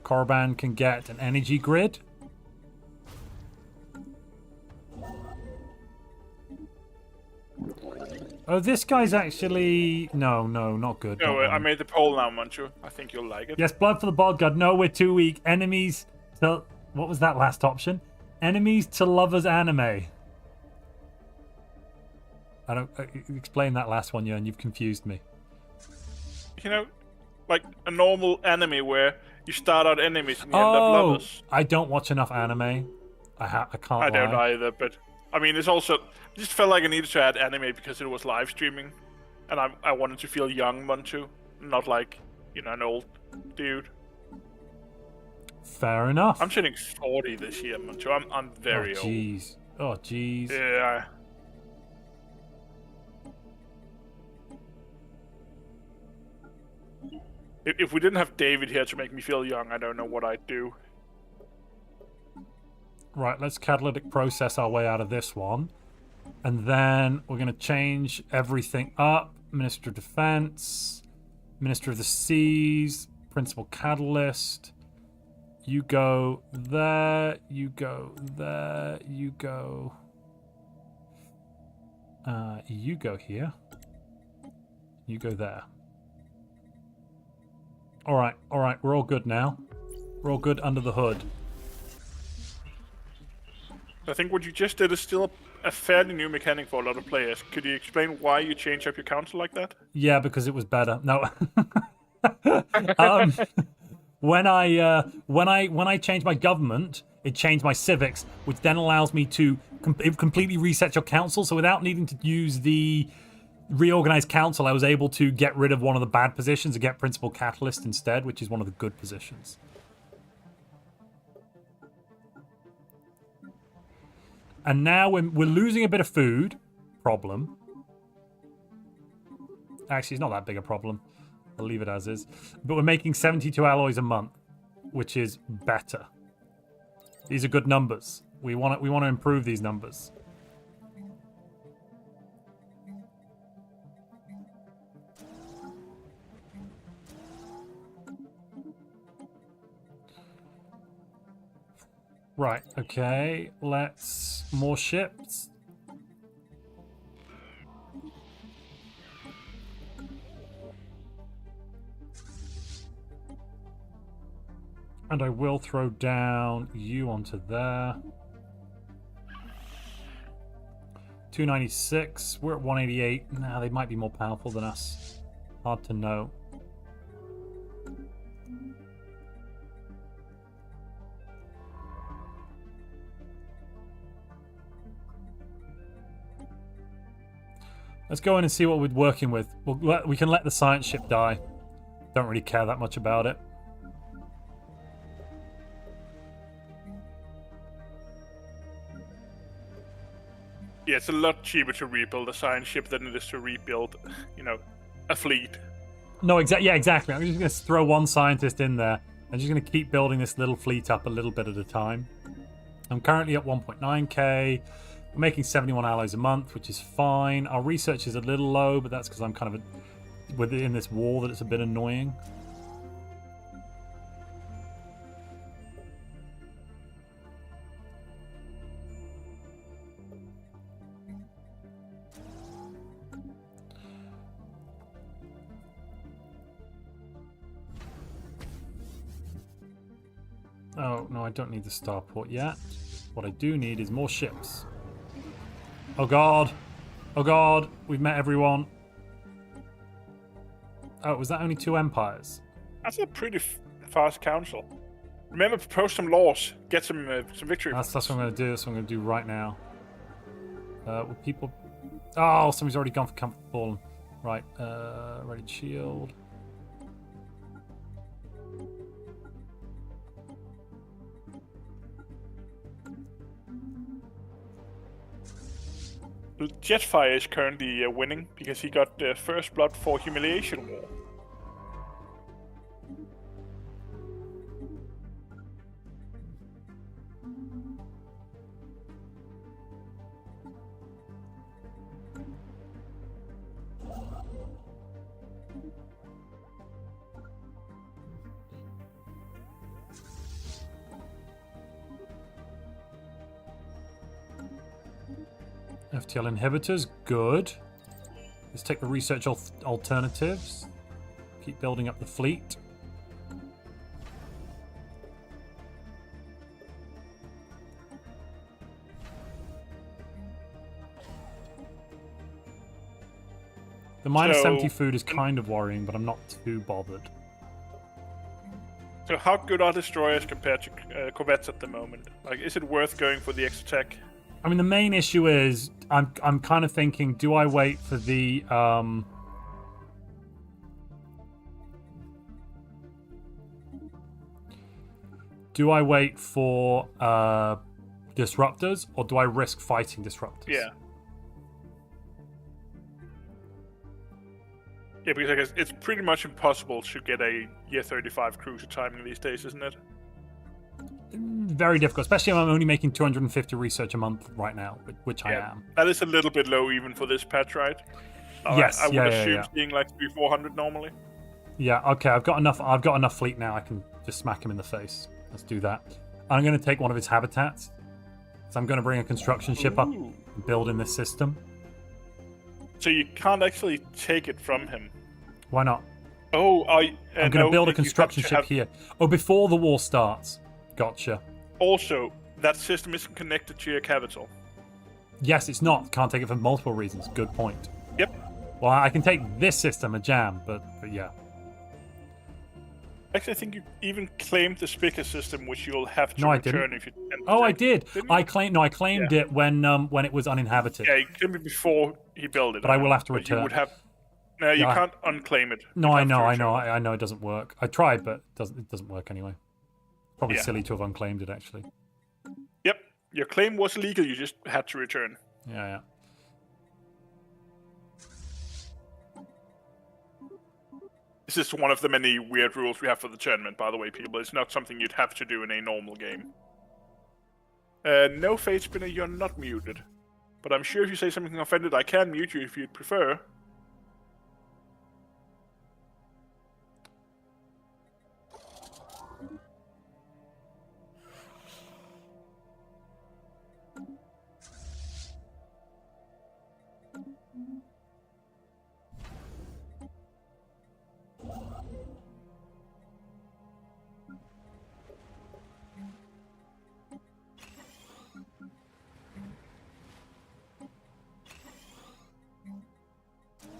Korriban can get an energy grid. Oh, this guy's actually... No, not good. No, I made the poll now, Montu. I think you'll like it. Yes, blood for the bod god. No, we're too weak. Enemies to... What was that last option? Enemies to lovers anime. I don't... explain that last one, Jörn. You've confused me. You know, like a normal anime where you start out enemies and you end up lovers. I don't watch enough anime. I can't I don't lie. either, but... I mean, it's also... I just felt like I needed to add anime because it was live streaming. And I wanted to feel young, Montu. Not like, you know, an old dude. Fair enough. I'm turning 40 this year, Montu. I'm very old. Oh, jeez. Yeah. If we didn't have David here to make me feel young, I don't know what I'd do. Right, let's catalytic process our way out of this one. And then we're going to change everything up. Minister of Defense, Minister of the Seas, Principal Catalyst, You go there. You go there. You go. You go here. You go there. All right. We're all good now. We're all good under the hood. I think what you just did is still a fairly new mechanic for a lot of players. Could you explain why you changed up your council like that? Yeah, because it was better. No. When I changed my government, it changed my civics, which then allows me to completely reset your council. So without needing to use the reorganized council, I was able to get rid of one of the bad positions and get principal catalyst instead, which is one of the good positions. And now we're losing a bit of food. Problem. Actually, it's not that big a problem. I'll leave it as is. But we're making 72 alloys a month, which is better. These are good numbers. We want to improve these numbers. Right, okay. Let's more ships. And I will throw down you onto there. 296. We're at 188. Nah, they might be more powerful than us. Hard to know. Let's go in and see what we're working with. We can let the science ship die. Don't really care that much about it. Yeah, it's a lot cheaper to rebuild a science ship than it is to rebuild, a fleet. No, exactly. Yeah, exactly. I'm just going to throw one scientist in there. I'm just going to keep building this little fleet up a little bit at a time. I'm currently at 1.9k. We're making 71 alloys a month, which is fine. Our research is a little low, but that's because I'm kind of within this wall that it's a bit annoying. Oh, no, I don't need the starport yet. What I do need is more ships. Oh god. Oh god. We've met everyone. Oh, was that only 2 empires? That's a pretty fast council. Remember, propose some laws. Get some victory. That's what I'm going to do. That's what I'm going to do right now. With people... Oh, somebody's already gone for Comfort Fallen. Right. Ready to shield. Jetfire is currently winning because he got the first blood for Humiliation War. FTL inhibitors, good. Let's take the research alternatives. Keep building up the fleet. The minus 70 food is kind of worrying, but I'm not too bothered. So how good are destroyers compared to corvettes at the moment? Like, is it worth going for the extra tech? I mean, the main issue is I'm kind of thinking, do I wait for the disruptors, or do I risk fighting disruptors? Yeah. Yeah, because I guess it's pretty much impossible to get a year 35 cruiser timing these days, isn't it? Very difficult, especially if I'm only making 250 research a month right now, which I am. That is a little bit low even for this patch, right? Yes, I would assume seeing like 300-400 normally. Yeah, okay, I've got enough fleet now. I can just smack him in the face. Let's do that. I'm going to take one of his habitats. So I'm going to bring a construction ship up Ooh. and build in this system. So you can't actually take it from him. Why not? Oh, I'm going to build a construction ship here. Oh, before the war starts. Gotcha. Also, that system isn't connected to your capital. Yes, it's not. Can't take it for multiple reasons. Good point. Yep. Well, I can take this system, a jam, but yeah. Actually, I think you even claimed the speaker system, which you'll have to No, I return didn't. if you. Oh, I did. Didn't I claimed it when it was uninhabited. Yeah, he claimed it before he built it. But I will have to But return. You would have. No, you Yeah, can't unclaim it. No, You I have to know, return it. I know it doesn't work. I tried, but it doesn't work anyway. Probably Yeah. silly to have unclaimed it, actually. Yep, your claim was legal. You just had to return. Yeah. This is one of the many weird rules we have for the tournament, by the way, people. It's not something you'd have to do in a normal game. No, Fate Spinner, you're not muted. But I'm sure if you say something offended, I can mute you if you'd prefer.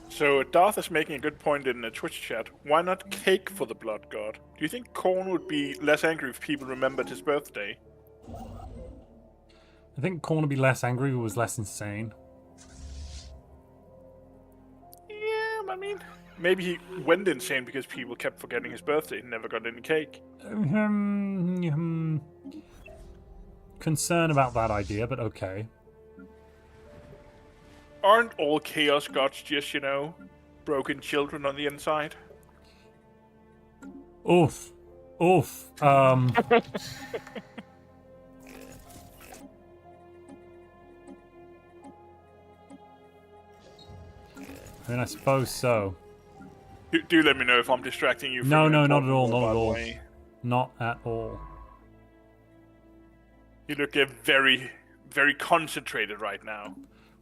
So Darth is making a good point in the Twitch chat. Why not cake for the Blood God? Do you think Korn would be less angry if people remembered his birthday? I think Korn would be less angry if it was less insane. Yeah, I mean, maybe he went insane because people kept forgetting his birthday and never got any cake. Concern about that idea, but okay. Aren't all Chaos Gods just, broken children on the inside? Oof. I mean, I suppose so. Do let me know if I'm distracting you. No, from not at important all, role, not by at the all. way. Not at all. You look very, very concentrated right now.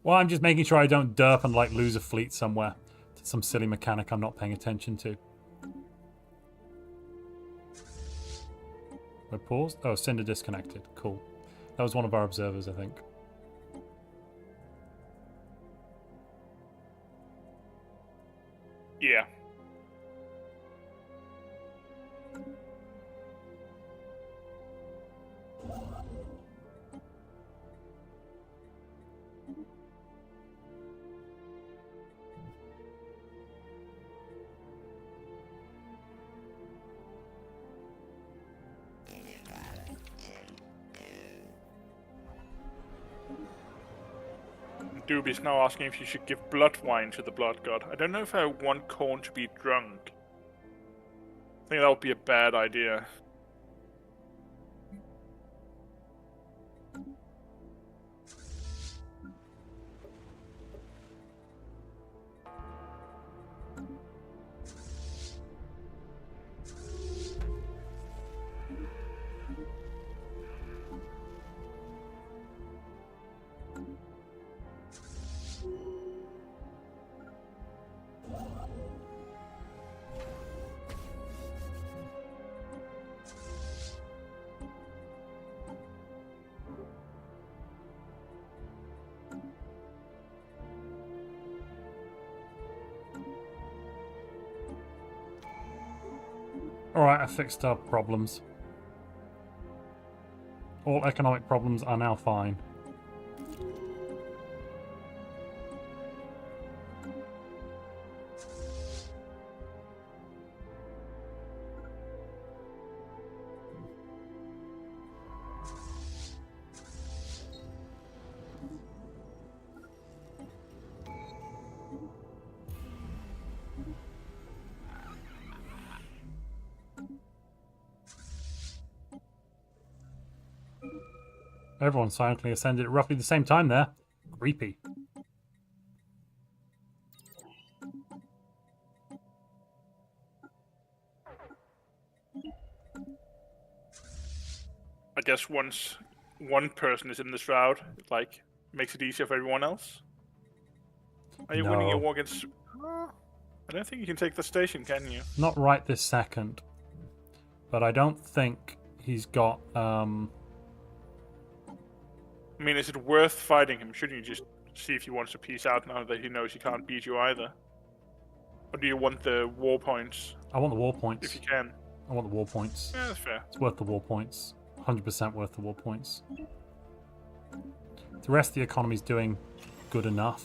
Well, I'm just making sure I don't derp and lose a fleet somewhere. To some silly mechanic I'm not paying attention to. I paused? Oh, Cinder disconnected. Cool. That was one of our observers, I think. Yeah. Doobie's now asking if you should give blood wine to the Blood God. I don't know if I want Korn to be drunk. I think that would be a bad idea. Alright, I fixed our problems. All economic problems are now fine. Everyone silently ascended at roughly the same time there. Creepy. guess once one person is in the shroud, it like makes it easier for everyone else. Are you winning your war against? I don't think you can take the station, can you? Not right this second. But I don't think he's got. I mean, is it worth fighting him? Shouldn't you just see if he wants to peace out now that he knows he can't beat you either? Or do you want the war points? I want the war points. If you can. I want the war points. Yeah, that's fair. It's worth the war points. 100% worth the war points. The rest of the economy's doing good enough.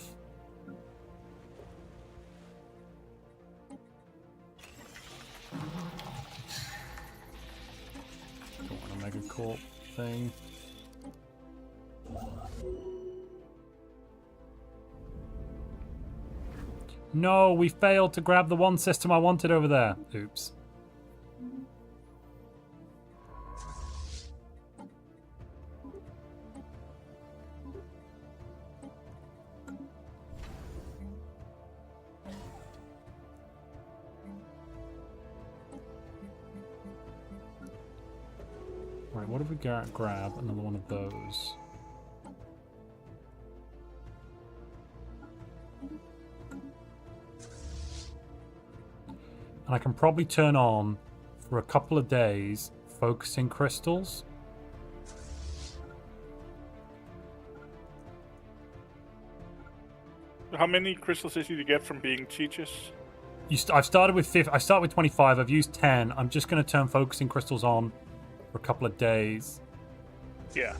Don't want a mega corp thing. No, we failed to grab the one system I wanted over there. Oops. Right, what if we grab another one of those? And I can probably turn on, for a couple of days, focusing crystals. How many crystals did you get from being teachers? I've started with 50. I start with 25. I've used 10. I'm just going to turn focusing crystals on for a couple of days. Yeah.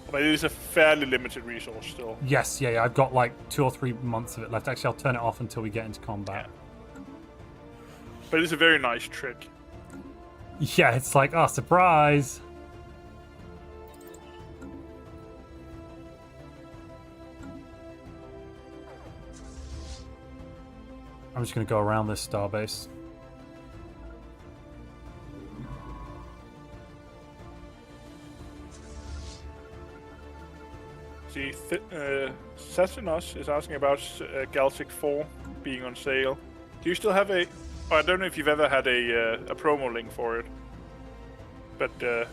But it is a fairly limited resource still. Yes, yeah. I've got like 2 or 3 months of it left. Actually, I'll turn it off until we get into combat. Yeah. But it's a very nice trick. Yeah, it's like, oh, surprise! I'm just going to go around this starbase. See, Sassinus is asking about Galactic 4 being on sale. Do you still have a... I don't know if you've ever had a promo link for it. But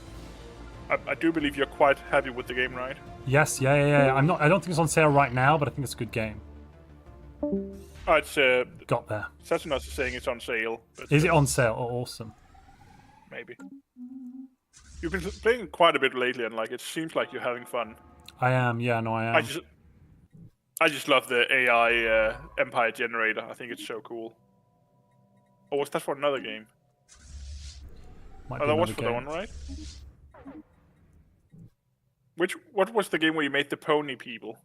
I do believe you're quite happy with the game, right? Yes, yeah. I don't think it's on sale right now, but I think it's a good game. Oh, it's got there. Sassinus is saying it's on sale. But, is it on sale? Oh, awesome. Maybe. You've been playing quite a bit lately, and like it seems like you're having fun. I am. Yeah, no, I am. I just love the AI Empire generator. I think it's so cool. Or was that for another game? That was for that one, right? What was the game where you made the pony people?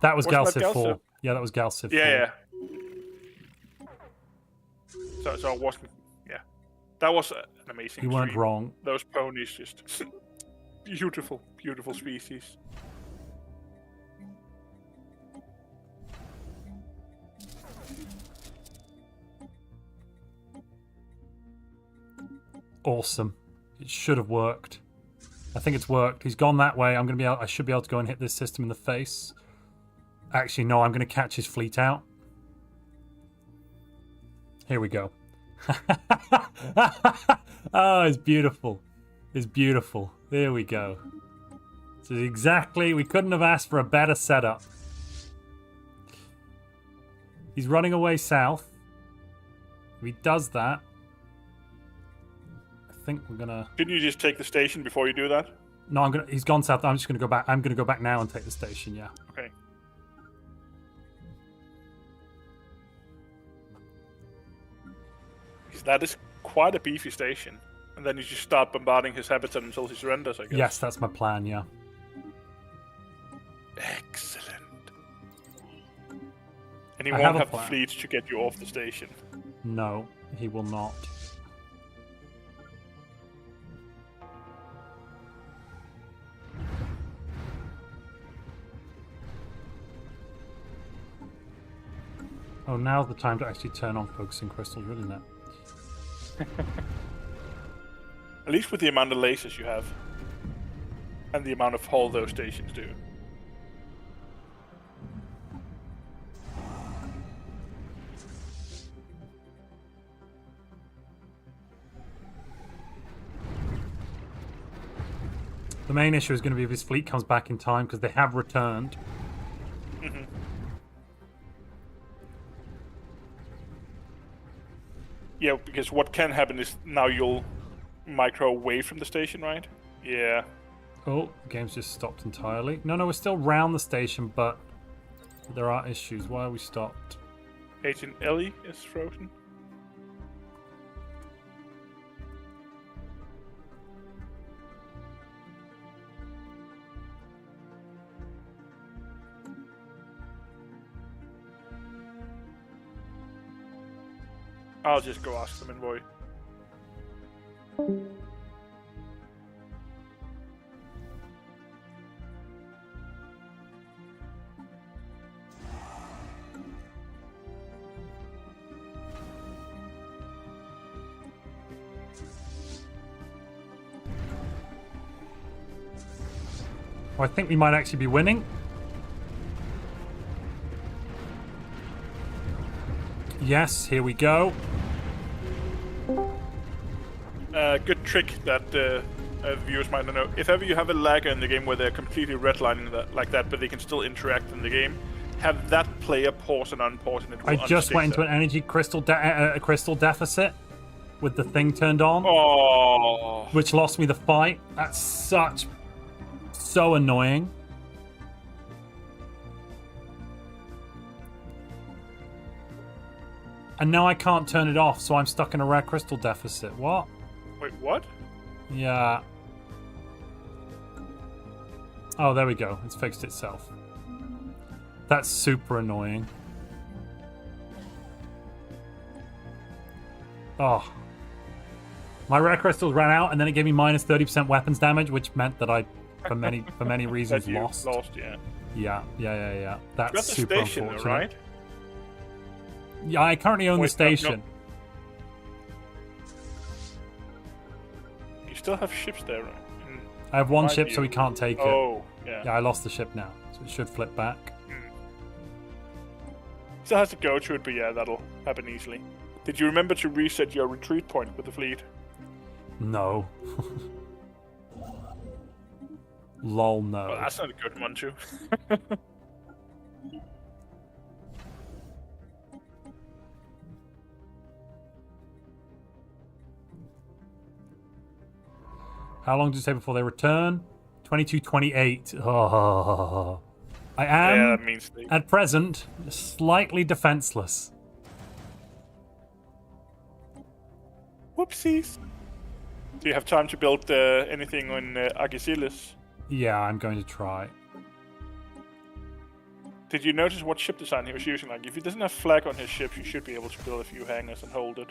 That was Galciv 4. Yeah, that was Galciv 4. Yeah. So I wasn't... Yeah. That was an amazing You weren't stream. wrong. Those ponies just... beautiful, beautiful species. Awesome. It should have worked. I think it's worked. He's gone that way. I should be able to go and hit this system in the face. Actually, no, I'm going to catch his fleet out. Here we go. Oh, it's beautiful. It's beautiful. There we go. So exactly, we couldn't have asked for a better setup. He's running away south. If he does that, I think we're gonna... Didn't you just take the station before you do that? No, he's gone south. I'm just gonna go back. I'm gonna go back now and take the station, yeah. Okay. Because that is quite a beefy station. And then you just start bombarding his habitat until he surrenders, I guess. Yes, that's my plan, yeah. Excellent. And he won't have the fleet to get you off the station. No, he will not. Oh, now's the time to actually turn on focusing crystals, really, isn't it? At least with the amount of lasers you have. And the amount of hull those stations do. main issue is going to be if his fleet comes back in time, because they have returned. Mm-hmm. Yeah, because what can happen is now you'll micro away from the station, right? Yeah. Oh, the game's just stopped entirely. No, we're still round the station, but there are issues. Why are we stopped? Agent Ellie is frozen. I'll just go ask them, Envoy. Oh, I think we might actually be winning. Yes, here we go. Good trick that viewers might not know. If ever you have a lagger in the game where they're completely redlining that like that, but they can still interact in the game, have that player pause and unpause, and it will I just went into that. an energy crystal crystal deficit with the thing turned on. Oh. Which lost me the fight. That's so annoying. And now I can't turn it off, so I'm stuck in a rare crystal deficit. What? Wait, what? Yeah. Oh, there we go. It's fixed itself. That's super annoying. Oh. My rare crystals ran out, and then it gave me minus 30% weapons damage, which meant that I, for many reasons, lost. Yeah. Yeah. That's you got the super station, unfortunate. though, right? Yeah, I currently own the station. You still have ships there, right? I have one ship, so we can't take it. Oh, yeah. Yeah, I lost the ship now, so it should flip back. Still has to go to it, but yeah, that'll happen easily. Did you remember to reset your retreat point with the fleet? No. Lol, no. Well, that's not a good Montu. How long did it take before they return? 22:28. Oh. I am, Yeah, that means they... at present, slightly defenseless. Whoopsies. Do you have time to build anything on Agesilis? Yeah, I'm going to try. Did you notice what ship design he was using? Like, if he doesn't have flag on his ship, you should be able to build a few hangars and hold it.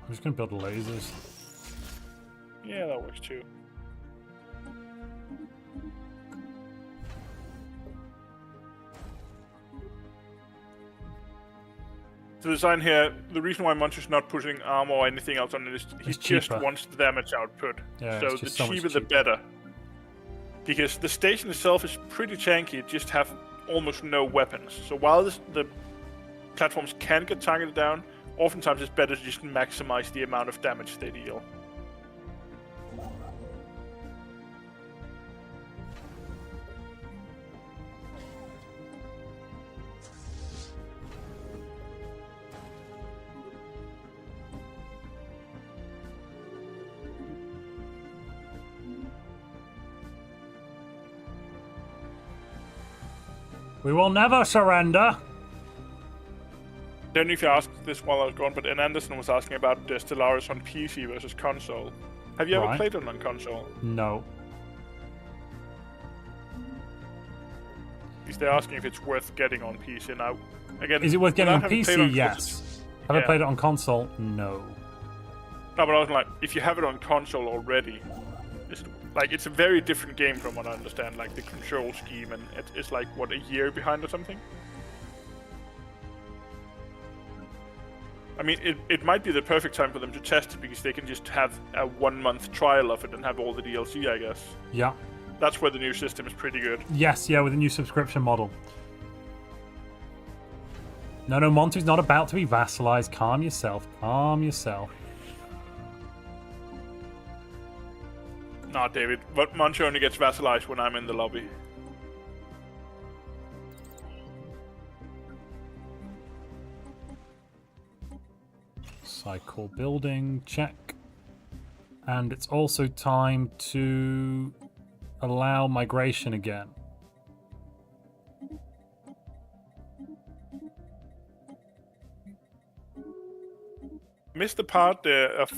I'm just going to build lasers. Yeah, that works too. The design here, the reason why Montu's not putting armor or anything else on it is he just wants the damage output. Yeah, so the cheaper the better. Because the station itself is pretty tanky, it just have almost no weapons. So while the platforms can get targeted down, oftentimes it's better to just maximize the amount of damage they deal. We will never surrender. Don't know if you asked this while I was gone, but Anderson was asking about Stellaris on PC versus console. Have you ever played it on console? No. He's there asking if it's worth getting on PC now. Again, Is it worth getting on without having played PC? Yes. Have I played it on console? No. No, but I was like, if you have it on console already, it's a very different game from what I understand. Like the control scheme, and it's like what, a year behind or something. I mean, it might be the perfect time for them to test it because they can just have a 1 month trial of it and have all the DLC, I guess. Yeah. That's where the new system is pretty good. Yes, yeah, with a new subscription model. No, Montu's not about to be vassalized. Calm yourself. Calm yourself. Nah, David, but Montu only gets vassalized when I'm in the lobby. Cycle building, check. And it's also time to allow migration again. Missed the part of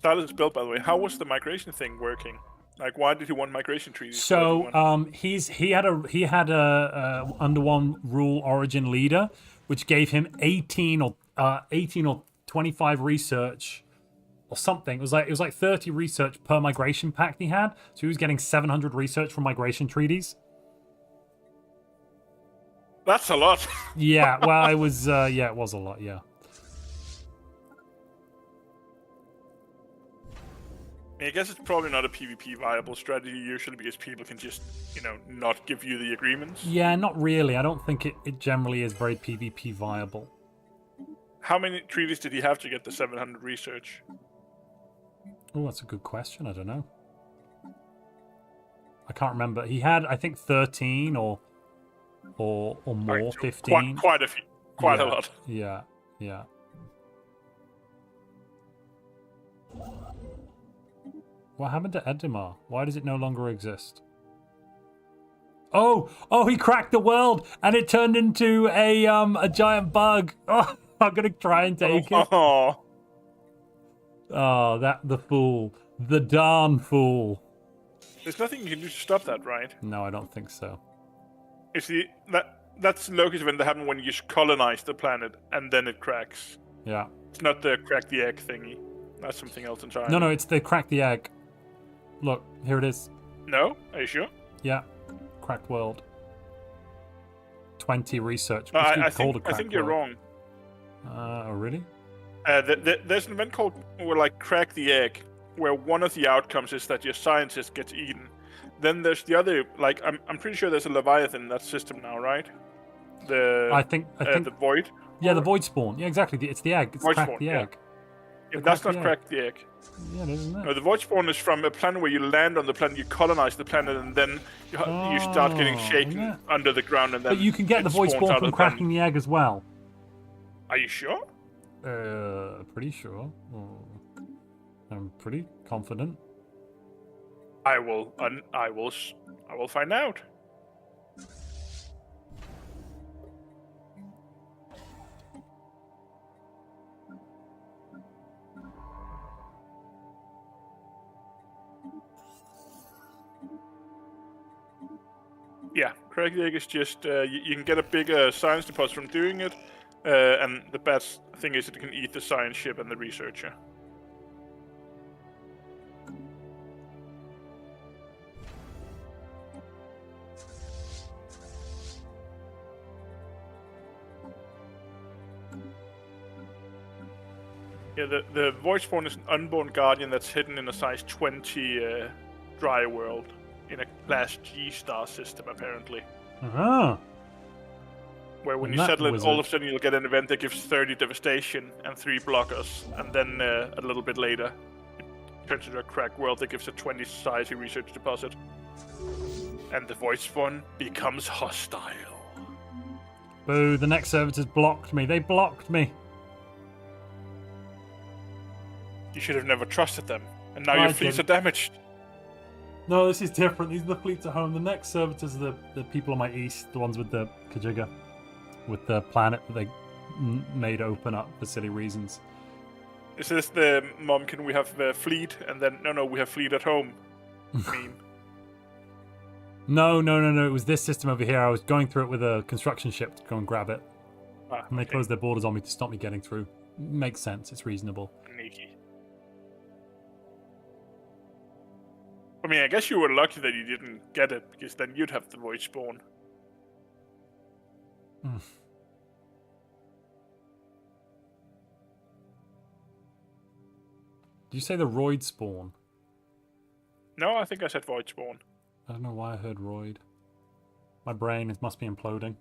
Stellaris build, by the way. How was the migration thing working? Like, why did he want migration treaties? So he had a under one rule origin leader, which gave him 18 or 25 research or something. It was like 30 research per migration pact he had. So he was getting 700 research from migration treaties. That's a lot. Yeah, well, it was it was a lot. Yeah. I guess it's probably not a PvP viable strategy usually because people can just, not give you the agreements. Yeah, not really. I don't think it generally is very PvP viable. How many treaties did he have to get the 700 research? Oh, that's a good question. I don't know. I can't remember. He had, I think, 13 or more, Right, so 15. Quite a few. Quite a lot. Yeah, yeah. What happened to Edimar? Why does it no longer exist? Oh, he cracked the world and it turned into a giant bug. Oh, I'm gonna try and take it. Oh, the fool. The darn fool. There's nothing you can do to stop that, right? No, I don't think so. It's that's Loki's event that happened when you colonize the planet and then it cracks. Yeah. It's not the crack the egg thingy. That's something else entirely. No, it's the crack the egg. Look, here it is. No? Are you sure? Yeah. Cracked world. 20 research. I think you're wrong. Oh, really? There's an event called Crack the Egg, where one of the outcomes is that your scientist gets eaten. Then there's the other, I'm pretty sure there's a Leviathan in that system now, right? I think the Void? Yeah, the Void Spawn. Yeah, exactly. It's the egg. It's Void Crack Spawn, the egg. Yeah, that's not Crack the Egg. Yeah, it isn't it? No, the Void Spawn is from a planet where you land on the planet, you colonize the planet, and then you start getting shaken under the ground, and then. But you can get the Void Spawn from cracking the egg as well. Are you sure? Pretty sure. I'm pretty confident. I will find out. Yeah, crack the egg is just you can get a bigger science deposit from doing it, and the bad thing is it can eat the science ship and the researcher. Yeah, the Void Spawn is an unborn guardian that's hidden in a size 20 dry world in a class G star system, apparently. Uh-huh. Where when you settle it, all of a sudden you'll get an event that gives 30 devastation and 3 blockers, and then a little bit later it turns into a crack world that gives a 20 society research deposit. And the Void Spawn becomes hostile. Boo, the next servitors blocked me. They blocked me. You should have never trusted them, and now your fleets are damaged. No, this is different. These are the fleets at home. The next servitors are the people on my east, the ones with the Kajiga, with the planet that they made open up for silly reasons. Is this the Mom, can we have the fleet? And then, no, we have fleet at home meme. No. It was this system over here. I was going through it with a construction ship to go and grab it. And they closed their borders on me to stop me getting through. Makes sense. It's reasonable. Sneaky. I mean, I guess you were lucky that you didn't get it, because then you'd have the Void Spawn. Mm. Did you say the Roid Spawn? No, I think I said Void Spawn. I don't know why I heard Roid. My brain must be imploding.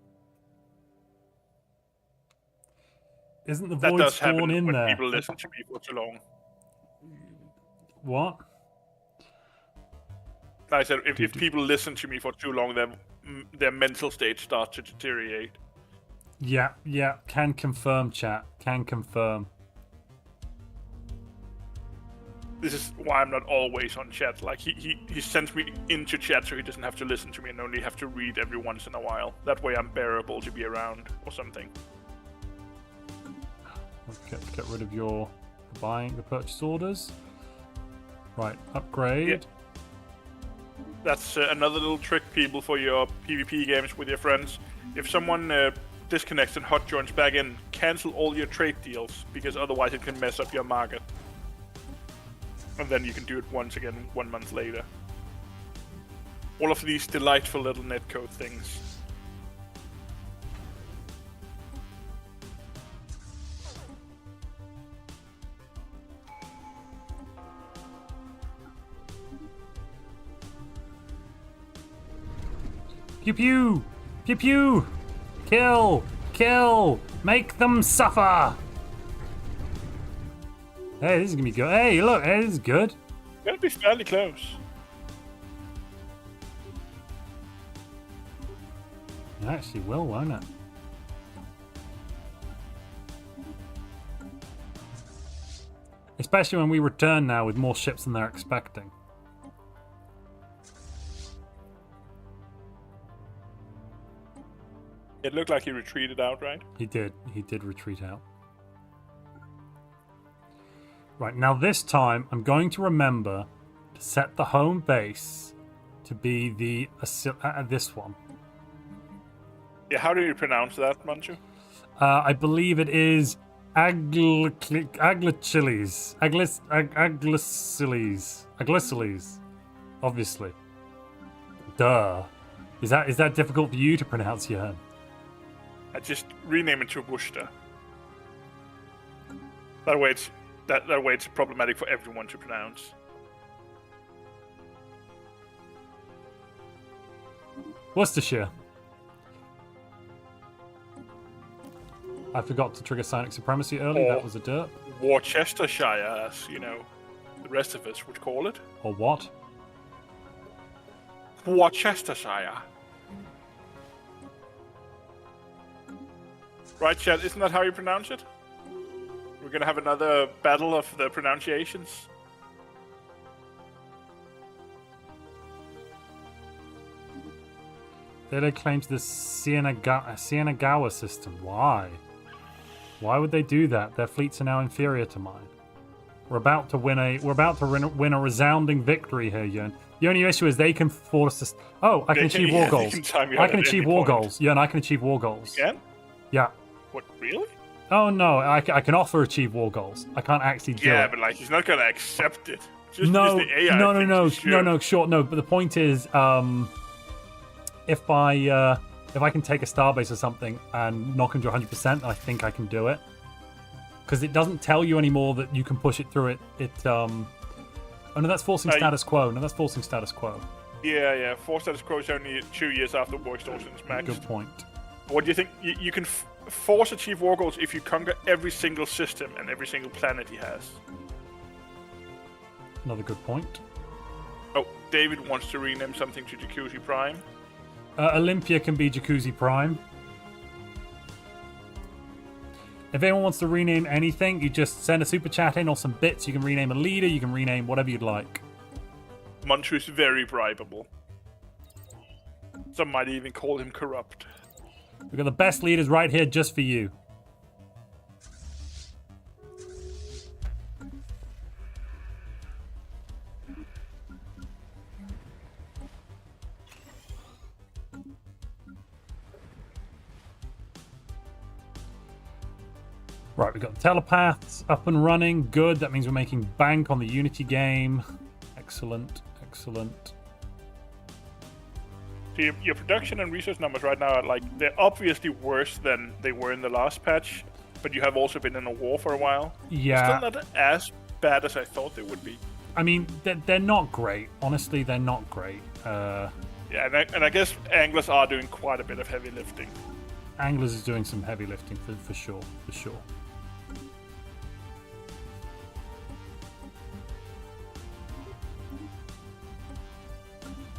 Isn't the Void Spawn in there? People listen to me for too long. What? Like I said, if people listen to me for too long, their mental state starts to deteriorate. Yeah, can confirm, chat. Can confirm. This is why I'm not always on chat. Like he sends me into chat so he doesn't have to listen to me and only have to read every once in a while. That way I'm bearable to be around or something. Get rid of your buying the purchase orders. Right, upgrade. Yeah. That's another little trick, people, for your PvP games with your friends. If someone disconnects and hot joins back in, cancel all your trade deals, because otherwise it can mess up your market. And then you can do it once again 1 month later. All of these delightful little netcode things. Pew pew! Pew pew! Kill! Kill! Make them suffer! Hey, this is gonna be good. Hey, look, hey, this is good. Gonna be fairly close. It actually will, won't it? Especially when we return now with more ships than they're expecting. It looked like he retreated out, right? He did retreat out. Right, now this time I'm going to remember to set the home base to be the this one. Yeah, how do you pronounce that, Montu? I believe it is Aglichiles. Agliciles. Obviously. Duh. Is that difficult for you to pronounce, Johan? I just rename it to Worcester. That way it's problematic for everyone to pronounce. Worcestershire. I forgot to trigger Sonic Supremacy early. That was a derp. Worcestershire, as you know, the rest of us would call it. Or what? Worcestershire. Right, Chad, isn't that how you pronounce it? We're gonna have another battle of the pronunciations. They lay claim to the Sienagawa system. Why? Why would they do that? Their fleets are now inferior to mine. We're about to win a win a resounding victory here, Yen. The only issue is they can force us. Oh, I can achieve war goals. I can achieve war goals. Yeah, and I can achieve war goals. You can? Yeah. What, really? Oh no, I can offer achieve war goals. I can't actually do it. Yeah, but like he's not gonna accept it. Just No, because the AI no. But the point is, if I can take a starbase or something and knock into 100%, I think I can do it. Because it doesn't tell you anymore that you can push it through it. Oh no, that's forcing status quo. No, that's forcing status quo. Yeah. Force status quo is only 2 years after war extortion is maxed. Good point. What do you think? You can force achieve war goals if you conquer every single system and every single planet he has. Another good point. Oh, David wants to rename something to Jacuzzi Prime. Olympia can be Jacuzzi Prime. If anyone wants to rename anything, you just send a super chat in or some bits. You can rename a leader, you can rename whatever you'd like. Montu is very bribable. Some might even call him corrupt. We've got the best leaders right here just for you. Right, we've got the telepaths up and running. Good. That means we're making bank on the Unity game. Excellent. Excellent. So your production and research numbers right now are they're obviously worse than they were in the last patch, but you have also been in a war for a while. Yeah. Still not as bad as I thought they would be. I mean, they're not great. Honestly, they're not great. Yeah, and I guess anglers are doing quite a bit of heavy lifting. Anglers is doing some heavy lifting for sure. For sure.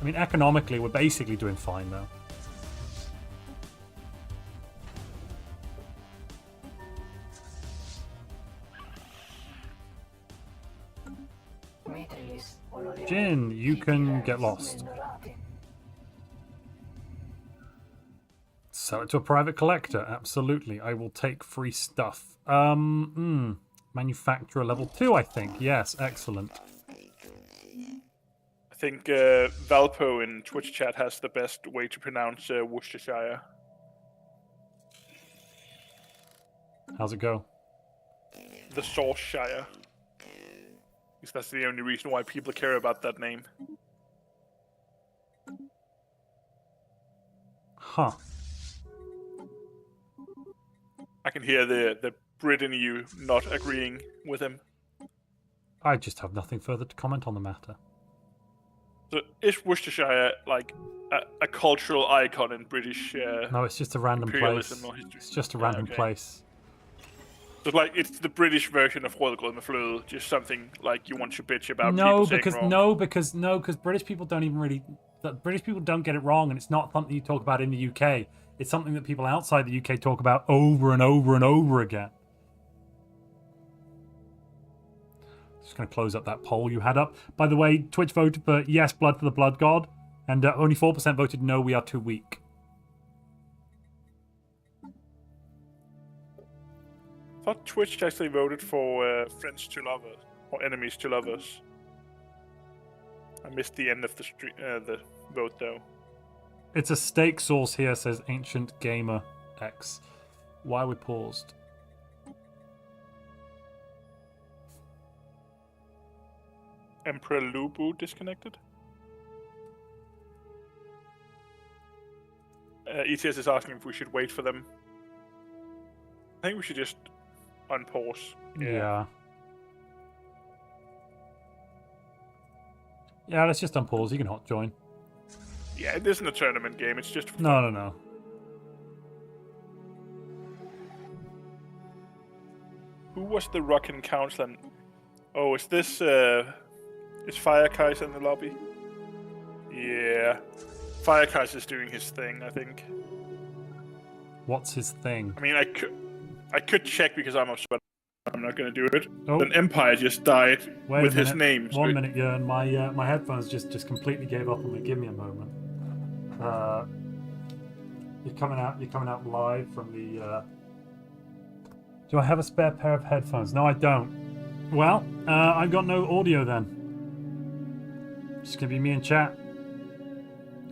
mean, economically, we're basically doing fine, though. Jin, you can get lost. Sell it to a private collector. Absolutely. I will take free stuff. Manufacturer level 2, I think. Yes, excellent. I think Valpo in Twitch chat has the best way to pronounce Worcestershire. How's it go? The Sauceshire. Because that's the only reason why people care about that name. Huh. I can hear the Brit in you not agreeing with him. I just have nothing further to comment on the matter. So is Worcestershire like a cultural icon in British no, it's just a random place. imperialism or history? It's just a random place. So like it's the British version of Rødgrød, just something like you want to bitch about. No, people because saying wrong. because British people don't even really. British people don't get it wrong, and it's not something you talk about in the UK. It's something that people outside the UK talk about over and over and over again. Just going to close up that poll you had up. By the way, Twitch voted for yes, blood for the blood god, and only 4% voted no, we are too weak. I thought Twitch actually voted for friends to lovers or enemies to lovers. I missed the end of the vote though. It's a steak sauce here, says Ancient Gamer X. Why we paused? Emperor Lubu disconnected. ETS is asking if we should wait for them. I think we should just unpause. Yeah. Yeah, let's just unpause. You can hot join. Yeah, it isn't a tournament game. It's just No. Who was the Rockin' Council? Oh, is this is Firekaiser in the lobby? Yeah. Firekaiser is doing his thing, I think. What's his thing? I mean, I could check because I'm upset. I'm not going to do it. Oh. An Empire just died with his name. 1 minute, Jörn. My headphones just completely gave up on me. Give me a moment. You're coming out live from the. Do I have a spare pair of headphones? No, I don't. Well, I've got no audio then. Just gonna be me and chat.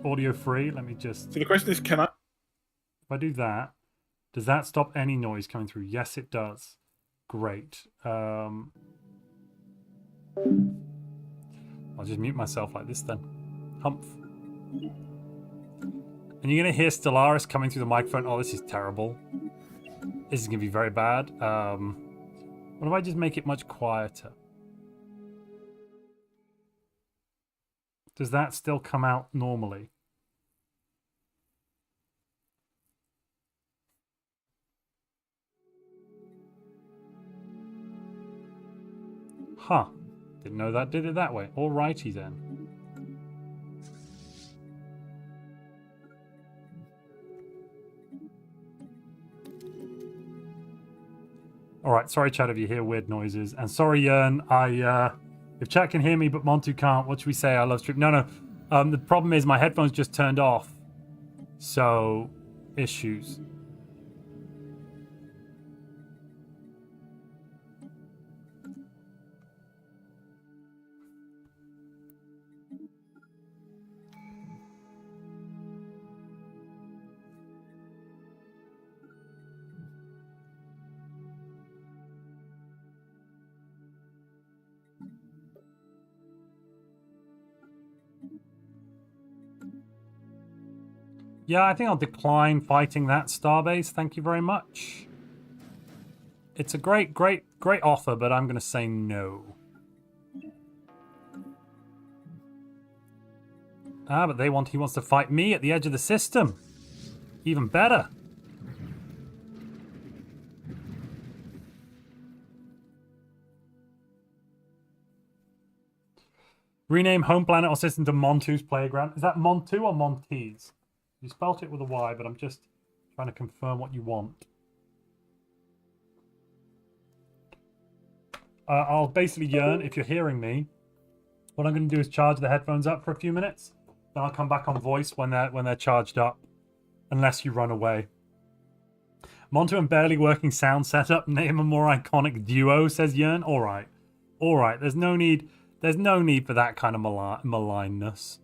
Audio free. Let me just. So the question is, can I? If I do that, does that stop any noise coming through? Yes, it does. Great. I'll just mute myself like this then. Humph. And you're gonna hear Stellaris coming through the microphone. Oh, this is terrible. This is gonna be very bad. What if I just make it much quieter? Does that still come out normally? Huh. Didn't know that did it that way. Alrighty then. Alright, sorry chat if you hear weird noises. And sorry, Jörn, if chat can hear me but Montu can't, what should we say? I love stream. No. The problem is my headphones just turned off. So, issues. Yeah, I think I'll decline fighting that starbase. Thank you very much. It's a great offer, but I'm going to say no. Ah, but he wants to fight me at the edge of the system. Even better. Rename home planet or system to Montu's playground. Is that Montu or Montes? You spelt it with a Y, but I'm just trying to confirm what you want. I'll basically yearn, if you're hearing me, what I'm going to do is charge the headphones up for a few minutes. Then I'll come back on voice when they're charged up, unless you run away. Montu and barely working sound setup. Name a more iconic duo, says Yearn. All right. There's no need for that kind of maligness.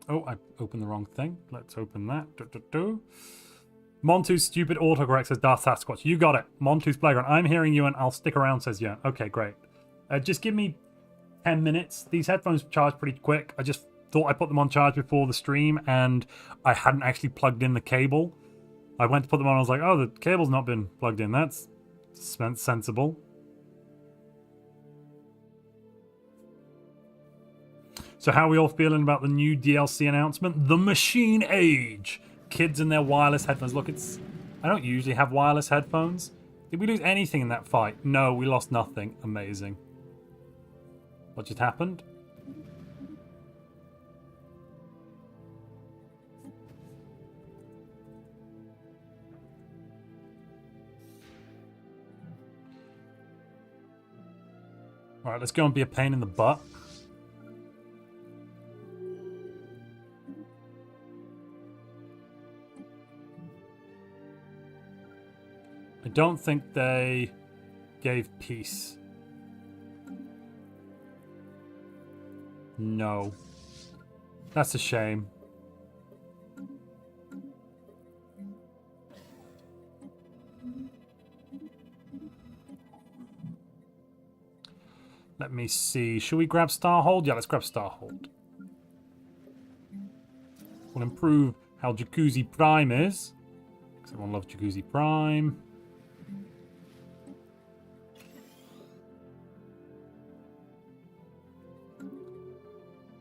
Oh, I opened the wrong thing. Let's open that. Montu's stupid autocorrect says Darth Sasquatch. You got it. Montu's playground. I'm hearing you and I'll stick around, says Yearn. Okay, great. Just give me 10 minutes. These headphones charge pretty quick. I just thought I put them on charge before the stream and I hadn't actually plugged in the cable. I went to put them on and I was like, oh, the cable's not been plugged in. That's sensible. So how are we all feeling about the new DLC announcement? The Machine Age. Kids and their wireless headphones. Look, I don't usually have wireless headphones. Did we lose anything in that fight? No, we lost nothing. Amazing. What just happened? Alright, let's go and be a pain in the butt. I don't think they gave peace. No. That's a shame. Let me see. Should we grab Starhold? Yeah, let's grab Starhold. We'll improve how Jacuzzi Prime is. Because everyone loves Jacuzzi Prime.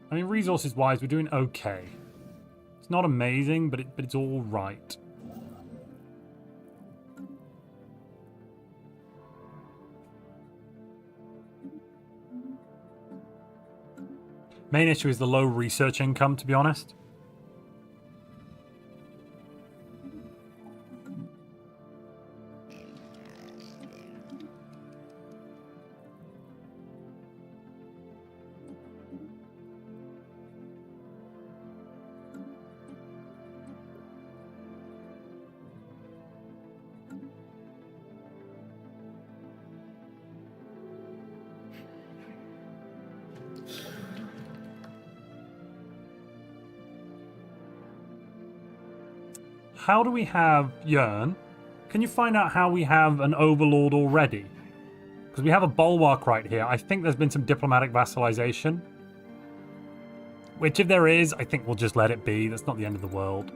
I mean, resources-wise, we're doing okay. It's not amazing, but it's all right. Main issue is the low research income, to be honest. How do we have Yearn? Can you find out how we have an overlord already? Because we have a bulwark right here. I think there's been some diplomatic vassalization. Which, if there is, I think we'll just let it be. That's not the end of the world.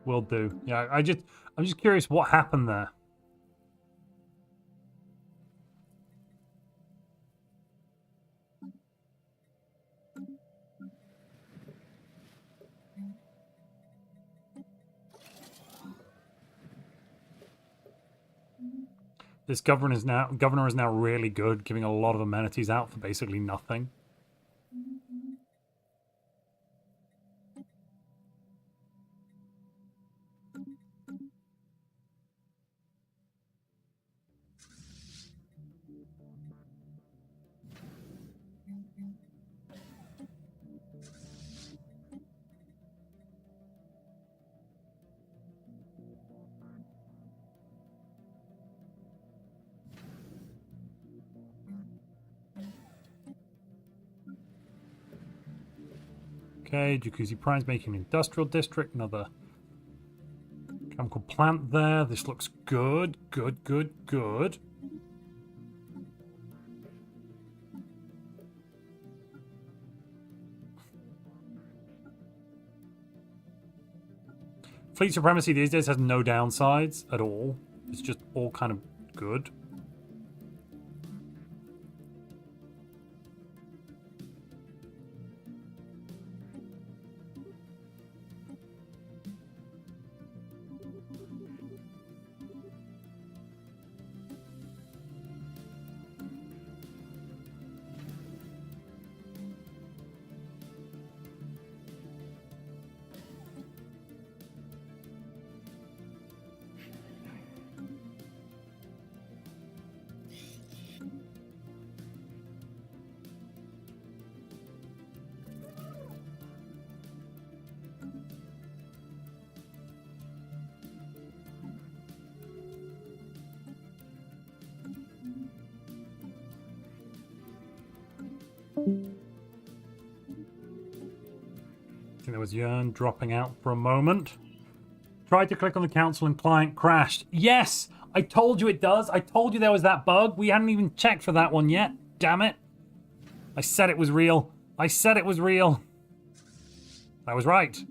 Will do. Yeah, I'm just curious what happened there. This governor is now really good, giving a lot of amenities out for basically nothing. Okay, Jacuzzi Prime's making an industrial district, another chemical plant there. This looks good, good, good, good. Fleet supremacy these days has no downsides at all. It's just all kind of good. I think there was Yearn dropping out for a moment. Tried to click on the console and client crashed. Yes! I told you it does. I told you there was that bug. We hadn't even checked for that one yet. Damn it. I said it was real. I said it was real. I was right.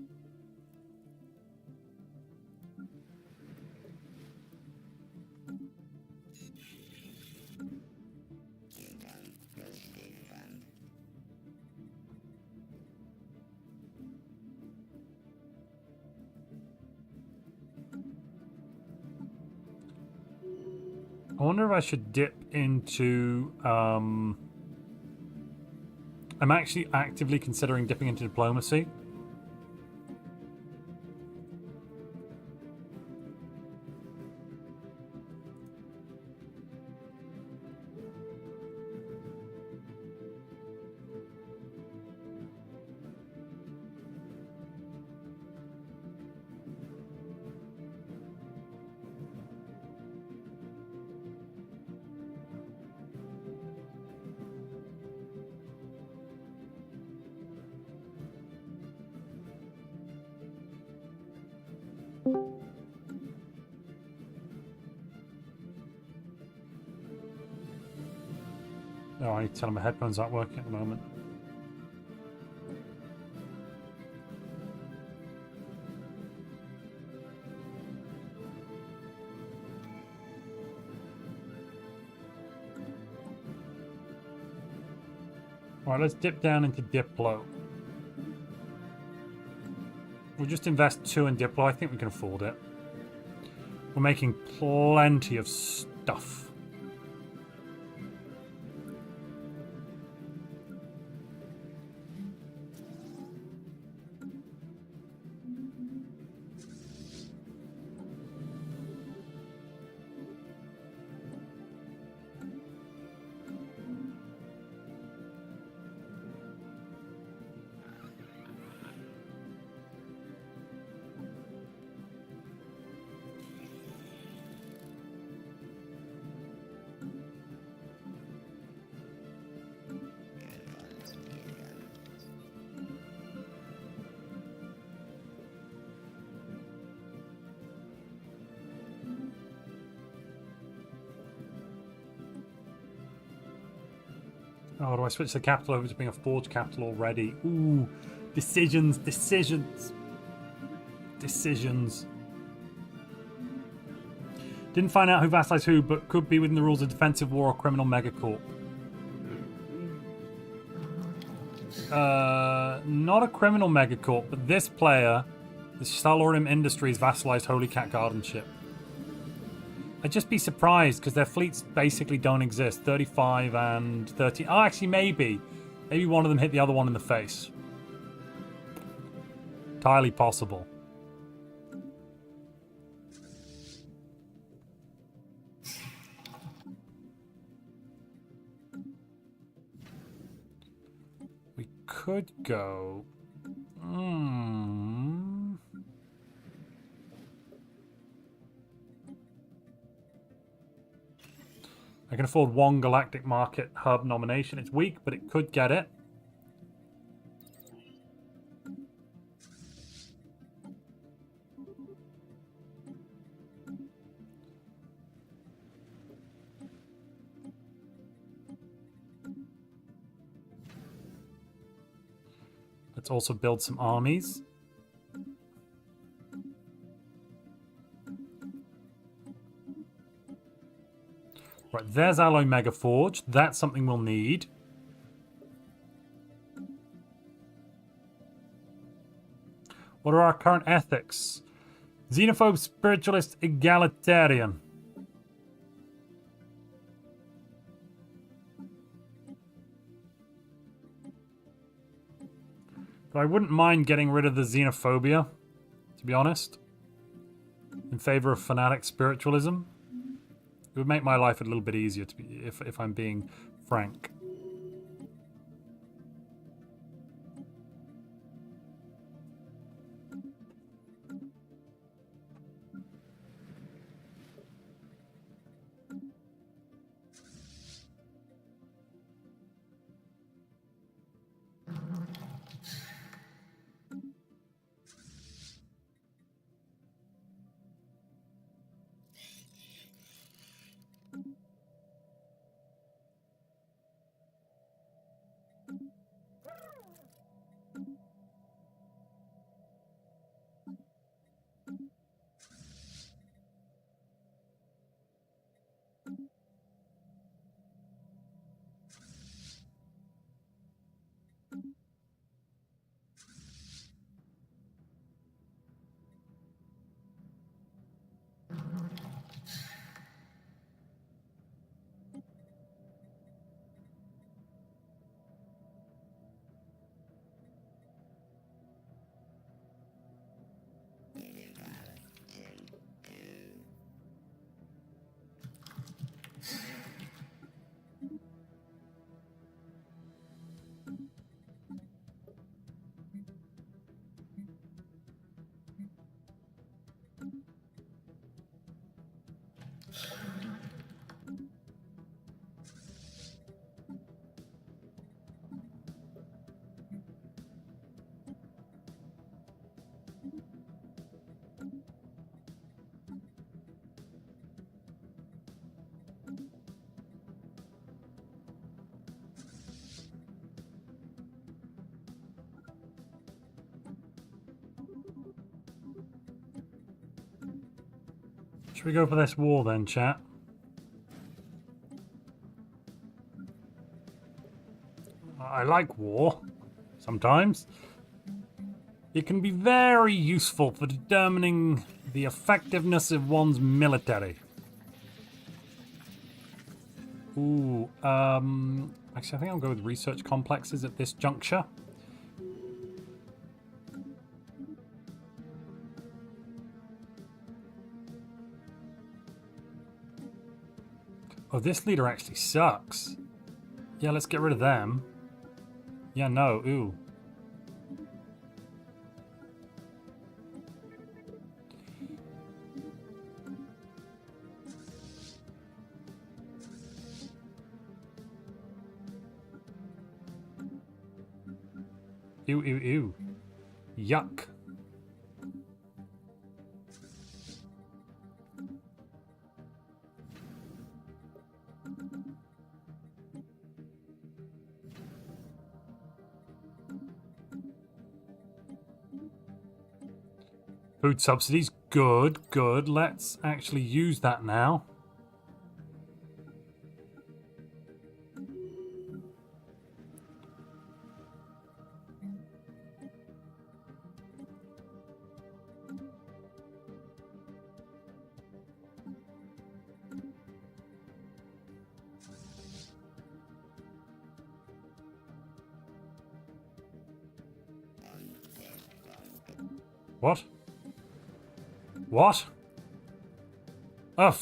I wonder if I should dip into... I'm actually actively considering dipping into diplomacy. Oh, I need to tell him my headphones aren't working at the moment. Alright, let's dip down into Diplo. We'll just invest 2 in Diplo. I think we can afford it. We're making plenty of stuff. Oh, do I switch the capital over to being a forge capital already? Ooh, decisions, decisions, decisions. Didn't find out who vassalized who, but could be within the rules of defensive war or criminal megacorp. Not a criminal megacorp, but this player, the Stalorium Industries, vassalized Holy Cat Garden ship. I'd just be surprised because their fleets basically don't exist. 35 and 30. Oh, actually, maybe. Maybe one of them hit the other one in the face. Entirely possible. We could go... I can afford one Galactic Market Hub nomination. It's weak, but it could get it. Let's also build some armies. Right, there's Alloy Mega Forge. That's something we'll need. What are our current ethics? Xenophobe, spiritualist, egalitarian. But I wouldn't mind getting rid of the xenophobia, to be honest, in favor of fanatic spiritualism. It would make my life a little bit easier, to be, if I'm being frank. Should we go for this war then, chat? I like war, sometimes. It can be very useful for determining the effectiveness of one's military. Ooh, actually I think I'll go with research complexes at this juncture. Oh, this leader actually sucks. Yeah, let's get rid of them. Yeah, no, ooh. Ew, ew, ew. Yuck. Food subsidies, good, good. Let's actually use that now. What? What? Oh.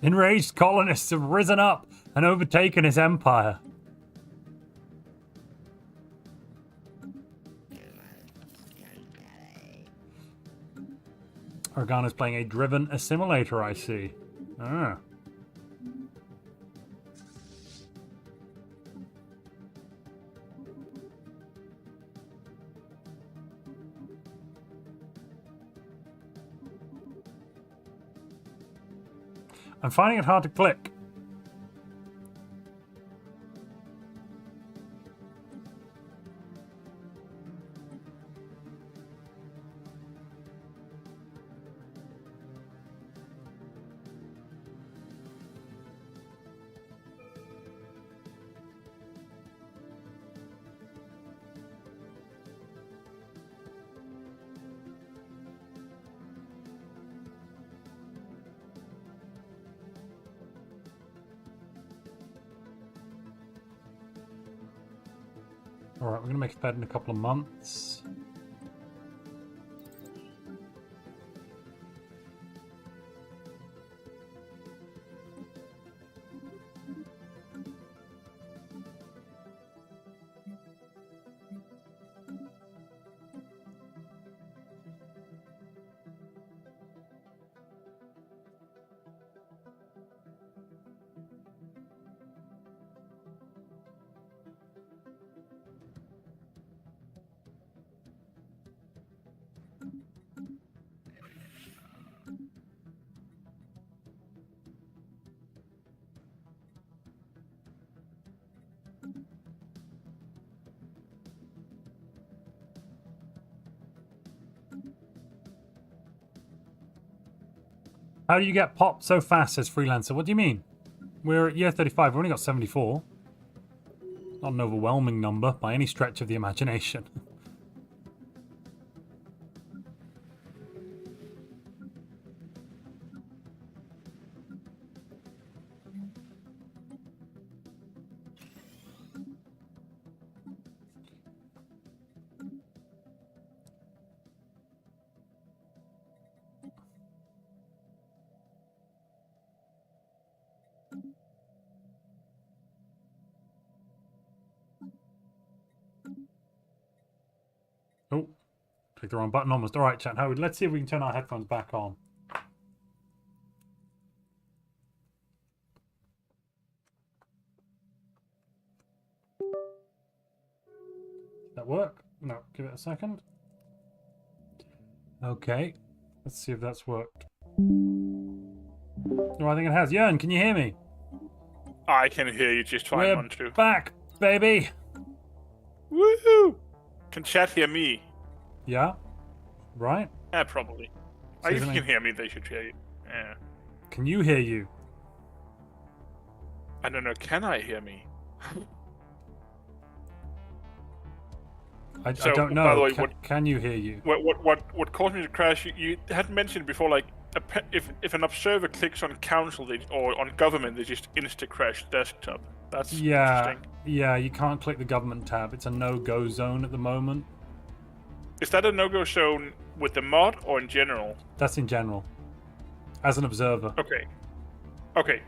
Enraged colonists have risen up and overtaken his empire. Organa's playing a driven assimilator, I see. Ah. I'm finding it hard to click. All right, we're gonna make a bed in a couple of months. How do you get popped so fast, says Freelancer? What do you mean? We're at year 35. We've only got 74. Not an overwhelming number by any stretch of the imagination. Oh, clicked the wrong button almost. All right, chat. Howard, let's see if we can turn our headphones back on. Did that work? No, give it a second. Okay, let's see if that's worked. Oh, I think it has. Jörn, can you hear me? I can hear you just fine, We're Montu. back, baby. Woohoo! Can chat hear me? Yeah, right. Yeah, probably. So If you then can hear me, they should hear you. Yeah. Can you hear you? I don't know. Can I hear me? I So, don't know. by the way, can you hear you? What caused me to crash? You had mentioned before, like if an observer clicks on council or on government, they just insta crash desktop. That's interesting. Yeah. You can't click the government tab. It's a no-go zone at the moment. Is that a no-go zone with the mod or in general? That's in general. As an observer. Okay. Okay.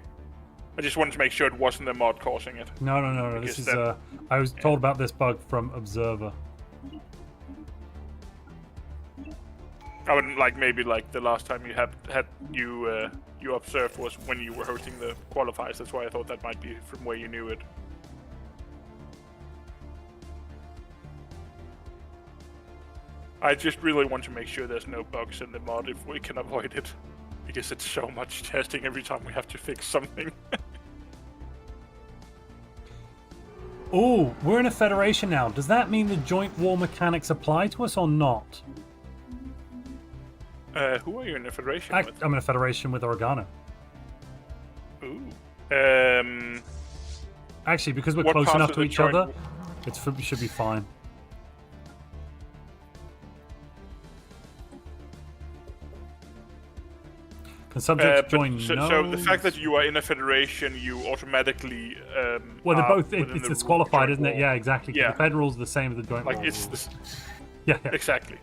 I just wanted to make sure it wasn't the mod causing it. No. This is I was told about this bug from observer. I would maybe the last time you had you observed was when you were hosting the qualifiers. That's why I thought that might be from where you knew it. I just really want to make sure there's no bugs in the mod if we can avoid it, because it's so much testing every time we have to fix something. Oh, we're in a federation now. Does that mean the joint war mechanics apply to us or not? Who are you in a federation with? I'm in a federation with Organa. Ooh. Actually, because we're What close part enough of to the each joint other, it should be fine. Can subjects join? No. So the fact that you are in a federation, you automatically well, they're both. within It's the disqualified, joint isn't it? war. Yeah, exactly. Yeah. The federal's the same as the joint war it's rules. the, Yeah. exactly.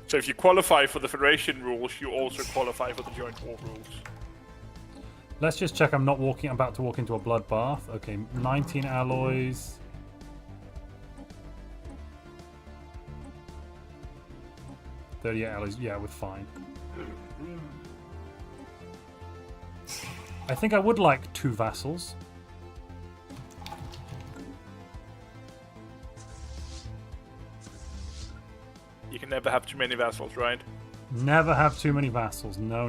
So if you qualify for the federation rules, you also qualify for the joint war rules. Let's just check. I'm not about to walk into a bloodbath. Okay, 19 alloys. $38 alloys. Yeah, we're fine. I think I would like 2 vassals. You can never have too many vassals, right? Never have too many vassals. No.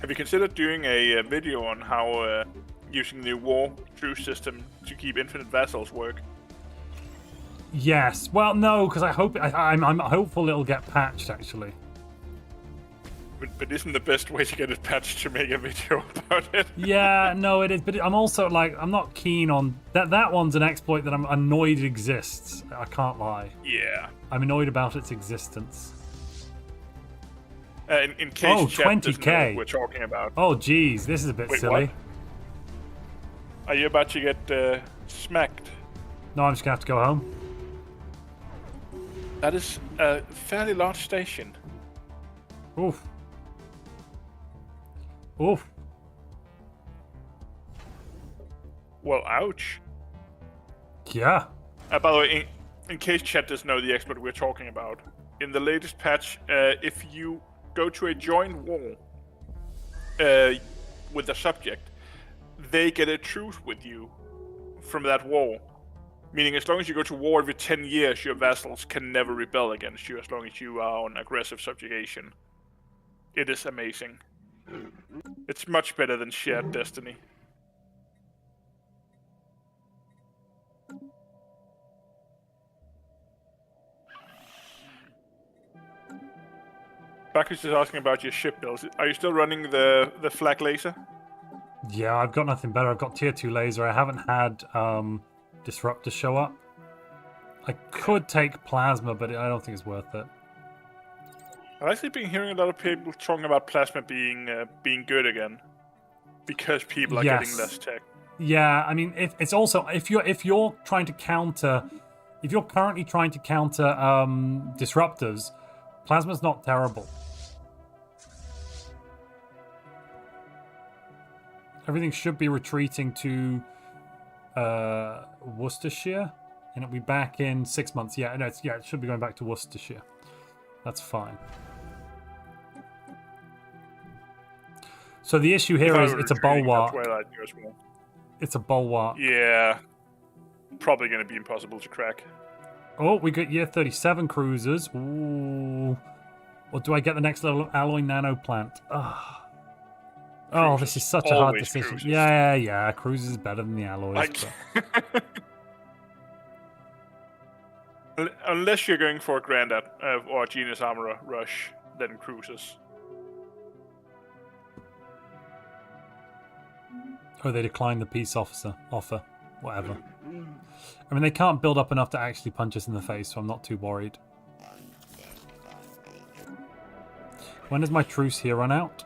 Have you considered doing a video on how using the war truce system to keep infinite vassals work? Yes. Well, no, because I'm hopeful it'll get patched actually. But isn't the best way to get it patched to make a video about it? Yeah, no, it is. But I'm also I'm not keen on that. That one's an exploit that I'm annoyed exists. I can't lie. Yeah. I'm annoyed about its existence. In case chat doesn't know 20k. what we're talking about. Oh, geez, this is a bit Wait, silly. what? Are you about to get smacked? No, I'm just gonna have to go home. That is a fairly large station. Oof. Oof. Well, ouch. Yeah. By the way, in case chat doesn't know the exploit we're talking about, in the latest patch, if you go to a joined wall with the subject, they get a truce with you from that wall. Meaning, as long as you go to war every 10 years, your vassals can never rebel against you as long as you are on aggressive subjugation. It is amazing. It's much better than shared destiny. Bacchus is asking about your ship builds. Are you still running the flag laser? Yeah, I've got nothing better. I've got tier 2 laser. I haven't had Disruptor show up. I could take Plasma, but I don't think it's worth it. I've actually been hearing a lot of people talking about Plasma being good again. Because people are getting less tech. Yeah, I mean, it's also if you're trying to counter, if you're currently trying to counter disruptors, Plasma's not terrible. Everything should be retreating to Worcestershire, and it'll be back in 6 months. Yeah, no, it should be going back to Worcestershire. That's fine. So the issue here is it's a bulwark. It's a bulwark. Yeah. Probably going to be impossible to crack. Oh, we got year 37 cruisers. Ooh. Or do I get the next level of alloy nano plant? Ugh. Oh, this is such a hard decision. Cruises. Yeah. Cruisers is better than the alloys. Unless you're going for a Grandad or a Genius Armorer rush, then cruisers. Oh, they declined the peace offer. Whatever. I mean, they can't build up enough to actually punch us in the face, so I'm not too worried. When does my truce here run out?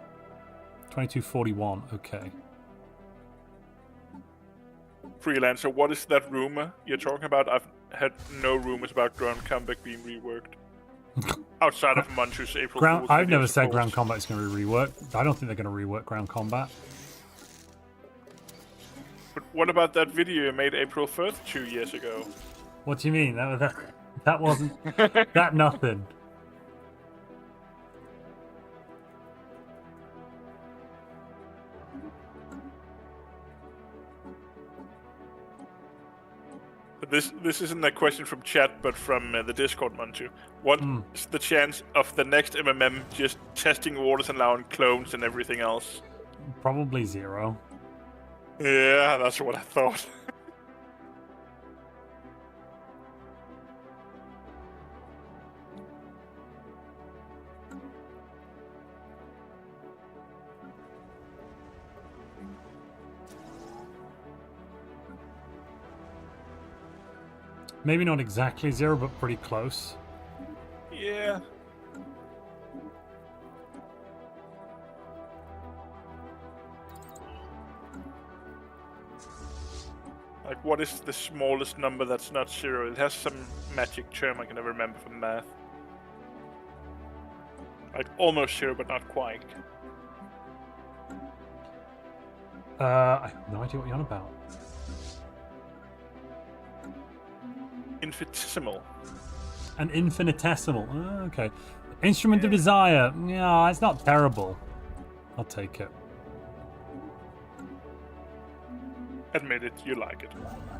2241. Okay. Freelancer, what is that rumor you're talking about? I've had no rumors about ground combat being reworked. Outside of Montu's April Fool's I've never videos, said of ground course. combat is going to be reworked. I don't think they're going to rework ground combat. But what about that video you made April 1st 2 years ago? What do you mean? That wasn't... that nothing. But this isn't a question from chat, but from the Discord, Montu. What's the chance of the next MMM just testing waters and allowing clones and everything else? Probably 0. Yeah, that's what I thought. Maybe not exactly 0, but pretty close. Yeah. Like, what is the smallest number that's not 0? It has some magic term I can never remember from math. Like, almost 0, but not quite. I have no idea what you're on about. Infinitesimal. An infinitesimal. Oh, okay. Instrument of Desire. Yeah, it's not terrible. I'll take it. Admit it, you like it.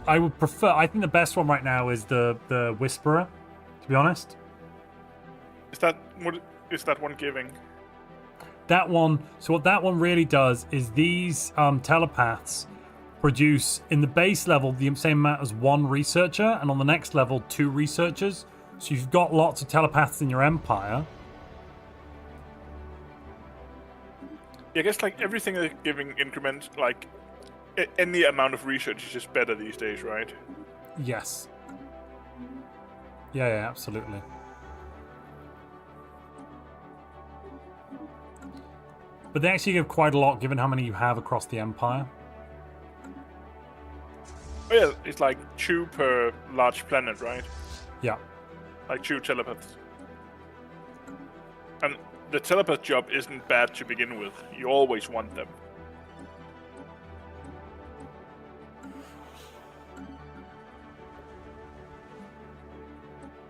I would prefer... I think the best one right now is the Whisperer, to be honest. What is that one giving? That one... So what that one really does is these telepaths produce, in the base level, the same amount as 1 researcher, and on the next level, 2 researchers. So you've got lots of telepaths in your empire. Yeah, I guess like everything is giving increments, like any amount of research is just better these days, right? Yes. Yeah, absolutely. But they actually give quite a lot, given how many you have across the Empire. Oh yeah, it's like 2 per large planet, right? Yeah. Like 2 telepaths. And the telepath job isn't bad to begin with. You always want them.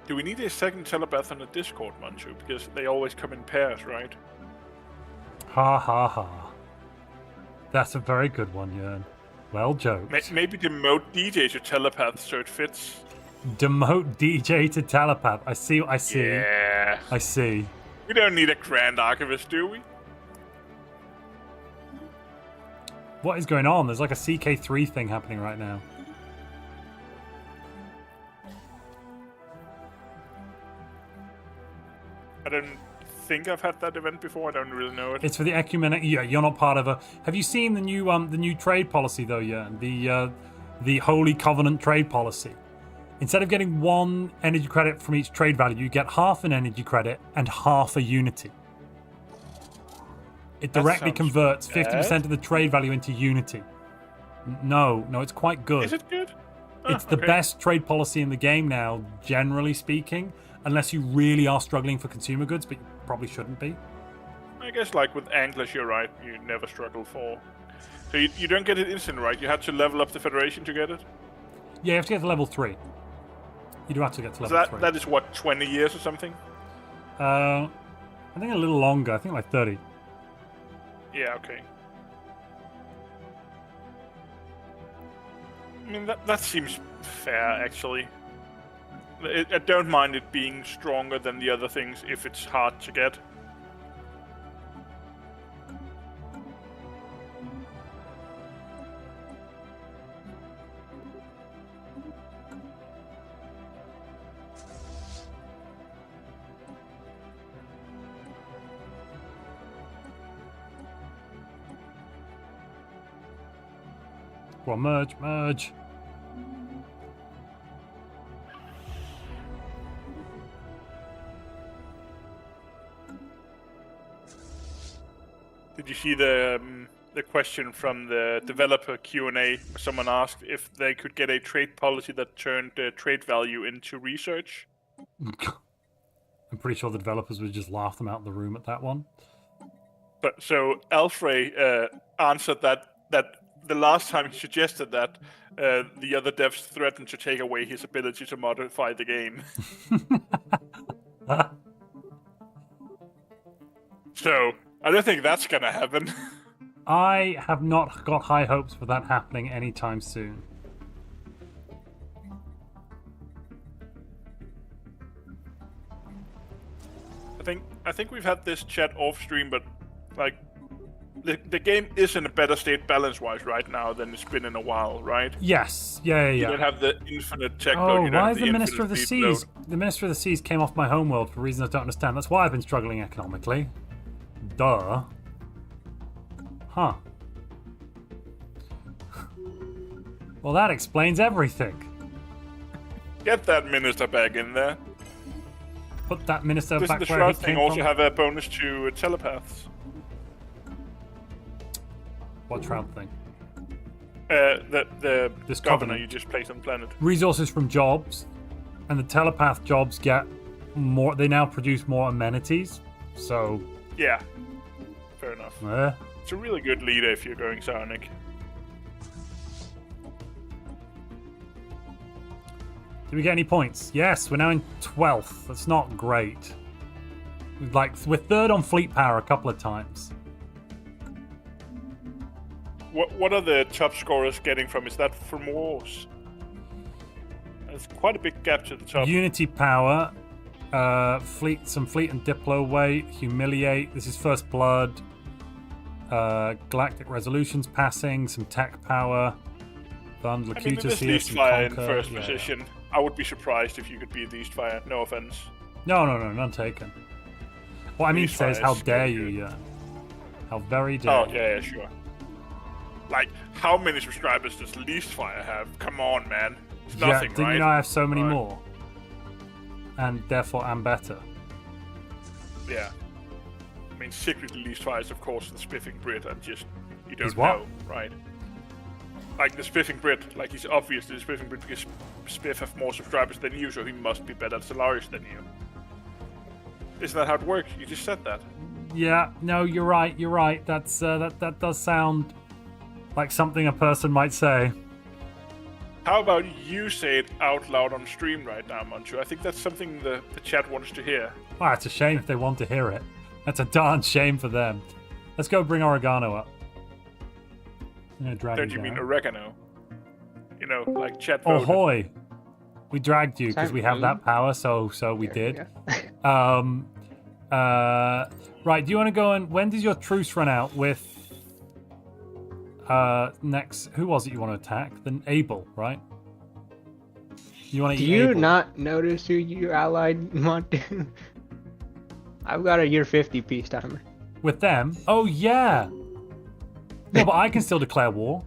Do we need a second telepath on the Discord, Montu? Because they always come in pairs, right? Ha ha ha. That's a very good one, Jörn. Well joked. Maybe demote DJ to telepath so it fits. Demote DJ to telepath. I see. Yeah. I see. We don't need a Grand Archivist, do we? What is going on? There's like a CK3 thing happening right now. I don't think I've had that event before. I don't really know it. It's for the ecumenic. Yeah, you're not part of a. Have you seen the new trade policy though? Yeah, the Holy Covenant trade policy. Instead of getting 1 energy credit from each trade value, you get half an energy credit and half a unity. It directly converts 50% of the trade value into unity. No, it's quite good. Is it good? It's the best trade policy in the game now, generally speaking, unless you really are struggling for consumer goods, but you probably shouldn't be. I guess like with Anglers, you're right. You never struggle for. So you don't get it instant, right? You had to level up the Federation to get it? Yeah, you have to get to level 3. You do have to get to level 3. That is what, 20 years or something? I think a little longer. I think like 30. Yeah, okay. I mean, that seems fair, actually. I don't mind it being stronger than the other things if it's hard to get. Well, merge. Did you see the question from the developer Q&A? Someone asked if they could get a trade policy that turned trade value into research. I'm pretty sure the developers would just laugh them out of the room at that one. But so Alfred answered that the last time he suggested that, the other devs threatened to take away his ability to modify the game. So I don't think that's gonna happen. I have not got high hopes for that happening anytime soon. I think we've had this chat off stream, but like the game is in a better state balance-wise right now than it's been in a while, right? Yes. Yeah. You don't have the infinite tech Oh, load. You don't why have is the Minister of the infinite fleet Seas? The Minister of the Seas came off my homeworld for reasons I don't understand. That's why I've been struggling economically. Duh. Huh. Well, that explains everything. Get that minister back in there. Put that minister Doesn't back the where he Shroud came thing also from. have a bonus to telepaths? What Shroud thing? The This governor covenant. you just placed on planet. Resources from jobs, and the telepath jobs get more. They now produce more amenities. So. Yeah. Fair enough. It's a really good leader if you're going Psionic. Did we get any points? Yes, we're now in 12th. That's not great. We're third on fleet power a couple of times. What are the top scorers getting from? Is that from wars? There's quite a big gap to the top. Unity power, some fleet and diplo weight, humiliate. This is first blood. Galactic resolutions passing, some tech power. Fund I mean, Locutus it is here, Least some Fire in Conquer. first Yeah. position. I would be surprised if you could beat Least Fire. No offense. No, none taken. What I mean Least says, Fire how is dare so you, good. yeah. How very dare Oh, you. yeah, sure. Like, how many subscribers does Least Fire have? Come on, man. It's nothing, didn't right? you know I have so many Right. more? And therefore I'm better. Yeah. mean, secretly least fires, of course, the spiffing Brit, and just you don't He's what? know, right? Like the spiffing Brit, like he's obviously the spiffing Brit because Spiff have more subscribers than you, so he must be better at Stellaris than you. Isn't that how it works? You just said that. Yeah, no, you're right. You're right. That's that does sound like something a person might say. How about you say it out loud on stream right now, Montu? I think that's something the chat wants to hear. Wow, it's a shame if they want to hear it. That's a darn shame for them. Let's go bring Oregano up. I'm gonna drag Don't you you mean down. oregano? You know, like chat voted. Ahoy! We dragged you because we have that power, so we did. Right, do you want to go and when does your truce run out with next? Who was it you want to attack? Then Abel, right? You want to? Do you not notice who you allied Montu? I've got a year 50 peace timer. With them? Oh yeah. No, but I can still declare war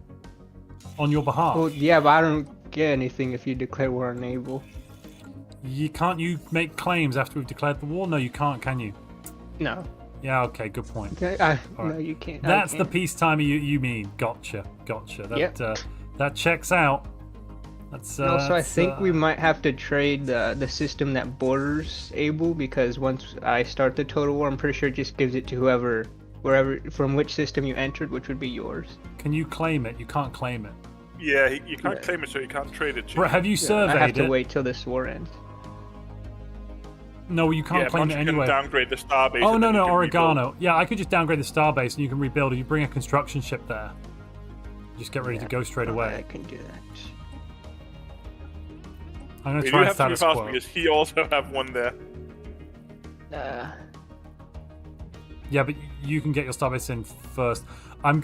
on your behalf. Well, yeah, but I don't get anything if you declare war on Abel. You can't. You make claims after we've declared the war? No, you can't. Can you? No. Yeah. Okay. Good point. Okay, All no, right. you can't. That's I the can't. peace timer you mean. Gotcha. That Yep. That checks out. That's Also, I think we might have to trade the system that borders Abel, because once I start the total war, I'm pretty sure it just gives it to wherever from which system you entered, which would be yours. Can you claim it? You can't claim it. Yeah, you can't claim it, so you can't trade it. Bro, have you surveyed I have to it? wait till this war ends. No, you can't claim it Montu anyway. can downgrade the starbase. Oh and no, then you no, can Oregano. rebuild. Yeah, I could just downgrade the starbase and you can rebuild it. You bring a construction ship there. Just get ready to go straight away. I can do that. I'm gonna You try and have to be status fast quo. because he also have one there. Yeah, but you can get your starbase in first. I'm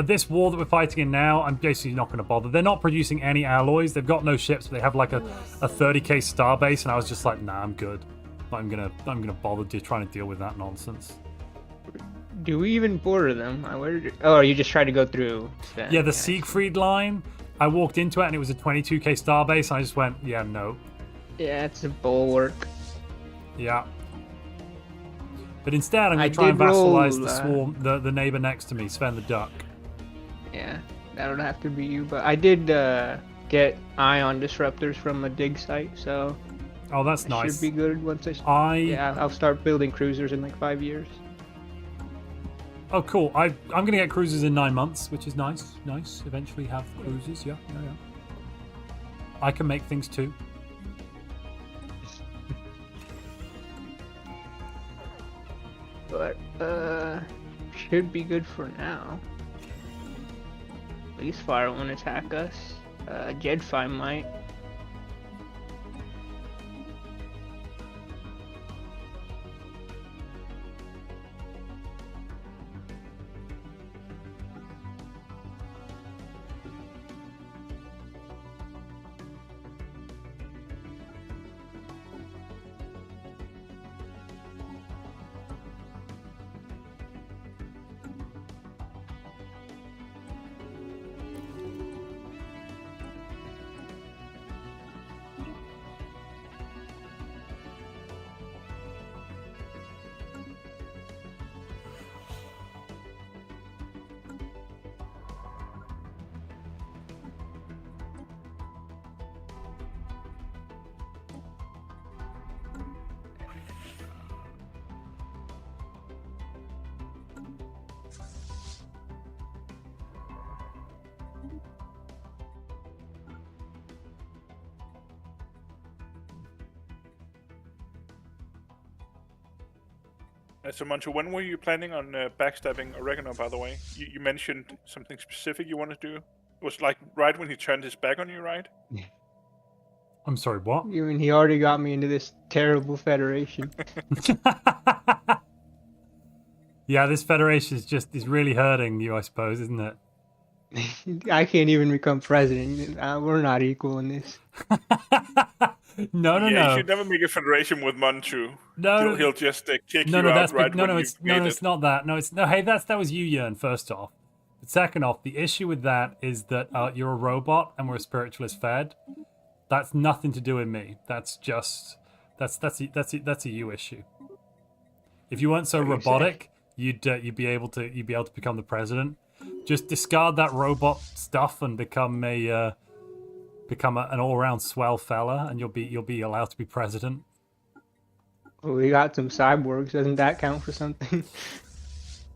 this war that we're fighting in now, I'm basically not gonna bother. They're not producing any alloys. They've got no ships, but they have like a 30k starbase, and I was just like, nah, I'm good. I'm gonna bother trying to deal with that nonsense. Do we even border them? Oh, you just tried to go through. Yeah, the Siegfried line. I walked into it and it was a 22k starbase, and I just went, yeah, no. Yeah, it's a bulwark. Yeah. But instead, I'm going I to try and did roll, vassalize the swarm, the neighbor next to me, Sven the Duck. Yeah, that would have to be you. But I did get ion disruptors from a dig site, so. Oh, that's it nice. Should be good once I. Yeah, I'll start building cruisers in like 5 years. Oh, cool. I'm going to get cruisers in 9 months, which is nice. Nice. Eventually have cruisers. Yeah. I can make things too. But should be good for now. At least fire won't attack us. Jedfy might. So, Montu, when were you planning on backstabbing Oregano, by the way? You mentioned something specific you wanted to do. It was like right when he turned his back on you, right? I'm sorry, what? You mean he already got me into this terrible federation? Yeah, this federation is really hurting you, I suppose, isn't it? I can't even become president. We're not equal in this. No. You should never make a federation with Montu. No. He'll just kick you No, out that's right when it's not that. No. Hey, that was you, Jörn. First off, but second off, the issue with that is that you're a robot and we're a spiritualist fed. That's nothing to do with me. That's just that's a you issue. If you weren't so robotic, you'd be able to become the president. Just discard that robot stuff and become an all-around swell fella, and you'll be allowed to be president. We got some cyborgs. Doesn't that count for something?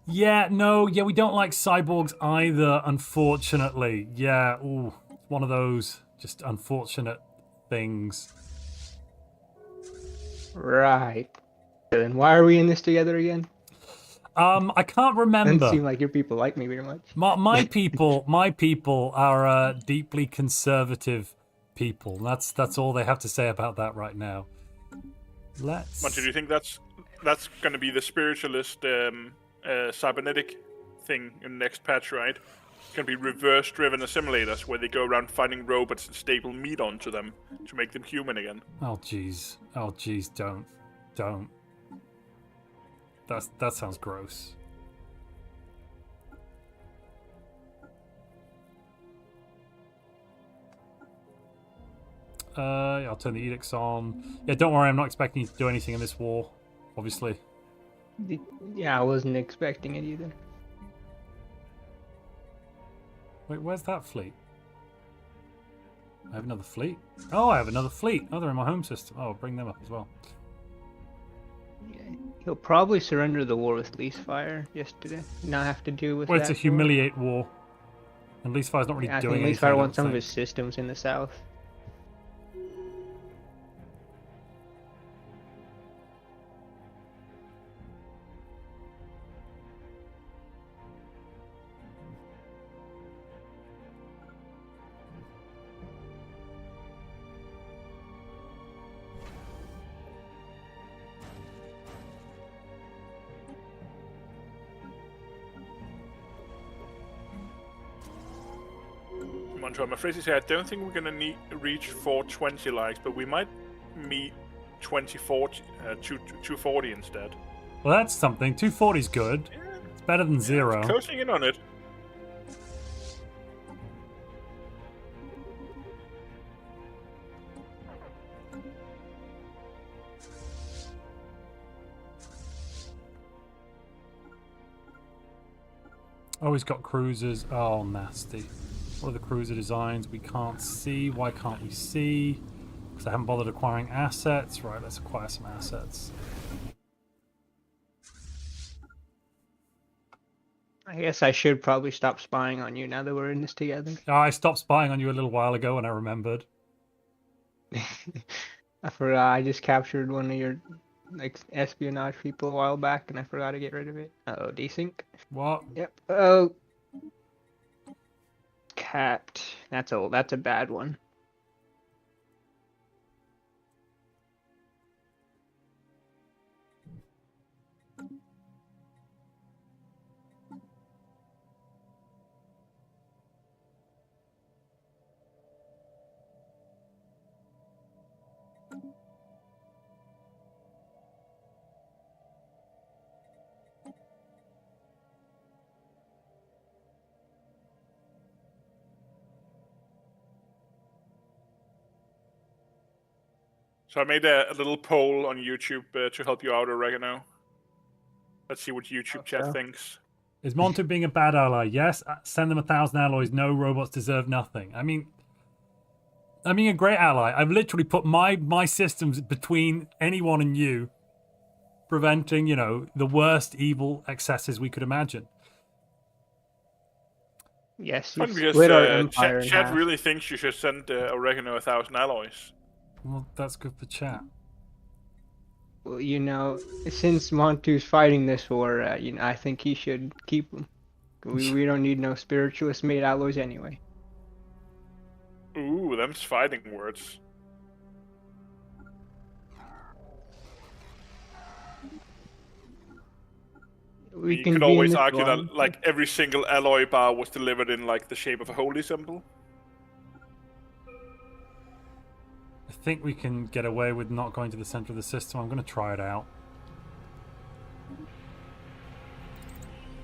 Yeah, we don't like cyborgs either, unfortunately. Yeah, ooh, it's one of those just unfortunate things. Right. Then why are we in this together again? I can't remember. Doesn't seem like your people like me very much. My people are deeply conservative people. That's all they have to say about that right now. Montu, do you think that's going to be the spiritualist cybernetic thing in the next patch, right? It's going to be reverse-driven assimilators, where they go around finding robots and staple meat onto them to make them human again. Oh jeez, don't. That sounds gross. Yeah, I'll turn the edicts on. Yeah, don't worry, I'm not expecting you to do anything in this war, obviously. Yeah, I wasn't expecting it either. Wait, where's that fleet? I have another fleet? Oh, I have another fleet. Oh, they're in my home system. Oh, I'll bring them up as well. Yeah, he'll probably surrender the war with Leasefire just to not have to deal with Well, that. it's a humiliate war. And Leasefire's not really doing anything. I think Leasefire wants some of his systems in the south. Montu, I'm afraid to say I don't think we're going to reach 420 likes, but we might meet 240 instead. Well, that's something. 240 is good. It's better than 0. Closing in on it. Oh, he's got cruisers. Oh, nasty. What are the cruiser designs? We can't see. Why can't we see? Because I haven't bothered acquiring assets. Right, let's acquire some assets. I guess I should probably stop spying on you now that we're in this together. Oh, I stopped spying on you a little while ago and I remembered. I forgot. I just captured one of your espionage people a while back and I forgot to get rid of it. Uh-oh, desync. What? Yep. Oh. Capped. That's a bad one. So I made a little poll on YouTube to help you out, Oregano. Let's see what YouTube chat thinks. Is Montu being a bad ally? Yes. Send them 1,000 alloys. No, robots deserve nothing. I mean, a great ally. I've literally put my systems between anyone and you, preventing, the worst evil excesses we could imagine. Yes, because chat really thinks you should send Oregano 1,000 alloys. Well, that's good for chat. Well, since Montu's fighting this war, I think he should keep them. We don't need no spiritualist made alloys anyway. Ooh, them's fighting words. You could always argue that every single alloy bar was delivered in the shape of a holy symbol. I think we can get away with not going to the center of the system. I'm going to try it out.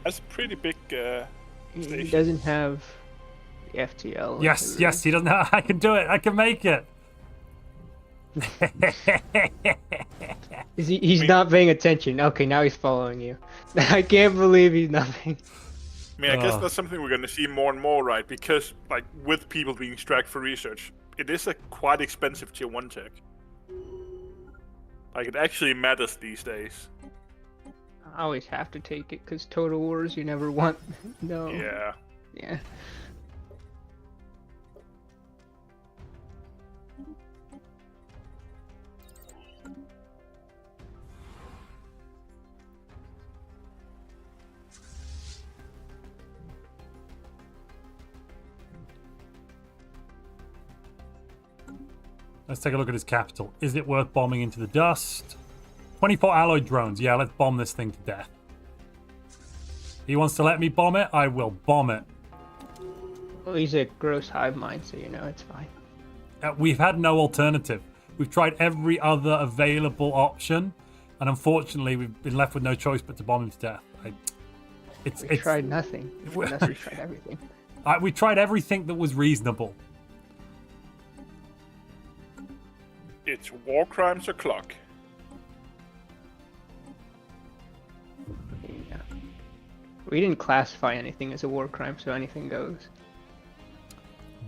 That's a pretty big station. He doesn't have the FTL. Yes, he doesn't have... I can do it. I can make it. He's not paying attention. Okay, now he's following you. I can't believe he's not paying. I mean, I guess that's something we're going to see more and more, right? Because, like, with people being stragged for research, it is a quite expensive tier 1 tech. Like, it actually matters these days. I always have to take it, because Total Wars you never want. No. Yeah. Yeah. Let's take a look at his capital. Is it worth bombing into the dust? 24 alloy drones. Yeah, let's bomb this thing to death. He wants to let me bomb it? I will bomb it. Well, he's a gross hive mind, so you know it's fine. We've had no alternative. We've tried every other available option, and unfortunately, we've been left with no choice but to bomb him to death. We tried nothing. Unless we tried everything. We tried everything that was reasonable. It's war crimes o'clock. Yeah. We didn't classify anything as a war crime, so anything goes.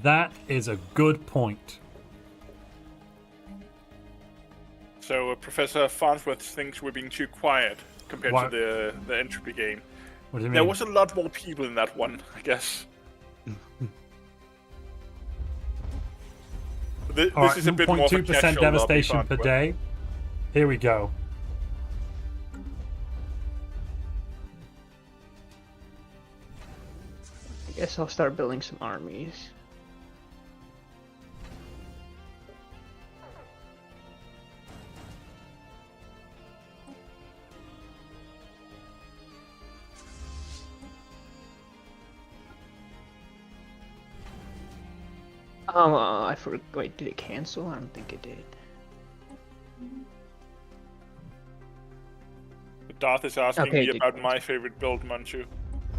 That is a good point. So Professor Farnsworth thinks we're being too quiet compared to the entropy game. What do you mean? There was a lot more people in that one, I guess. This is a bit more of a 0.2% casual devastation lobby per fun, day. Here we go. I guess I'll start building some armies. Oh, I forgot. Wait, did it cancel? I don't think it did. Darth is asking Okay, me about my favorite build, Montu.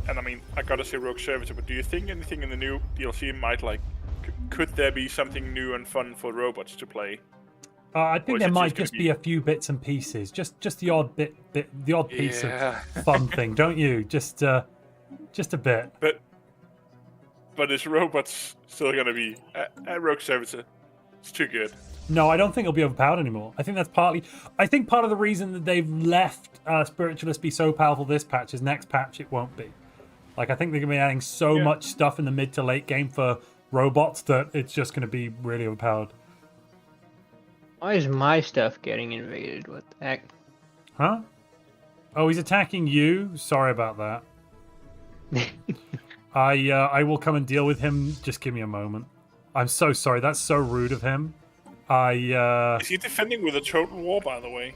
And I mean, I gotta say Rogue Servitor, but do you think anything in the new DLC might, like, could there be something new and fun for robots to play? I think there might just be a few bits and pieces, just the odd the odd piece of fun thing, don't you? Just a bit. But is robots still gonna be a Rogue Servitor? It's too good. No, I don't think it'll be overpowered anymore. I think that's partly. I think part of the reason that they've left Spiritualist be so powerful this patch is next patch it won't be. Like, I think they're gonna be adding so much stuff in the mid to late game for robots that it's just gonna be really overpowered. Why is my stuff getting invaded? What the heck? Huh? Oh, he's attacking you? Sorry about that. I will come and deal with him. Just give me a moment. I'm so sorry. That's so rude of him. Is he defending with a total war, by the way?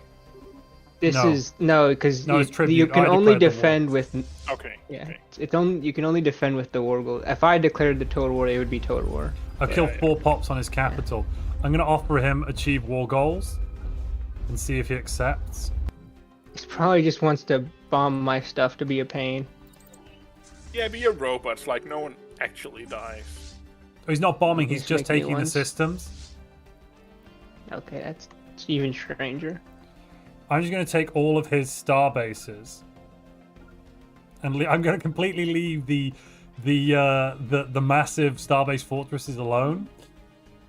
This is no, because it's you can only defend with. Okay. Yeah, okay. it's only you can only defend with the war goal. If I declared the total war, it would be total war. I killed 4 pops on his capital. I'm gonna offer him achieve war goals, and see if he accepts. He probably just wants to bomb my stuff to be a pain. Yeah, but you're robots. Like, no one actually dies. Oh, he's not bombing. He's just taking the systems. Okay, that's even stranger. I'm just going to take all of his star bases, and I'm going to completely leave the massive starbase fortresses alone,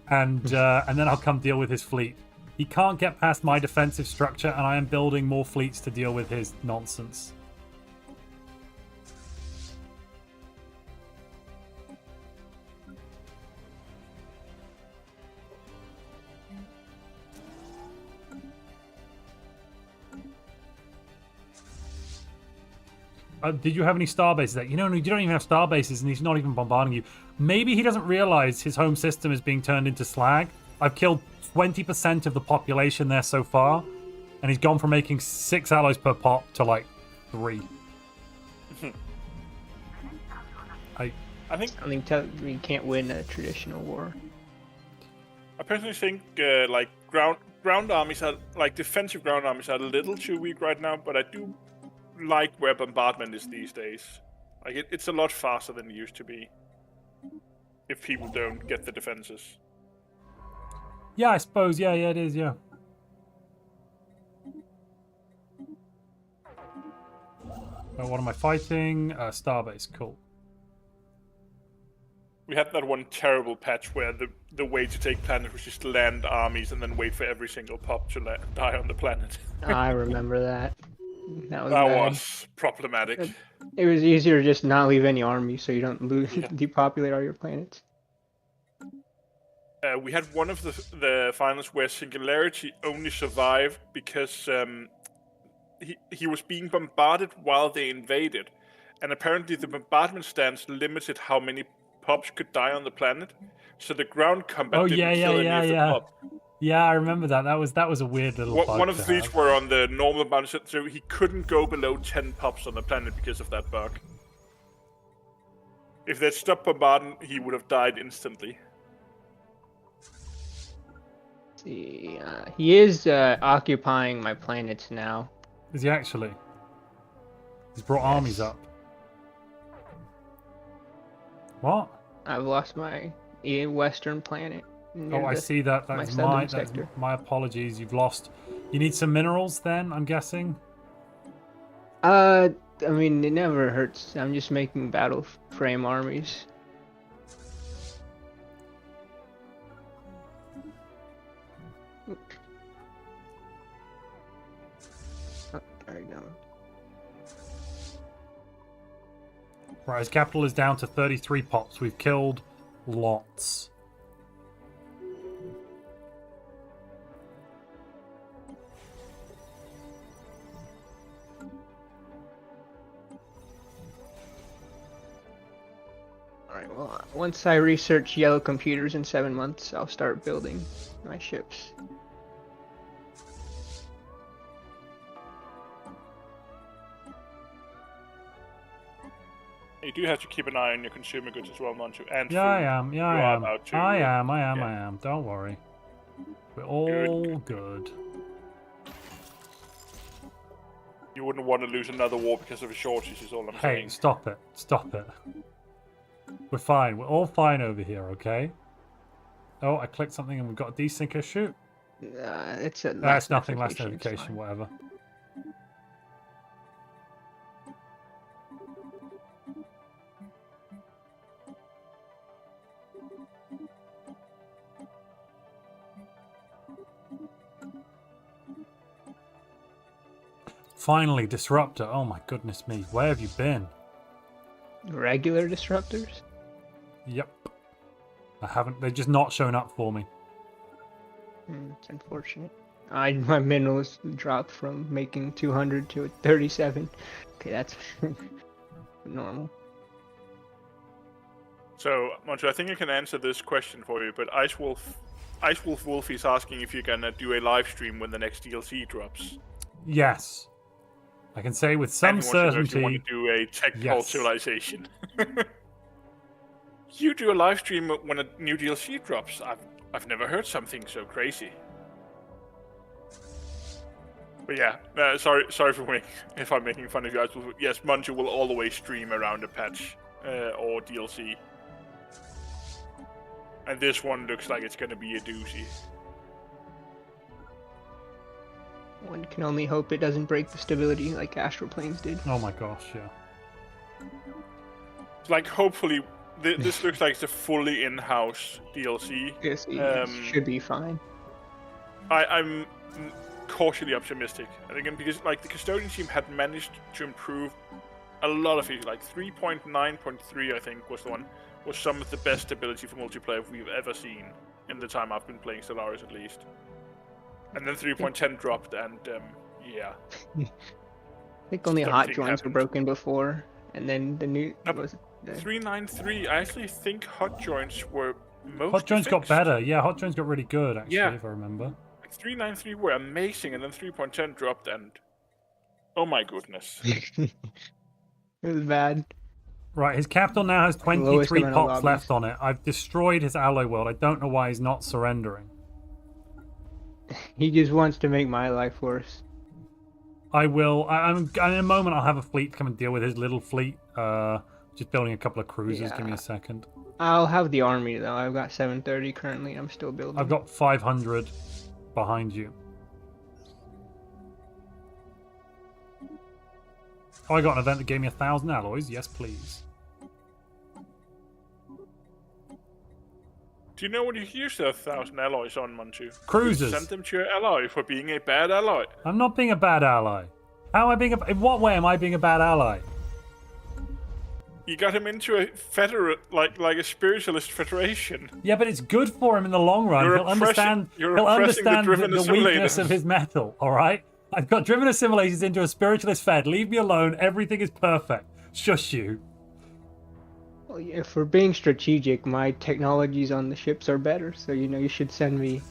and then I'll come deal with his fleet. He can't get past my defensive structure, and I am building more fleets to deal with his nonsense. Did you have any star bases there? You know, you don't even have star bases, and he's not even bombarding you. Maybe he doesn't realize his home system is being turned into slag. I've killed 20% of the population there so far, and he's gone from making 6 alloys per pop to like 3. I think we can't win a traditional war. I personally think like ground armies are like defensive ground armies are a little too weak right now, but I do like where bombardment is these days. Like it's a lot faster than it used to be. If people don't get the defenses. Yeah, I suppose. Yeah, it is. Yeah. What am I fighting? Starbase. Cool. We had that one terrible patch where the way to take planet was just land armies and then wait for every single pop to die on the planet. I remember that. That was that bad. was problematic. It was easier to just not leave any army so you don't depopulate all your planets. We had one of the finals where Singularity only survived because he was being bombarded while they invaded, and apparently the bombardment stance limited how many pops could die on the planet, so the ground combat didn't kill any of the pop. Yeah, I remember that. That was a weird little bug. One of these were on the normal bounce, so he couldn't go below 10 pops on the planet because of that bug. If they'd stopped bombarding, he would have died instantly. See, he is occupying my planets now. Is he actually? He's brought armies up. What? I've lost my western planet. Oh, I see that. That's my apologies. You've lost. You need some minerals then, I'm guessing? I mean, it never hurts. I'm just making battle frame armies. Oh, there you go. Right, his capital is down to 33 pops. We've killed lots. Alright, well, once I research yellow computers in 7 months, I'll start building my ships. You do have to keep an eye on your consumer goods as well, Montu. And yeah, I am. Yeah, I am. Yeah. I am. Don't worry. We're all good. You wouldn't want to lose another war because of a shortage, is all I'm saying. Hey, stop it. Stop it. We're fine. We're all fine over here, okay? Oh, I clicked something and we've got a desinker. Shoot. It's a That's nothing. Last notification, whatever. Finally, Disruptor. Oh my goodness me. Where have you been? Regular disruptors? Yep. I haven't. They've just not shown up for me. It's unfortunate. My minerals dropped from making 200 to 37. Okay, that's normal. So, Montu, I think I can answer this question for you, but Ice Wolf Wolf is asking if you're gonna do a live stream when the next DLC drops. Yes. I can say with some certainty. You want to do a tech culturalization. You do a live stream when a new DLC drops. I've never heard something so crazy. But yeah, sorry for if I'm making fun of you guys. Yes, Montu will always stream around a patch or DLC. And this one looks like it's going to be a doozy. One can only hope it doesn't break the stability like Astral Planes did. Oh my gosh, yeah. Like, hopefully, this looks like it's a fully in-house DLC. Yes, it should be fine. I'm cautiously optimistic. And again, because like the Custodian team had managed to improve a lot of features, like 3.9.3 I think was the one, was some of the best stability for multiplayer we've ever seen in the time I've been playing Stellaris at least. And then 3.10 dropped, and yeah. I think only hot joints were broken before, and then the new... 3.9.3, I actually think hot joints were most Hot joints fixed. got better. Yeah, hot joints got really good, actually, if I remember. 3.9.3 were amazing, and then 3.10 dropped, and oh my goodness. It was bad. Right, his capital now has 23 pops left on it. I've destroyed his alloy world. I don't know why he's not surrendering. He just wants to make my life worse. I will. In a moment, I'll have a fleet come and deal with his little fleet. Just building a couple of cruisers. Give me Yeah. a second. I'll have the army though. I've got 730 currently. I'm still building. I've got 500 behind you. Oh, I got an event that gave me 1,000 alloys. Yes, please. Do you know what you use the 1,000 alloys on, Montu? Cruisers. Send them to your ally for being a bad ally. I'm not being a bad ally. How am I being in what way am I being a bad ally? You got him into a like a spiritualist federation. Yeah, but it's good for him in the long run. You're He'll understand. you're He'll oppressing understand the driven the weakness assimilators. of his metal. All right. I've got driven assimilators into a spiritualist fed. Leave me alone. Everything is perfect. Shush you. Well, yeah, for being strategic, my technologies on the ships are better. So you should send me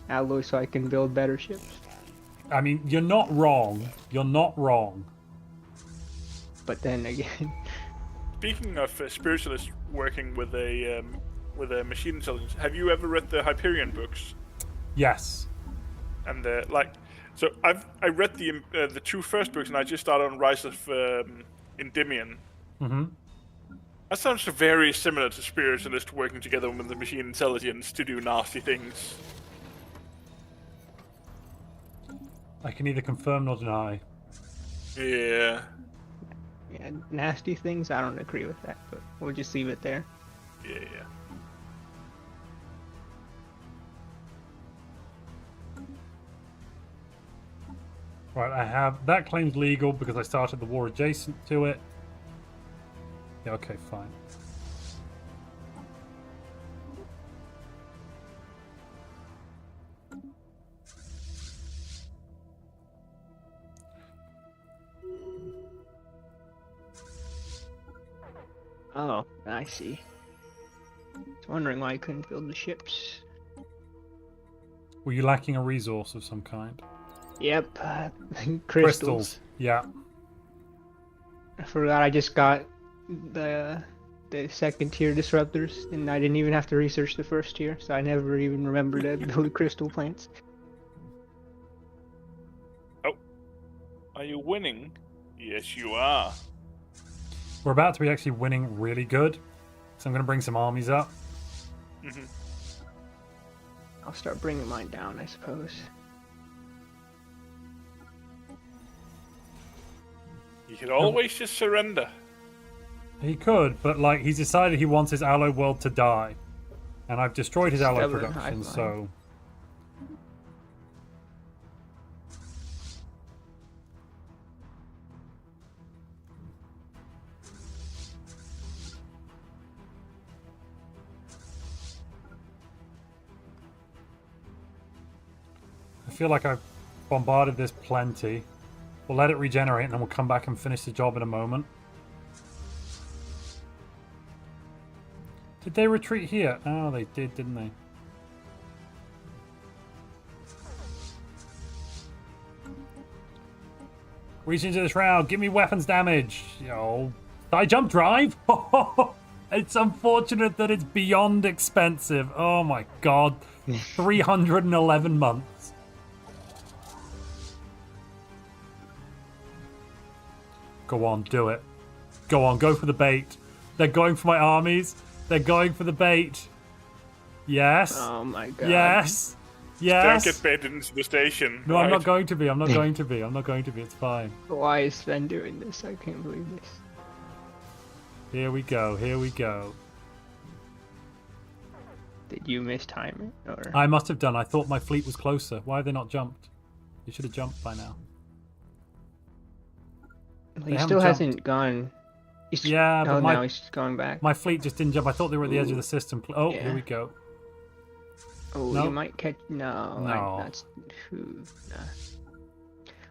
alloy so I can build better ships. I mean, you're not wrong. You're not wrong. But then again, Speaking of spiritualists working with a machine intelligence, have you ever read the Hyperion books? Yes. And so I read the two first books, and I just started on Rise of Endymion. Mm-hmm. That sounds very similar to spiritualists working together with the machine intelligence to do nasty things. I can neither confirm nor deny. Yeah. yeah, nasty things. I don't agree with that, but we'll just leave it there. Yeah. Right, I have that claim's legal because I started the war adjacent to it. Yeah, okay, fine. Oh, I see. I was wondering why I couldn't build the ships. Were you lacking a resource of some kind? Yep, crystals. Yeah. I forgot I just got the second tier disruptors, and I didn't even have to research the first tier, so I never even remembered to build crystal plants. Oh, are you winning? Yes, you are. We're about to be actually winning really good, so I'm going to bring some armies up. Mm-hmm. I'll start bringing mine down, I suppose. You could always just surrender. He could, but like he's decided he wants his alloy world to die, and I've destroyed his alloy Stubborn production. hive mind. So I feel like I've bombarded this plenty. We'll let it regenerate, and then we'll come back and finish the job in a moment. Did they retreat here? Oh, they did, didn't they? Reach into the shroud. Give me weapons damage. Yo, I jump drive? It's unfortunate that it's beyond expensive. Oh my god. 311 months. Go on, do it. Go on, go for the bait. They're going for my armies. They're going for the bait. Yes. Oh my god. Yes. Yes. Don't get baited into the station. No, right? I'm not going to be. I'm not going to be. I'm not going to be. It's fine. Why is Sven doing this? I can't believe this. Here we go. Here we go. Did you mistime it? Or... I must have done. I thought my fleet was closer. Why have they not jumped? You should have jumped by now. He still hasn't gone. Yeah, but now he's going back. My fleet just didn't jump. I thought they were at the edge of the system. Oh, Yeah. Here we go. Oh, Nope. you might catch. No. No. That's.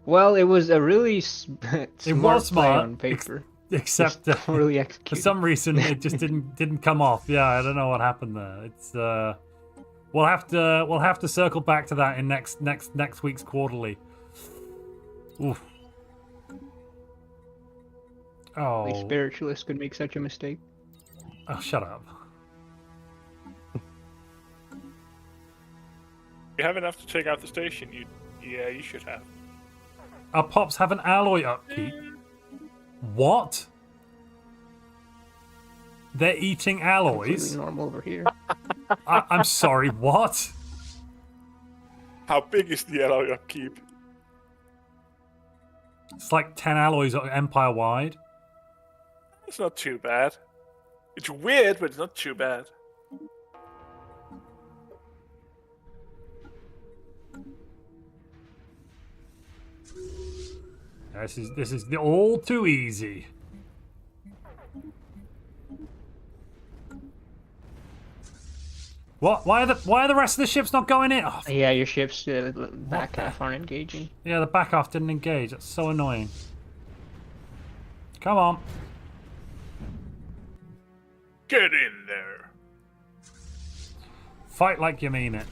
Well, it was a really smart It was play smart on paper. Except Just poorly for executed. some reason it just didn't come off. Yeah, I don't know what happened there. It's we'll have to circle back to that in next week's quarterly. Oof. Only Oh. spiritualists could make such a mistake. Oh, shut up. You have enough to take out the station. Yeah, you should have. Our pops have an alloy upkeep. What? They're eating alloys? Completely normal over here. I'm sorry, what? How big is the alloy upkeep? It's like 10 alloys empire-wide. It's not too bad. It's weird, but it's not too bad. This is all too easy. What? Why are the rest of the ships not going in? Oh, Yeah, your ships back half aren't engaging. yeah, the back half didn't engage. That's so annoying. Come on. Get in there. Fight like you mean it.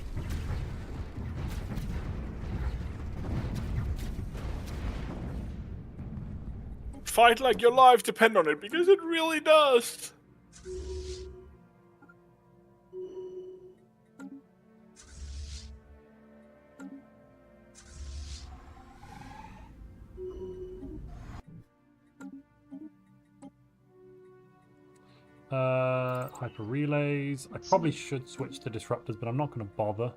Fight like your lives depend on it, because it really does. Hyper relays. I probably should switch to disruptors, but I'm not going to bother.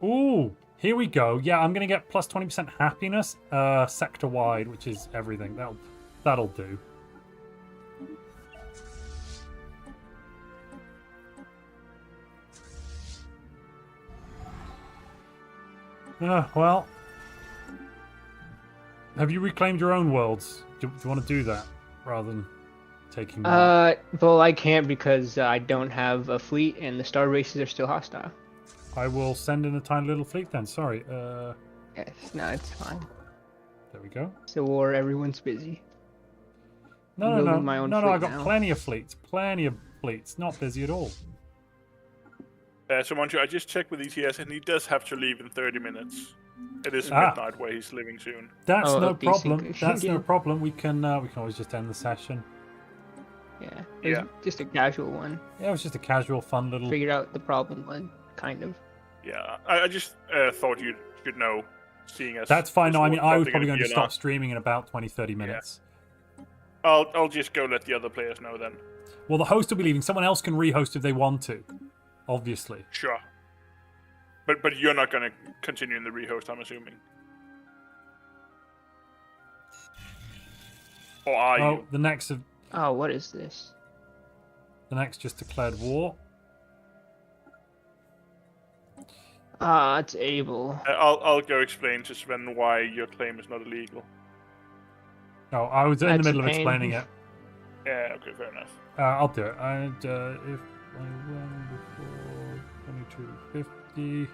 Ooh, here we go. Yeah, I'm going to get plus 20% happiness sector-wide, which is everything. That'll do. Well, have you reclaimed your own worlds? Do you want to do that rather than taking? Well, I can't because I don't have a fleet, and the star races are still hostile. I will send in a tiny little fleet then. Sorry. Yes, no, it's fine. There we go. It's a war. Everyone's busy. No. I got now. plenty of fleets. Plenty of fleets. Not busy at all. So Montu, I just checked with ETS, and he does have to leave in 30 minutes. It is midnight where he's leaving soon. That's no basically. problem. That's no problem. We can always just end the session. Yeah. It was just a casual one. Yeah, it was just a casual, fun little. Figured out the problem one, kind of. Yeah, I just thought you should know, seeing as... That's fine. No, I mean, I was probably going going to stop streaming in about 20-30 minutes. Yeah. I'll just go let the other players know then. Well, the host will be leaving. Someone else can re-host if they want to. Obviously. Sure. But you're not going to continue in the rehost, I'm assuming. Or are you? The next of... Oh, what is this? The next just declared war. It's able. I'll go explain to Sven why your claim is not illegal. Oh, I was in the That's middle a of pain. explaining it. Yeah, okay, fair enough. I'll do it. And if I win before 2250...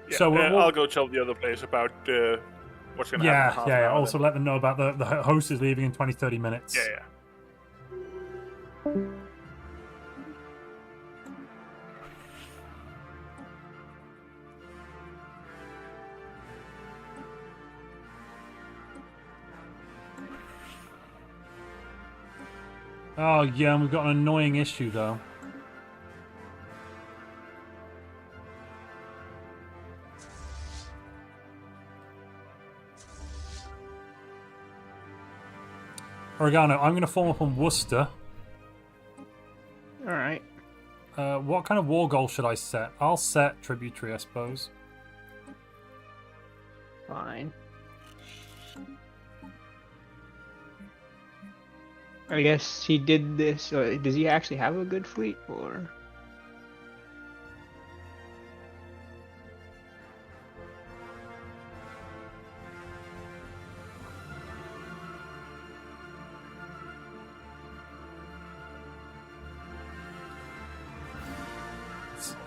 Yeah, So I'll go tell the other players about what's going to happen. Yeah. Also let them know about the host is leaving in 20-30 minutes. Yeah. Oh, yeah, and we've got an annoying issue, though. Oregano, I'm going to form up on Worcester. Alright. What kind of war goal should I set? I'll set tributary, I suppose. Fine. I guess he did this. Does he actually have a good fleet, or?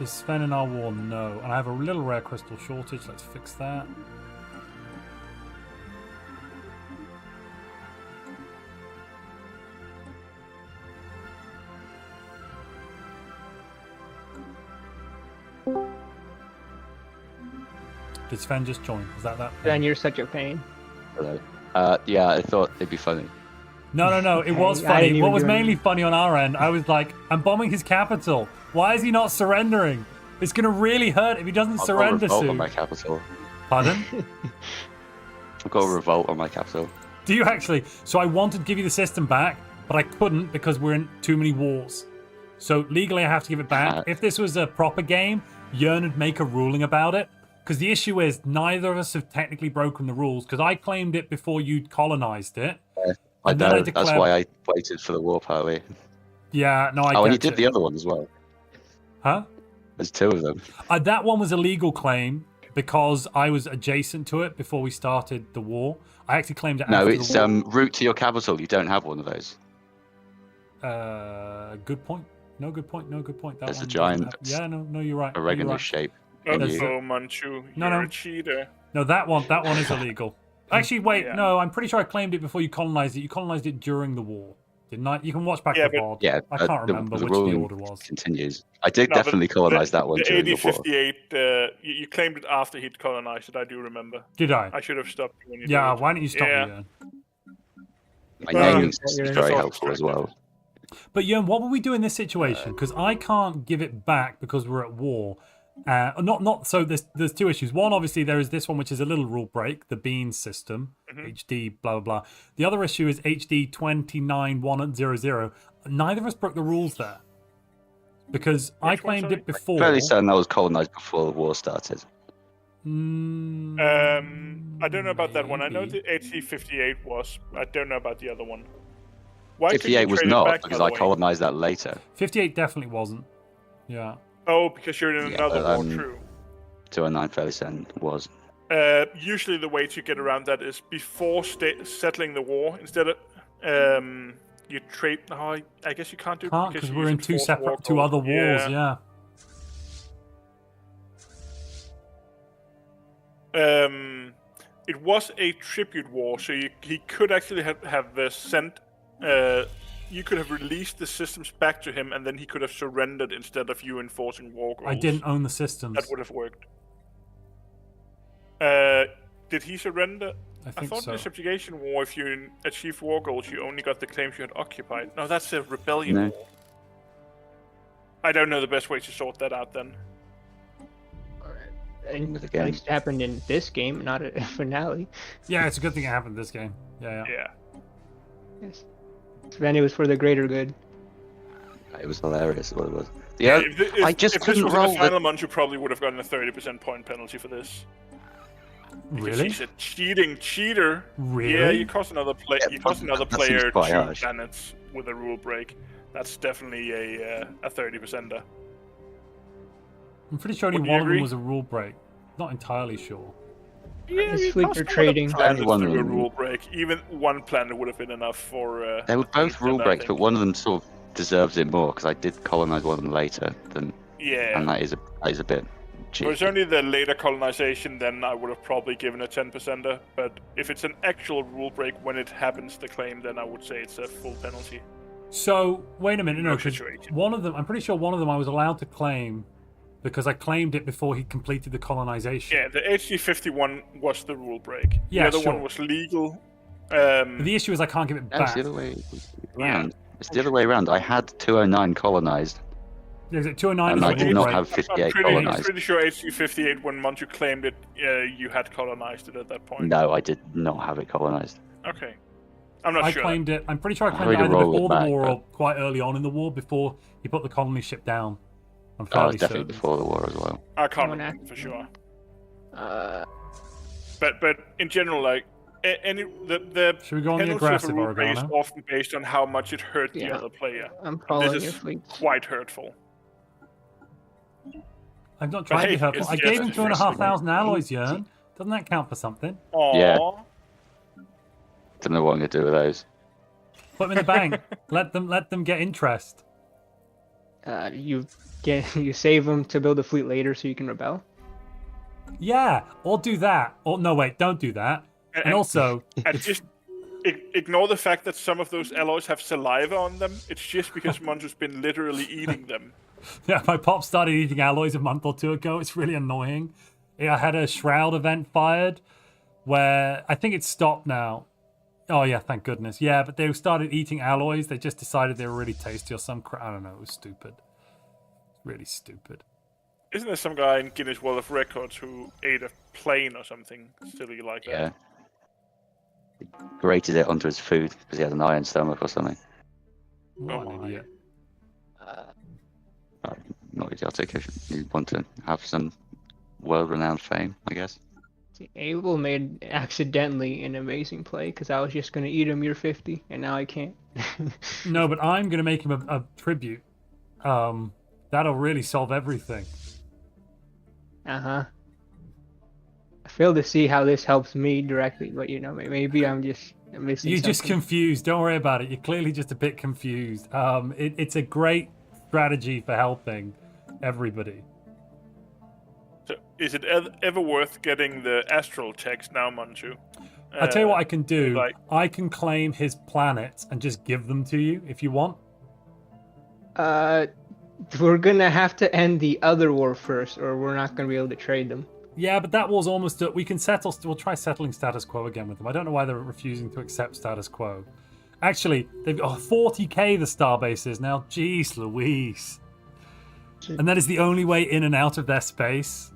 Is Sven in our war? No. And I have a little rare crystal shortage. Let's fix that. Did Sven just join? Was that? Sven, you're such a pain. Hello. Yeah, I thought it'd be funny. No, it was funny. What was mainly funny on our end, I was like, I'm bombing his capital. Why is he not surrendering? It's going to really hurt if he doesn't surrender soon. On my capital. Pardon? I've got a revolt on my capital. Do you actually? So I wanted to give you the system back, but I couldn't because we're in too many wars. So legally I have to give it back. If this was a proper game, Yearn would make a ruling about it. Because the issue is neither of us have technically broken the rules because I claimed it before you'd colonized it. Yeah, I know. That's why I waited for the war party. Yeah, no, I Oh, and you get did it. the other one as well. Huh? There's two of them. That one was a legal claim because I was adjacent to it before we started the war. I actually claimed it No, after it's the war. route to your capital. You don't have one of those. Good point. No, good point. No, good point. That There's a one giant doesn't have- Yeah, no, you're right. No, you're oregano right. shape. Oh, That's- Montu, No, you're no. a cheater. No, that one is illegal. Actually, wait, Yeah. no, I'm pretty sure I claimed it before you colonized it. You colonized it during the war, didn't I? You can watch back the VOD. Yeah, I can't remember the which the ruling order was. continues. I did No, but definitely colonize that one The during the war. 8058, you claimed it after he'd colonized it, I do remember. Did I? I should have stopped you when you Yeah, did it. why didn't you stop yeah. me then? My naming system is very helpful as well. But Yearn, what would we do in this situation? Because I can't give it back because we're at war. So there's two issues. One, obviously, there is this one which is a little rule break, the beans system, HD blah blah blah. The other issue is HD 29100. Neither of us broke the rules there because I claimed it before. Fairly certain that was colonized before the war started. I don't know about that one. I know the 8058 was. I don't know about the other one. Why couldn't you 58 was trade it not back, because by I the way? colonized that later. 58 definitely wasn't. Yeah. Oh, because you're in another war, but, true. 209 fairly certain was. Usually the way to get around that is before settling the war, instead of you trade. No, I guess you can't do it Can't because because we're in two other wars. Yeah. It was a tribute war, so he could actually have sent. You could have released the systems back to him, and then he could have surrendered instead of you enforcing war goals. I didn't own the systems. That would have worked. Did he surrender? I thought so. in the subjugation war, if you achieved war goals, you only got the claims you had occupied. No, that's a rebellion No. war. I don't know the best way to sort that out then. And at least it happened in this game, not a finale. Yeah, it's a good thing it happened this game. Yeah. Yes. Sven, it was for the greater good. It was hilarious what it was. Yeah, Yeah, I just if couldn't this was roll the final month, you probably would have gotten a 30% point penalty for this. Because Really? he's a cheating cheater. Really? Yeah, you cost another player. You cost another that seems player quite 2 harsh. planets with a rule break. That's definitely a 30%er. I'm pretty sure only Would you one of them agree? was a rule break. Not entirely sure. Yeah, It's you sleeper cost another trading. planet One through a of them. rule break. Even one planet would have been enough for. They were both rule I breaks, think. but one of them sort of deserves it more because I did colonize one of them later than, Yeah. and that is a bit If cheap. it was only the later colonization, then I would have probably given a 10%er. But if it's an actual rule break when it happens, the claim, then I would say it's a full penalty. So wait a minute, no, No 'cause situation. one of them, I'm pretty sure one of them I was allowed to claim because I claimed it before he completed the colonization. Yeah, the HD51 was the rule break. Yeah, the other sure. one was legal. But the issue is I can't give it No, back. it's the other way around. It's the other way around. I had 209 colonized. Is it 209? And is I a did rule not break? have 58 I'm colonized. pretty sure HD58, when Montu claimed it, you had colonized it at that point. No, I did not have it colonized. Okay. I'm not I sure. claimed it. I'm pretty sure I I'll claimed it read a either roll before it the back, war but- or quite early on in the war, before he put the colony ship down. I'm Oh, it fairly was definitely certain. before the war as well. I can't Oh, no. remember for sure. Uh, But in general, like any the Should we go on the penalty of a aggressive, rule break is Oregano? often based on how much it hurt the Yeah. other player. I'm And following this your is fleet. quite hurtful. I'm not trying to be Hey, hurtful. it's I gave just him 2,500 alloys, Yearn. Doesn't that count for something? Aww. Yeah. Don't know what I'm gonna do with those. Put them in the bank. let them get interest. You save them to build a fleet later so you can rebel. Yeah, or do that. Or no, wait, don't do that. And also, And just ignore the fact that some of those alloys have saliva on them. It's just because Montu's been literally eating them. Yeah, my pop started eating alloys a month or two ago. It's really annoying. I had a Shroud event fired where I think it's stopped now. Oh, yeah, thank goodness. Yeah, but they started eating alloys. They just decided they were really tasty or some crap. I don't know. It was stupid. Really stupid. Isn't there some guy in Guinness World of Records who ate a plane or something silly like that? Yeah. He grated it onto his food because he had an iron stomach or something. What an idiot. Not idiotic if you want to have some world-renowned fame, I guess. Abel made accidentally an amazing play because I was just going to eat him your 50 and now I can't. No, but I'm going to make him a tribute. That'll really solve everything. Uh-huh. I fail to see how this helps me directly, but you know, maybe I'm just missing You're something. just confused. Don't worry about it. You're clearly just a bit confused. It's a great strategy for helping everybody. So, is it ever worth getting the astral text now, Montu? I'll tell you what I can do. like- I can claim his planets and just give them to you if you want. We're gonna have to end the other war first, or we're not gonna be able to trade them. Yeah, but that war's almost done. We can settle. We'll try settling status quo again with them. I don't know why they're refusing to accept status quo. Actually, they've got 40k the starbase is now. Jeez Louise. And that is the only way in and out of their space.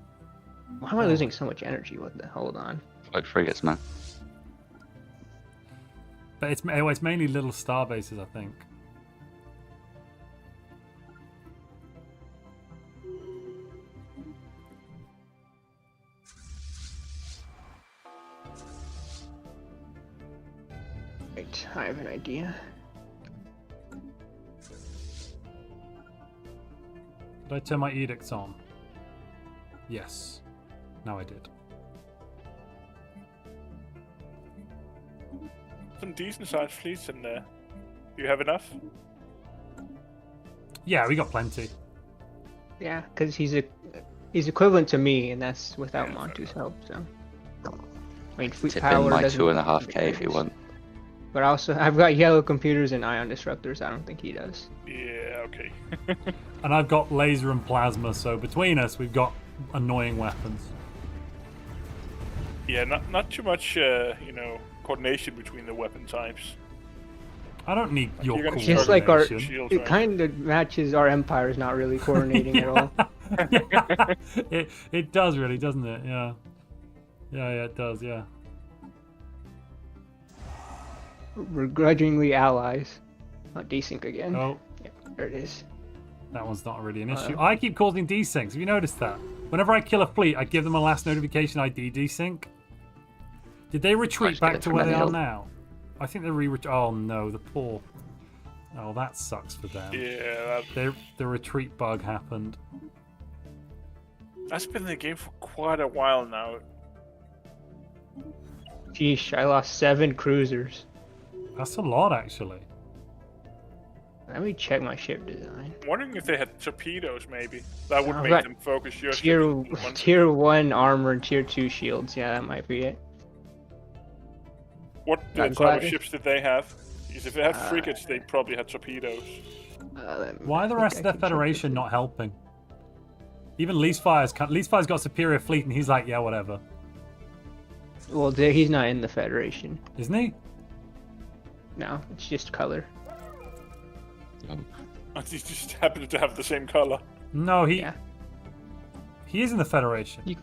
Why am I losing so much energy? What the? Hold on. Like frigates, man. But it's mainly little starbases, I think. Right, I have an idea. Did I turn my edicts on? Yes. Now I did. Some decent sized fleets in there. Do you have enough? Yeah, we got plenty. Yeah, because he's equivalent to me, and that's without Montu's help. So, I mean, fleet Tip power in my doesn't 2.5k if you want. But also, I've got yellow computers and ion disruptors. I don't think he does. Yeah, okay. And I've got laser and plasma, so between us, we've got annoying weapons. Yeah, not too much, coordination between the weapon types. I don't need your You're gonna coordination. Just like our, Shields, it right? kind of matches our empires not really coordinating at all. It does really, doesn't it? Yeah. Yeah, it does, yeah. We're grudgingly allies. Oh, desync again. Oh. Yeah, there it is. That one's not really an issue. I keep causing desyncs. Have you noticed that? Whenever I kill a fleet, I give them a last notification ID desync. Did they retreat back to where they are now? I think they oh no, the poor. Oh, that sucks for them. Yeah, The retreat bug happened. that's been in the game for quite a while now. Sheesh, I lost 7 cruisers. That's a lot, actually. Let me check my ship design. I'm wondering if they had torpedoes, maybe. That would I've make got them focus just tier 1 armor and tier 2 shields. Yeah, that might be it. What type of ships did they have? Because if they have frigates, they probably had torpedoes. Why are the rest of their Federation not helping? Even Leasefire's got superior fleet, and he's like, yeah, whatever. Well, he's not in the Federation. Isn't he? No, it's just color. He just happened to have the same color. No, he is in the Federation.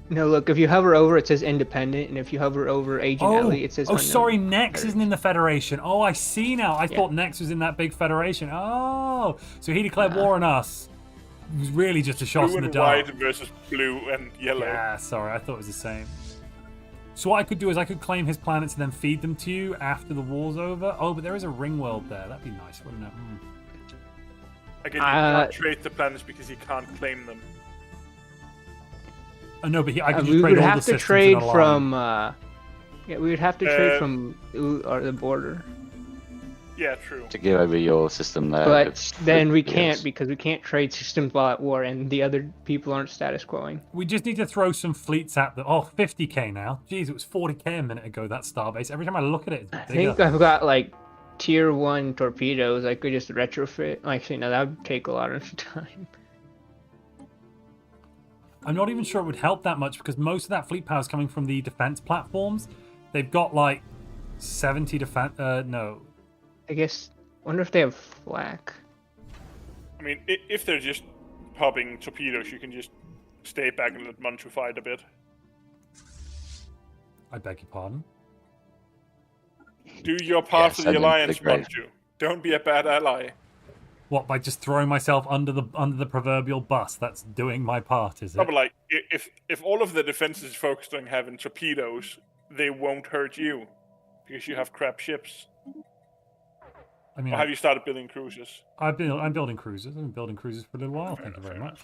No, look, if you hover over, it says independent, and if you hover over Agent Ellie, it says unknown. Sorry, Nex isn't in the Federation. Oh, I see now. I thought Nex was in that big Federation. Oh, so he declared war on us. It was really just a shot in the dark. White versus blue and yellow. Yeah, sorry, I thought it was the same. So what I could do is I could claim his planets and then feed them to you after the war's over. Oh, but there is a ring world there. That'd be nice, wouldn't it? Again, you can't trade the planets because he can't claim them. Oh, no, but I could just we trade would all have the to systems trade in a line. from. Yeah, we would have to trade from the border. Yeah, true. To give over your system there. But then we can't because we can't trade systems while at war, and the other people aren't status quoing. We just need to throw some fleets at them. Oh, 50k now. Jeez, it was 40k a minute ago, that starbase. Every time I look at it, it's bigger. I think I've got like tier 1 torpedoes, I could just retrofit. Actually, no, that would take a lot of time. I'm not even sure it would help that much because most of that fleet power is coming from the defense platforms. They've got like 70 defense. No. I guess. Wonder if they have flak. I mean, if they're just popping torpedoes, you can just stay back and let Montu fight a bit. I beg your pardon. Do your part for the send them to alliance, the grave. Montu. Don't be a bad ally. What, by just throwing myself under the proverbial bus? That's doing my part, is it? No, but like, if all of the defense is focused on having torpedoes, they won't hurt you because you have crap ships. I mean, or have you started building cruisers? I'm building cruisers. I've been building cruisers for a little while. Thank you very much.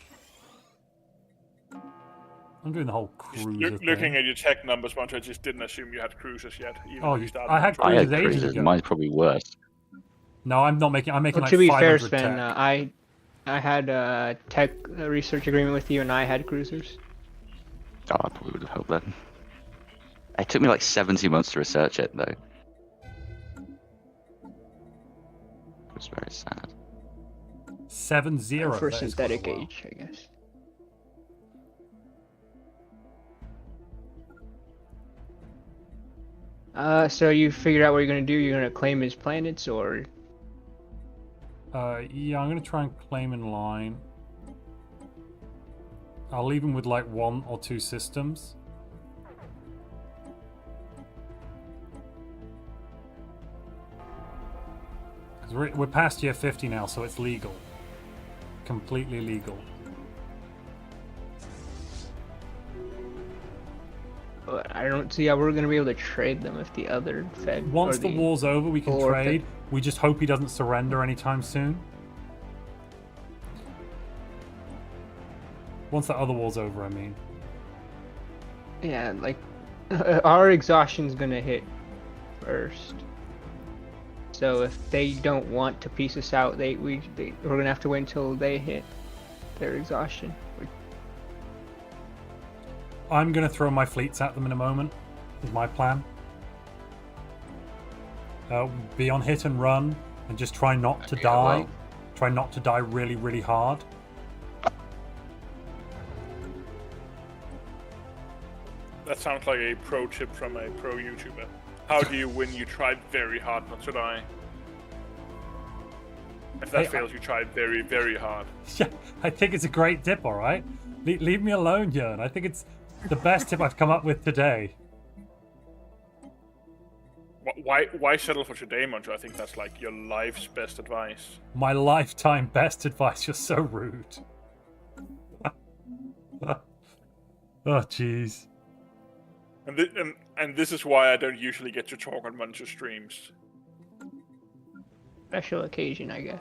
I'm doing the whole cruiser thing. Looking at your tech numbers, Montu, I just didn't assume you had cruisers yet. Even Oh, if you started I had I had cruisers ages cruisers. ago. Mine's probably worse. No, I'm not making. I'm making Well, like to be fair, 500 Sven, tech. I had a tech research agreement with you, and I had cruisers. Oh, I probably would have helped then. It took me like 70 months to research it, though. It was very sad. 7-0. For that is synthetic quite a while. age, I guess. So you figured out what you're gonna do? You're gonna claim his planets, or? Yeah, I'm gonna try and claim in line. I'll leave him with like 1 or 2 systems. Because we're past year 50 now, so it's legal. Completely legal. But I don't see how we're gonna be able to trade them if the other Fed. Once or the war's over, we can or trade. We just hope he doesn't surrender anytime soon. Once the other war's over, I mean. Yeah, like our exhaustion's gonna hit first. So if they don't want to piece us out, we're gonna have to wait until they hit their exhaustion. I'm gonna throw my fleets at them in a moment. Is my plan. Be on hit and run, and just try not to die. well. Try not to die really, really hard. That sounds like a pro tip from a pro YouTuber. How do you win? You tried very hard not to die. If that fails, you tried very, very hard. Yeah, I think it's a great tip. All right, leave me alone, Jörn. I think it's the best tip I've come up with today. Why settle for today, Montu? I think that's like your life's best advice. My lifetime best advice. You're so rude. Oh, jeez. And this is why I don't usually get to talk on Montu streams. Special occasion, I guess.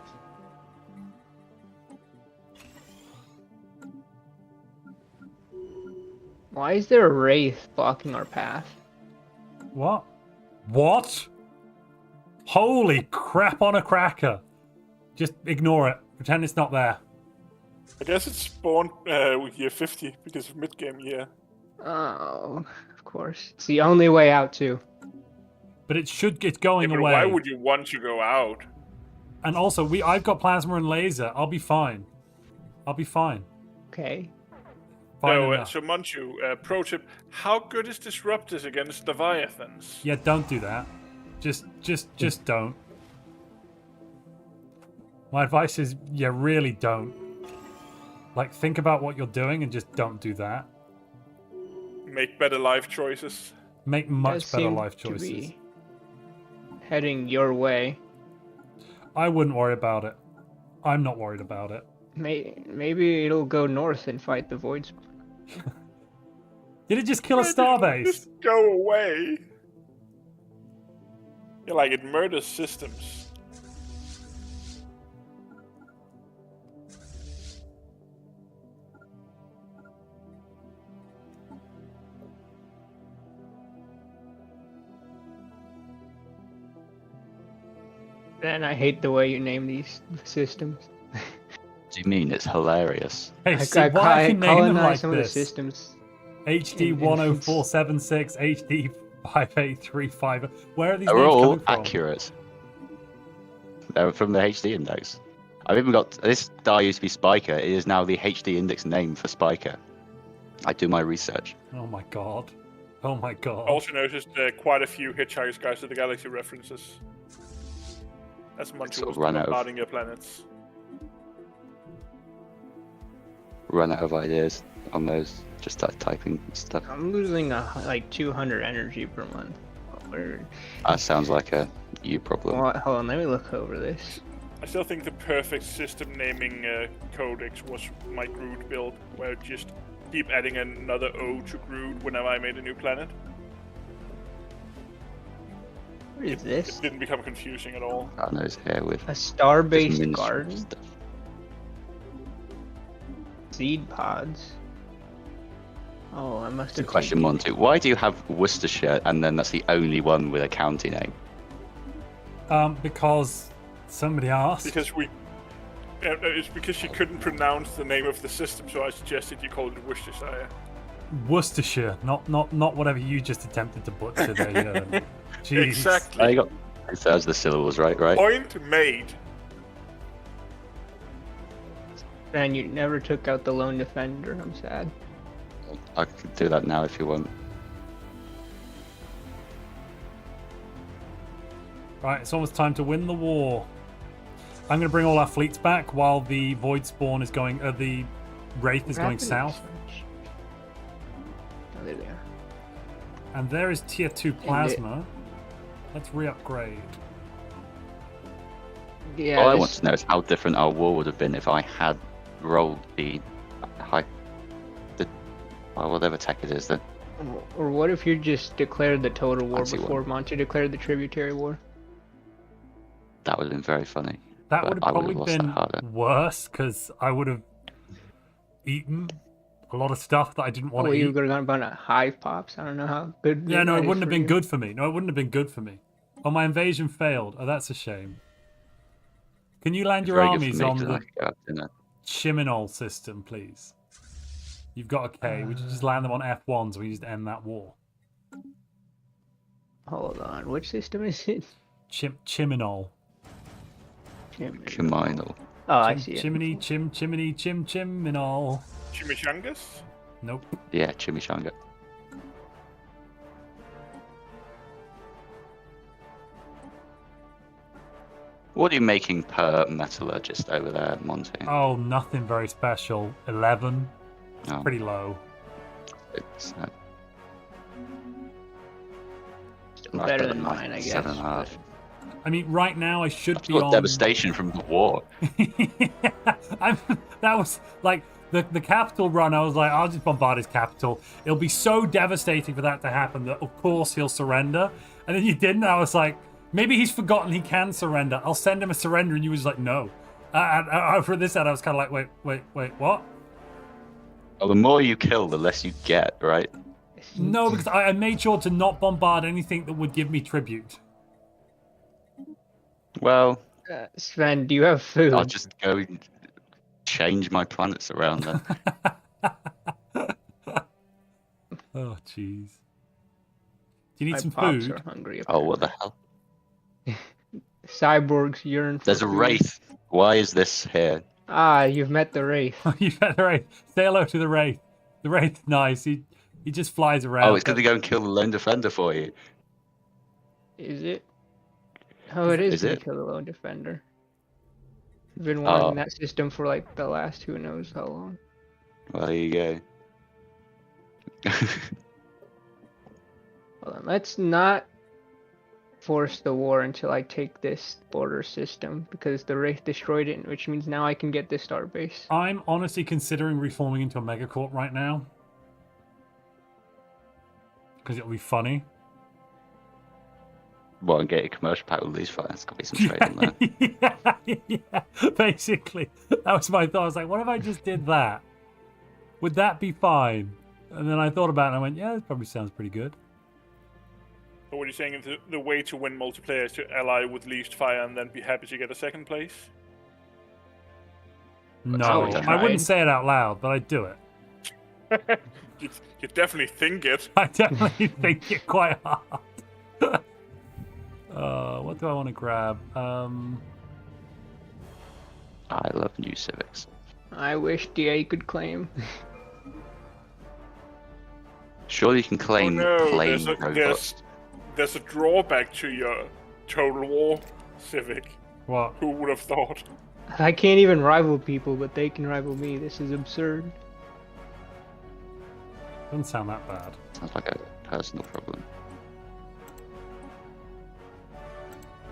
Why is there a wraith blocking our path? What? What? Holy crap on a cracker! Just ignore it. Pretend it's not there. I guess it's spawned with year 50 because of mid-game year. Oh, of course. It's the only way out too. But it should get going Yeah, but away. why would you want to go out? And also, I've got plasma and laser. I'll be fine. I'll be fine. Okay. Fine No, enough. so Montu, pro tip: how good is Disruptors against Leviathans? Yeah, don't do that. Just don't. My advice is, yeah, really don't. Like, think about what you're doing and just don't do that. Make better life choices. Make much Does better seem life to choices. be heading your way. I wouldn't worry about it. I'm not worried about it. Maybe it'll go north and fight the Voids. Did it just kill a starbase? Just go away. Yeah, like it murders systems. And I hate the way you name these systems. Do you mean it's hilarious? Hey, Sid, why have you named them like some of the this? systems. HD 10476, HD 5835. Where are these They're names all coming from? accurate. They're from the HD index. I've even got this star used to be Spiker. It is now the HD index name for Spiker. I do my research. Oh my god. Oh my god. I also noticed quite a few Hitchhiker's Guide to the Galaxy references. As Montu Sort was of run out of- bombarding your planets. Run out of ideas on those. Just start typing stuff. I'm losing like 200 energy per month. That sounds like a you problem. Well, hold on, let me look over this. I still think the perfect system naming codex was my Groot build, where just keep adding another O to Groot whenever I made a new planet. What is this? It didn't become confusing at all. I know his hair with A star-based just garden? stuff. Seed pods. Oh, I must It's a have question, Montu. Why do you have Worcestershire and then that's the only one with a county name? Because somebody asked. Because it's because she couldn't pronounce the name of the system, so I suggested you call it Worcestershire. Worcestershire, not whatever you just attempted to butcher there. Jeez. Exactly. I got two-thirds of the syllables right. Point made. Man, you never took out the lone defender. I'm sad. I could do that now if you want. Right, it's almost time to win the war. I'm going to bring all our fleets back while the Void Spawn is going. The Wraith is going south. Oh, there they are. And there is tier 2 plasma. Let's re-upgrade. Yeah. All I want to know is how different our war would have been if I had rolled the high, whatever tech it is. That. Or what if you just declared the total war Fancy before one. Montu declared the tributary war? That would have been very funny. That but would have I probably lost that been harder. worse because I would have eaten a lot of stuff that I didn't want Oh, to you eat. would have gone a bunch of hive pops. I don't know how good. Yeah, no, that it is wouldn't have for been you. good for me. No, it wouldn't have been good for me. Oh, my invasion failed. Oh, that's a shame. Can you land It's your very good for armies me on 'cause I the could go out to dinner. Chiminol system, please? You've got a K. Would you just land them on F1 so we just end that war? Hold on, which system is it? Chiminol. Chiminal. Oh, I see it. Chimney, Chiminol. Chimichangas? Nope. Yeah, chimichanga. What are you making per metallurgist over there, Monty? Oh, nothing very special. 11. It's Oh. pretty low. It's Better than mine, I guess. 7.5. I mean, right now I should be Got on devastation from the war. that was like the capital run. I was like, I'll just bombard his capital. It'll be so devastating for that to happen that of course he'll surrender. And then you didn't. I was like, maybe he's forgotten he can surrender. I'll send him a surrender, and you was like, no. For this end, I was kind of like, wait, what? Well, the more you kill, the less you get, right? No, because I made sure to not bombard anything that would give me tribute. Well, Sven, do you have food? I'll just go and change my planets around then. Oh, jeez. Do you need My some pops food? are hungry. Oh, what the hell? Cyborgs yearn for There's a food. wraith. Why is this here? Ah, you've met the wraith. You've met the Wraith. Say hello to the Wraith. The Wraith's nice. He just flies around. Oh, it's going to go and kill the lone defender for you. Is it? Oh, it is Is gonna it? kill the lone defender. I've been wanting Oh. that system for like the last who knows how long. Well, there you go. Hold on, let's not force the war until I take this border system because the Wraith destroyed it, which means now I can get this star base. I'm honestly considering reforming into a megacorp right now. Because it'll be funny. Well, and get a commercial pack with these fires. There's got to be some trade on there. yeah, basically. That was my thought. I was like, what if I just did that? Would that be fine? And then I thought about it and I went, yeah, that probably sounds pretty good. But what are you saying is the way to win multiplayer is to ally with least fire and then be happy to get a second place? No, I wouldn't say it out loud, but I'd do it. You definitely think it. I definitely think it quite hard. What do I want to grab? I love new civics. I wish DA could claim. Surely you can claim plain robots. There's a drawback to your Total War Civic. What? Who would have thought? I can't even rival people, but they can rival me. This is absurd. Doesn't sound that bad. Sounds like a personal problem.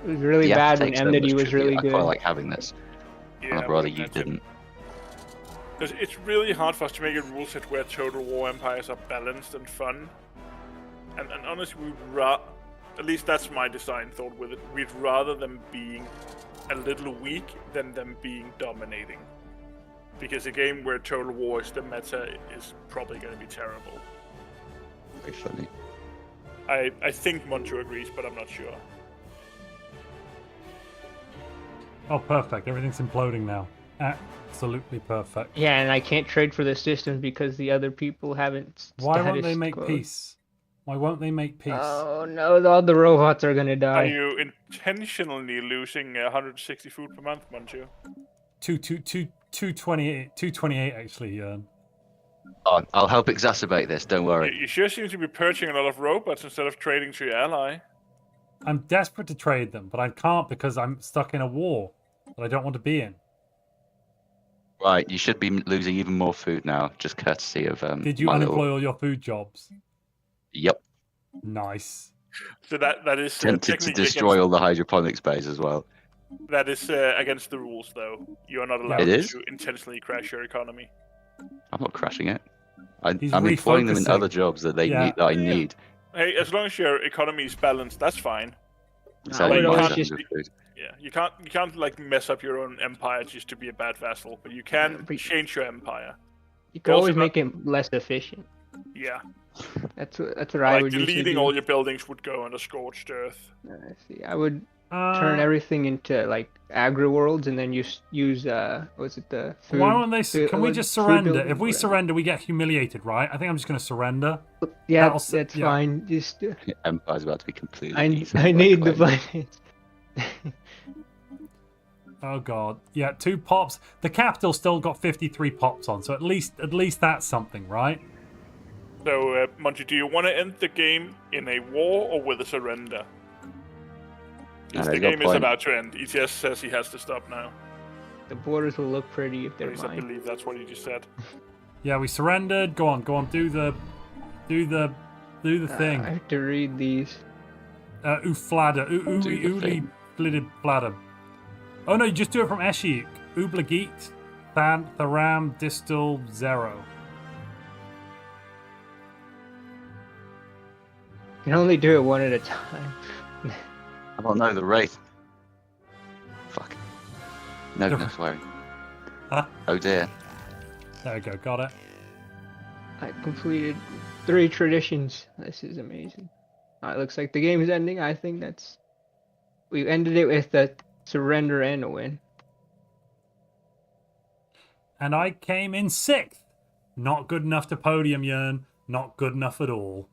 It was really bad when Enmity was really good. I quite like having this. Yeah, I'd rather you didn't. Because it's really hard for us to make a rule set where Total War Empires are balanced and fun. And honestly, at least that's my design thought with it. We'd rather them being a little weak than them being dominating. Because a game where Total War is the meta is probably going to be terrible. Very funny. I think Montu agrees, but I'm not sure. Oh, perfect. Everything's imploding now. Absolutely perfect. Yeah, and I can't trade for the systems because the other people haven't. Why won't they make peace? Why won't they make peace? Oh no, all the robots are gonna die. Are you intentionally losing 160 food per month, Montu? 228 actually. Oh, I'll help exacerbate this. Don't worry. You sure seem to be purchasing a lot of robots instead of trading to your ally. I'm desperate to trade them, but I can't because I'm stuck in a war that I don't want to be in. Right, you should be losing even more food now, just courtesy of Did you unemploy all your food jobs? Yep. Nice. So that is Tempted to destroy all the hydroponics bays as well. That is against the rules, though. You are not allowed to intentionally crash your economy. I'm not crashing it. I'm employing them in other jobs that that I need. Hey, as long as your economy is balanced, that's fine. Yeah, you can't like mess up your own empire just to be a bad vassal, but you can change your empire. You can always make it less efficient. Yeah. That's what I would deleting all your buildings would go under scorched earth. I see. I would turn everything into like agri worlds and then use what's it the food? Why don't they? Can we just surrender? If we surrender, we get humiliated, right? I think I'm just going to surrender. Yeah, that's fine. Just Empire's about to be completely. I need the finance. Oh god, yeah, 2 pops. The capital still got 53 pops on, so at least that's something, right? So, Monty, do you want to end the game in a war or with a surrender? Because the game is about to end. ETS says he has to stop now. The borders will look pretty if they're mine. I believe that's what he just said. Yeah, we surrendered. Go on, do the thing. I have to read these. Uflada, Uli Blidid Bladder. Oh no, you just do it from Eshiuk. Ublagit, Tharam, Distal, Zero. You can only do it one at a time. I don't know the Wraith. Fuck. No swearing. Huh? Oh dear. There we go, got it. I completed 3 traditions. This is amazing. It looks like the game is ending. I think we ended it with a surrender and a win. And I came in 6th. Not good enough to podium, Yearn. Not good enough at all.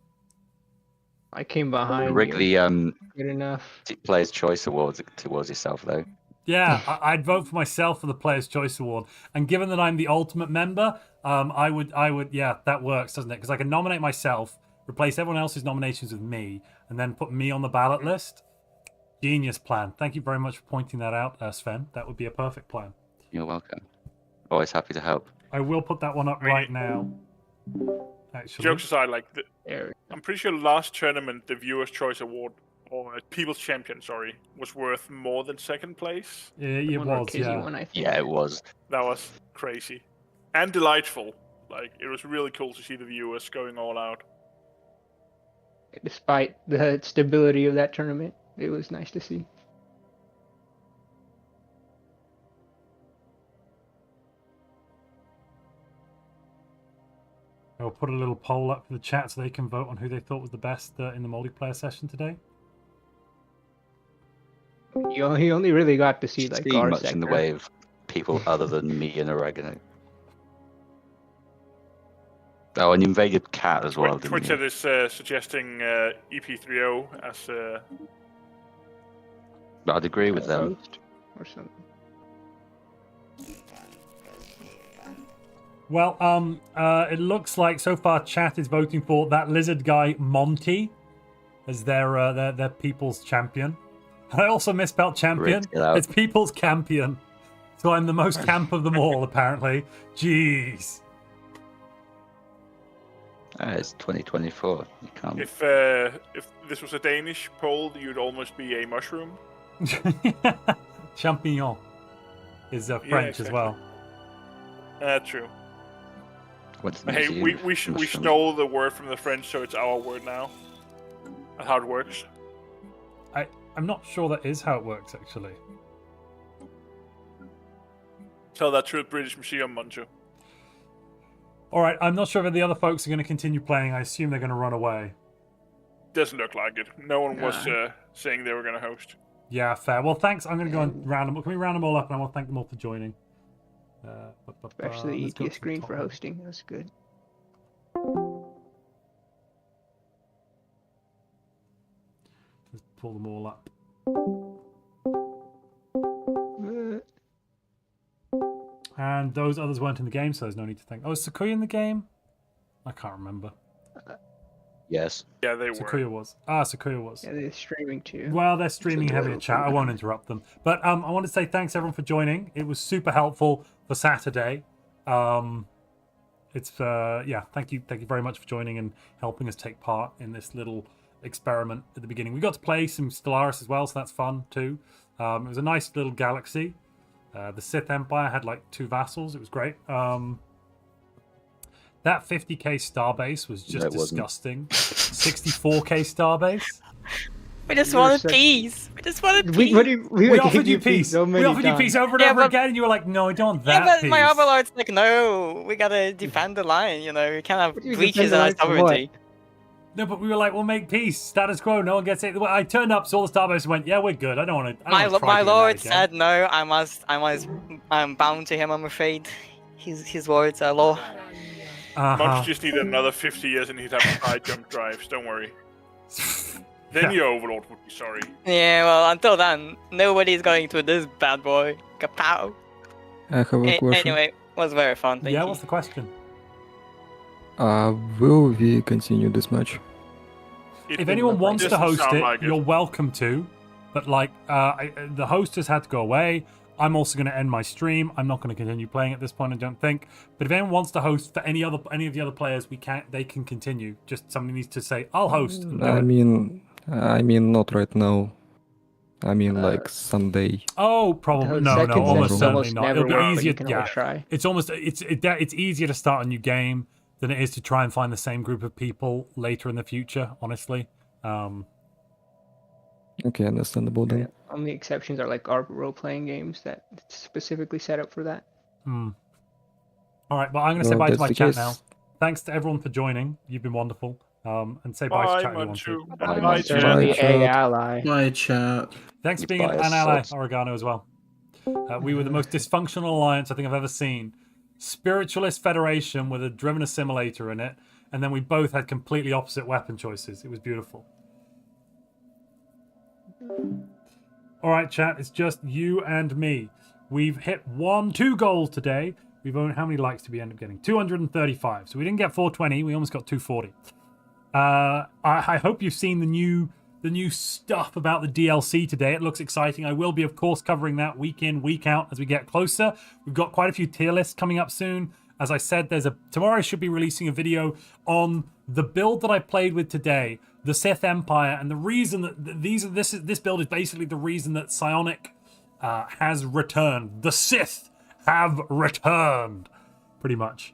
I came behind Rig you. Good enough. Player's Choice Awards towards yourself, though. Yeah, I'd vote for myself for the Player's Choice Award. And given that I'm the ultimate member, I would, yeah, that works, doesn't it? Because I can nominate myself, replace everyone else's nominations with me, and then put me on the ballot list. Genius plan. Thank you very much for pointing that out, Sven. That would be a perfect plan. You're welcome. Always happy to help. I will put that one up right now. Actually. Jokes aside, I'm pretty sure last tournament the Viewer's Choice Award, or People's Champion, sorry, was worth more than 2nd place. Yeah, it was, yeah. Yeah, it was. That was crazy. And delightful. It was really cool to see the viewers going all out. Despite the stability of that tournament, it was nice to see. I'll put a little poll up for the chat so they can vote on who they thought was the best in the multiplayer session today. You only really got to see Guard much in the way of people other than me and Oregano. Oh, an invaded cat as well. Twitter is suggesting EP30 as. I'd agree with them. Or something. Well, it looks like so far chat is voting for that lizard guy Monty as their people's champion. And I also misspelled champion. It's people's campion. So I'm the most camp of them all, apparently. Jeez. It's 2024. You can't. If this was a Danish poll, you'd almost be a mushroom. Champignon is French as well. True. What's Hey, we stole the word from the French, so it's our word now. That's how it works. I'm not sure that is how it works, actually. Tell that to the British Museum, Montu. All right, I'm not sure if the other folks are going to continue playing. I assume they're going to run away. Doesn't look like it. No one was saying they were going to host. Yeah, fair. Well, thanks. I'm going to go and round them up. Can we round them all up? And I want to thank them all for joining. Especially the screen for hosting. That's good. Let's pull them all up. And those others weren't in the game, so there's no need to thank. Oh, is Sakuya in the game? I can't remember. Yes. Yeah, they Sakuya was. Sakuya was. Yeah, they're streaming too. Well, they're streaming heavy at chat. I won't interrupt them. But I want to say thanks everyone for joining. It was super helpful for Saturday. Thank you very much for joining and helping us take part in this little experiment at the beginning. We got to play some Stellaris as well, so that's fun too. It was a nice little galaxy. The Sith Empire had like 2 vassals. It was great. That 50k starbase was just disgusting. 64k starbase. We just wanted peace. We just wanted peace. We offered you peace. We offered you peace over and over again, and you were like, "No, I don't want that." Yeah, but peace. my overlord's like, "No, we gotta defend the line. You know, we can't have breaches in our sovereignty." No, but we were like, "We'll make peace, status quo. No one gets it." I turned up, saw the starbase, and went, "Yeah, we're good. I don't want to." My lord said, "No, I'm bound to him. I'm afraid. His words are law." Montu just needed another 50 years, and he'd have high jump drives. Don't worry. Then your overlord would be sorry. Yeah, well, until then, nobody's going to this bad boy. Kapow. I have a question. Anyway, it was very fun. Thank you. What's the question? Will we continue this match? If anyone wants to host it, you're welcome to. But the host has had to go away. I'm also going to end my stream. I'm not going to continue playing at this point, I don't think. But if anyone wants to host for any of the other players, they can continue. Just somebody needs to say, "I'll host." I mean, not right now. I mean, like someday. Oh, probably no, almost certainly not. It'll be easier. Try. It's easier to start a new game than it is to try and find the same group of people later in the future. Honestly. Okay, understandable then. Yeah, only exceptions are like our role-playing games that specifically set up for that. All right, well, I'm going to say bye to my chat now. Thanks to everyone for joining. You've been wonderful. And say bye to chat if you want to. Bye, chat. Bye, chat. Thanks for being an ally, Oregano, as well. We were the most dysfunctional alliance I think I've ever seen. Spiritualist Federation with a driven assimilator in it, and then we both had completely opposite weapon choices. It was beautiful. All right, chat. It's just you and me. We've hit 2 goals today. We've only how many likes did we end up getting? 235. So we didn't get 420. We almost got 240. I hope you've seen the new stuff about the DLC today. It looks exciting. I will be, of course, covering that week in, week out as we get closer. We've got quite a few tier lists coming up soon. As I said, tomorrow I should be releasing a video on the build that I played with today, the Sith Empire, and the reason that this build is basically the reason that Psionic has returned. The Sith have returned, pretty much.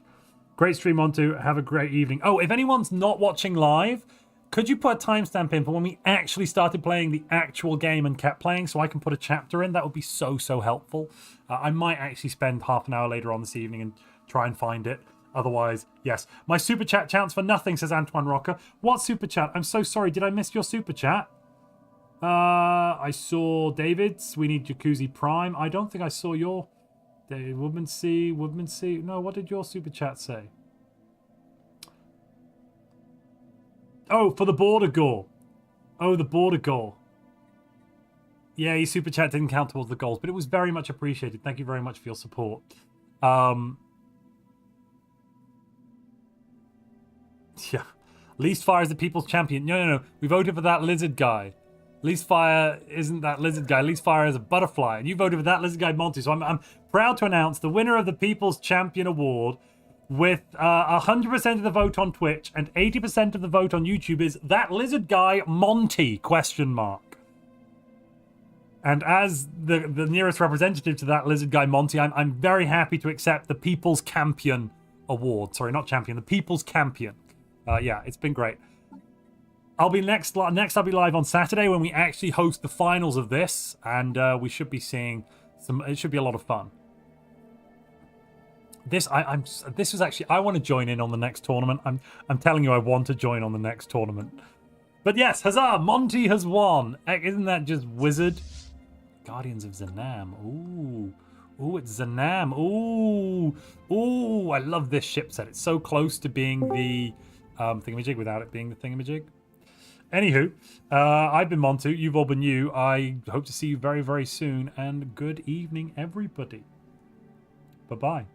Great stream, Montu. Have a great evening. Oh, if anyone's not watching live, could you put a timestamp in for when we actually started playing the actual game and kept playing so I can put a chapter in? That would be so helpful. I might actually spend half an hour later on this evening and try and find it. Otherwise, yes. My super chat counts for nothing, says Antoine Rocker. What super chat? I'm so sorry. Did I miss your super chat? I saw David's. We need Jacuzzi Prime. I don't think I saw your... Woodman C. No, what did your super chat say? Oh, for the border gore. Oh, the border gore. Yeah, your super chat didn't count towards the goals, but it was very much appreciated. Thank you very much for your support. Yeah. Least Fire is the people's champion. No. We voted for that lizard guy. Least Fire isn't that lizard guy. Least Fire is a butterfly. And you voted for that lizard guy, Montu. So I'm proud to announce the winner of the People's Champion Award with 100% of the vote on Twitch and 80% of the vote on YouTube is that lizard guy, Monty, ? And as the nearest representative to that lizard guy, Monty, I'm very happy to accept the People's Champion Award. Sorry, not champion, the People's Champion. Yeah, it's been great. I'll be next. I'll be live on Saturday when we actually host the finals of this, and we should be seeing some. It should be a lot of fun. This was actually. I want to join in on the next tournament. I'm telling you, I want to join on the next tournament. But yes, huzzah! Monty has won. Isn't that just wizard? Guardians of Zanam. Ooh, it's Zanam. Ooh, I love this ship set. It's so close to being the thingamajig without it being the thingamajig. Anywho, I've been Montu. You've all been you. I hope to see you very, very soon. And good evening, everybody. Bye-bye.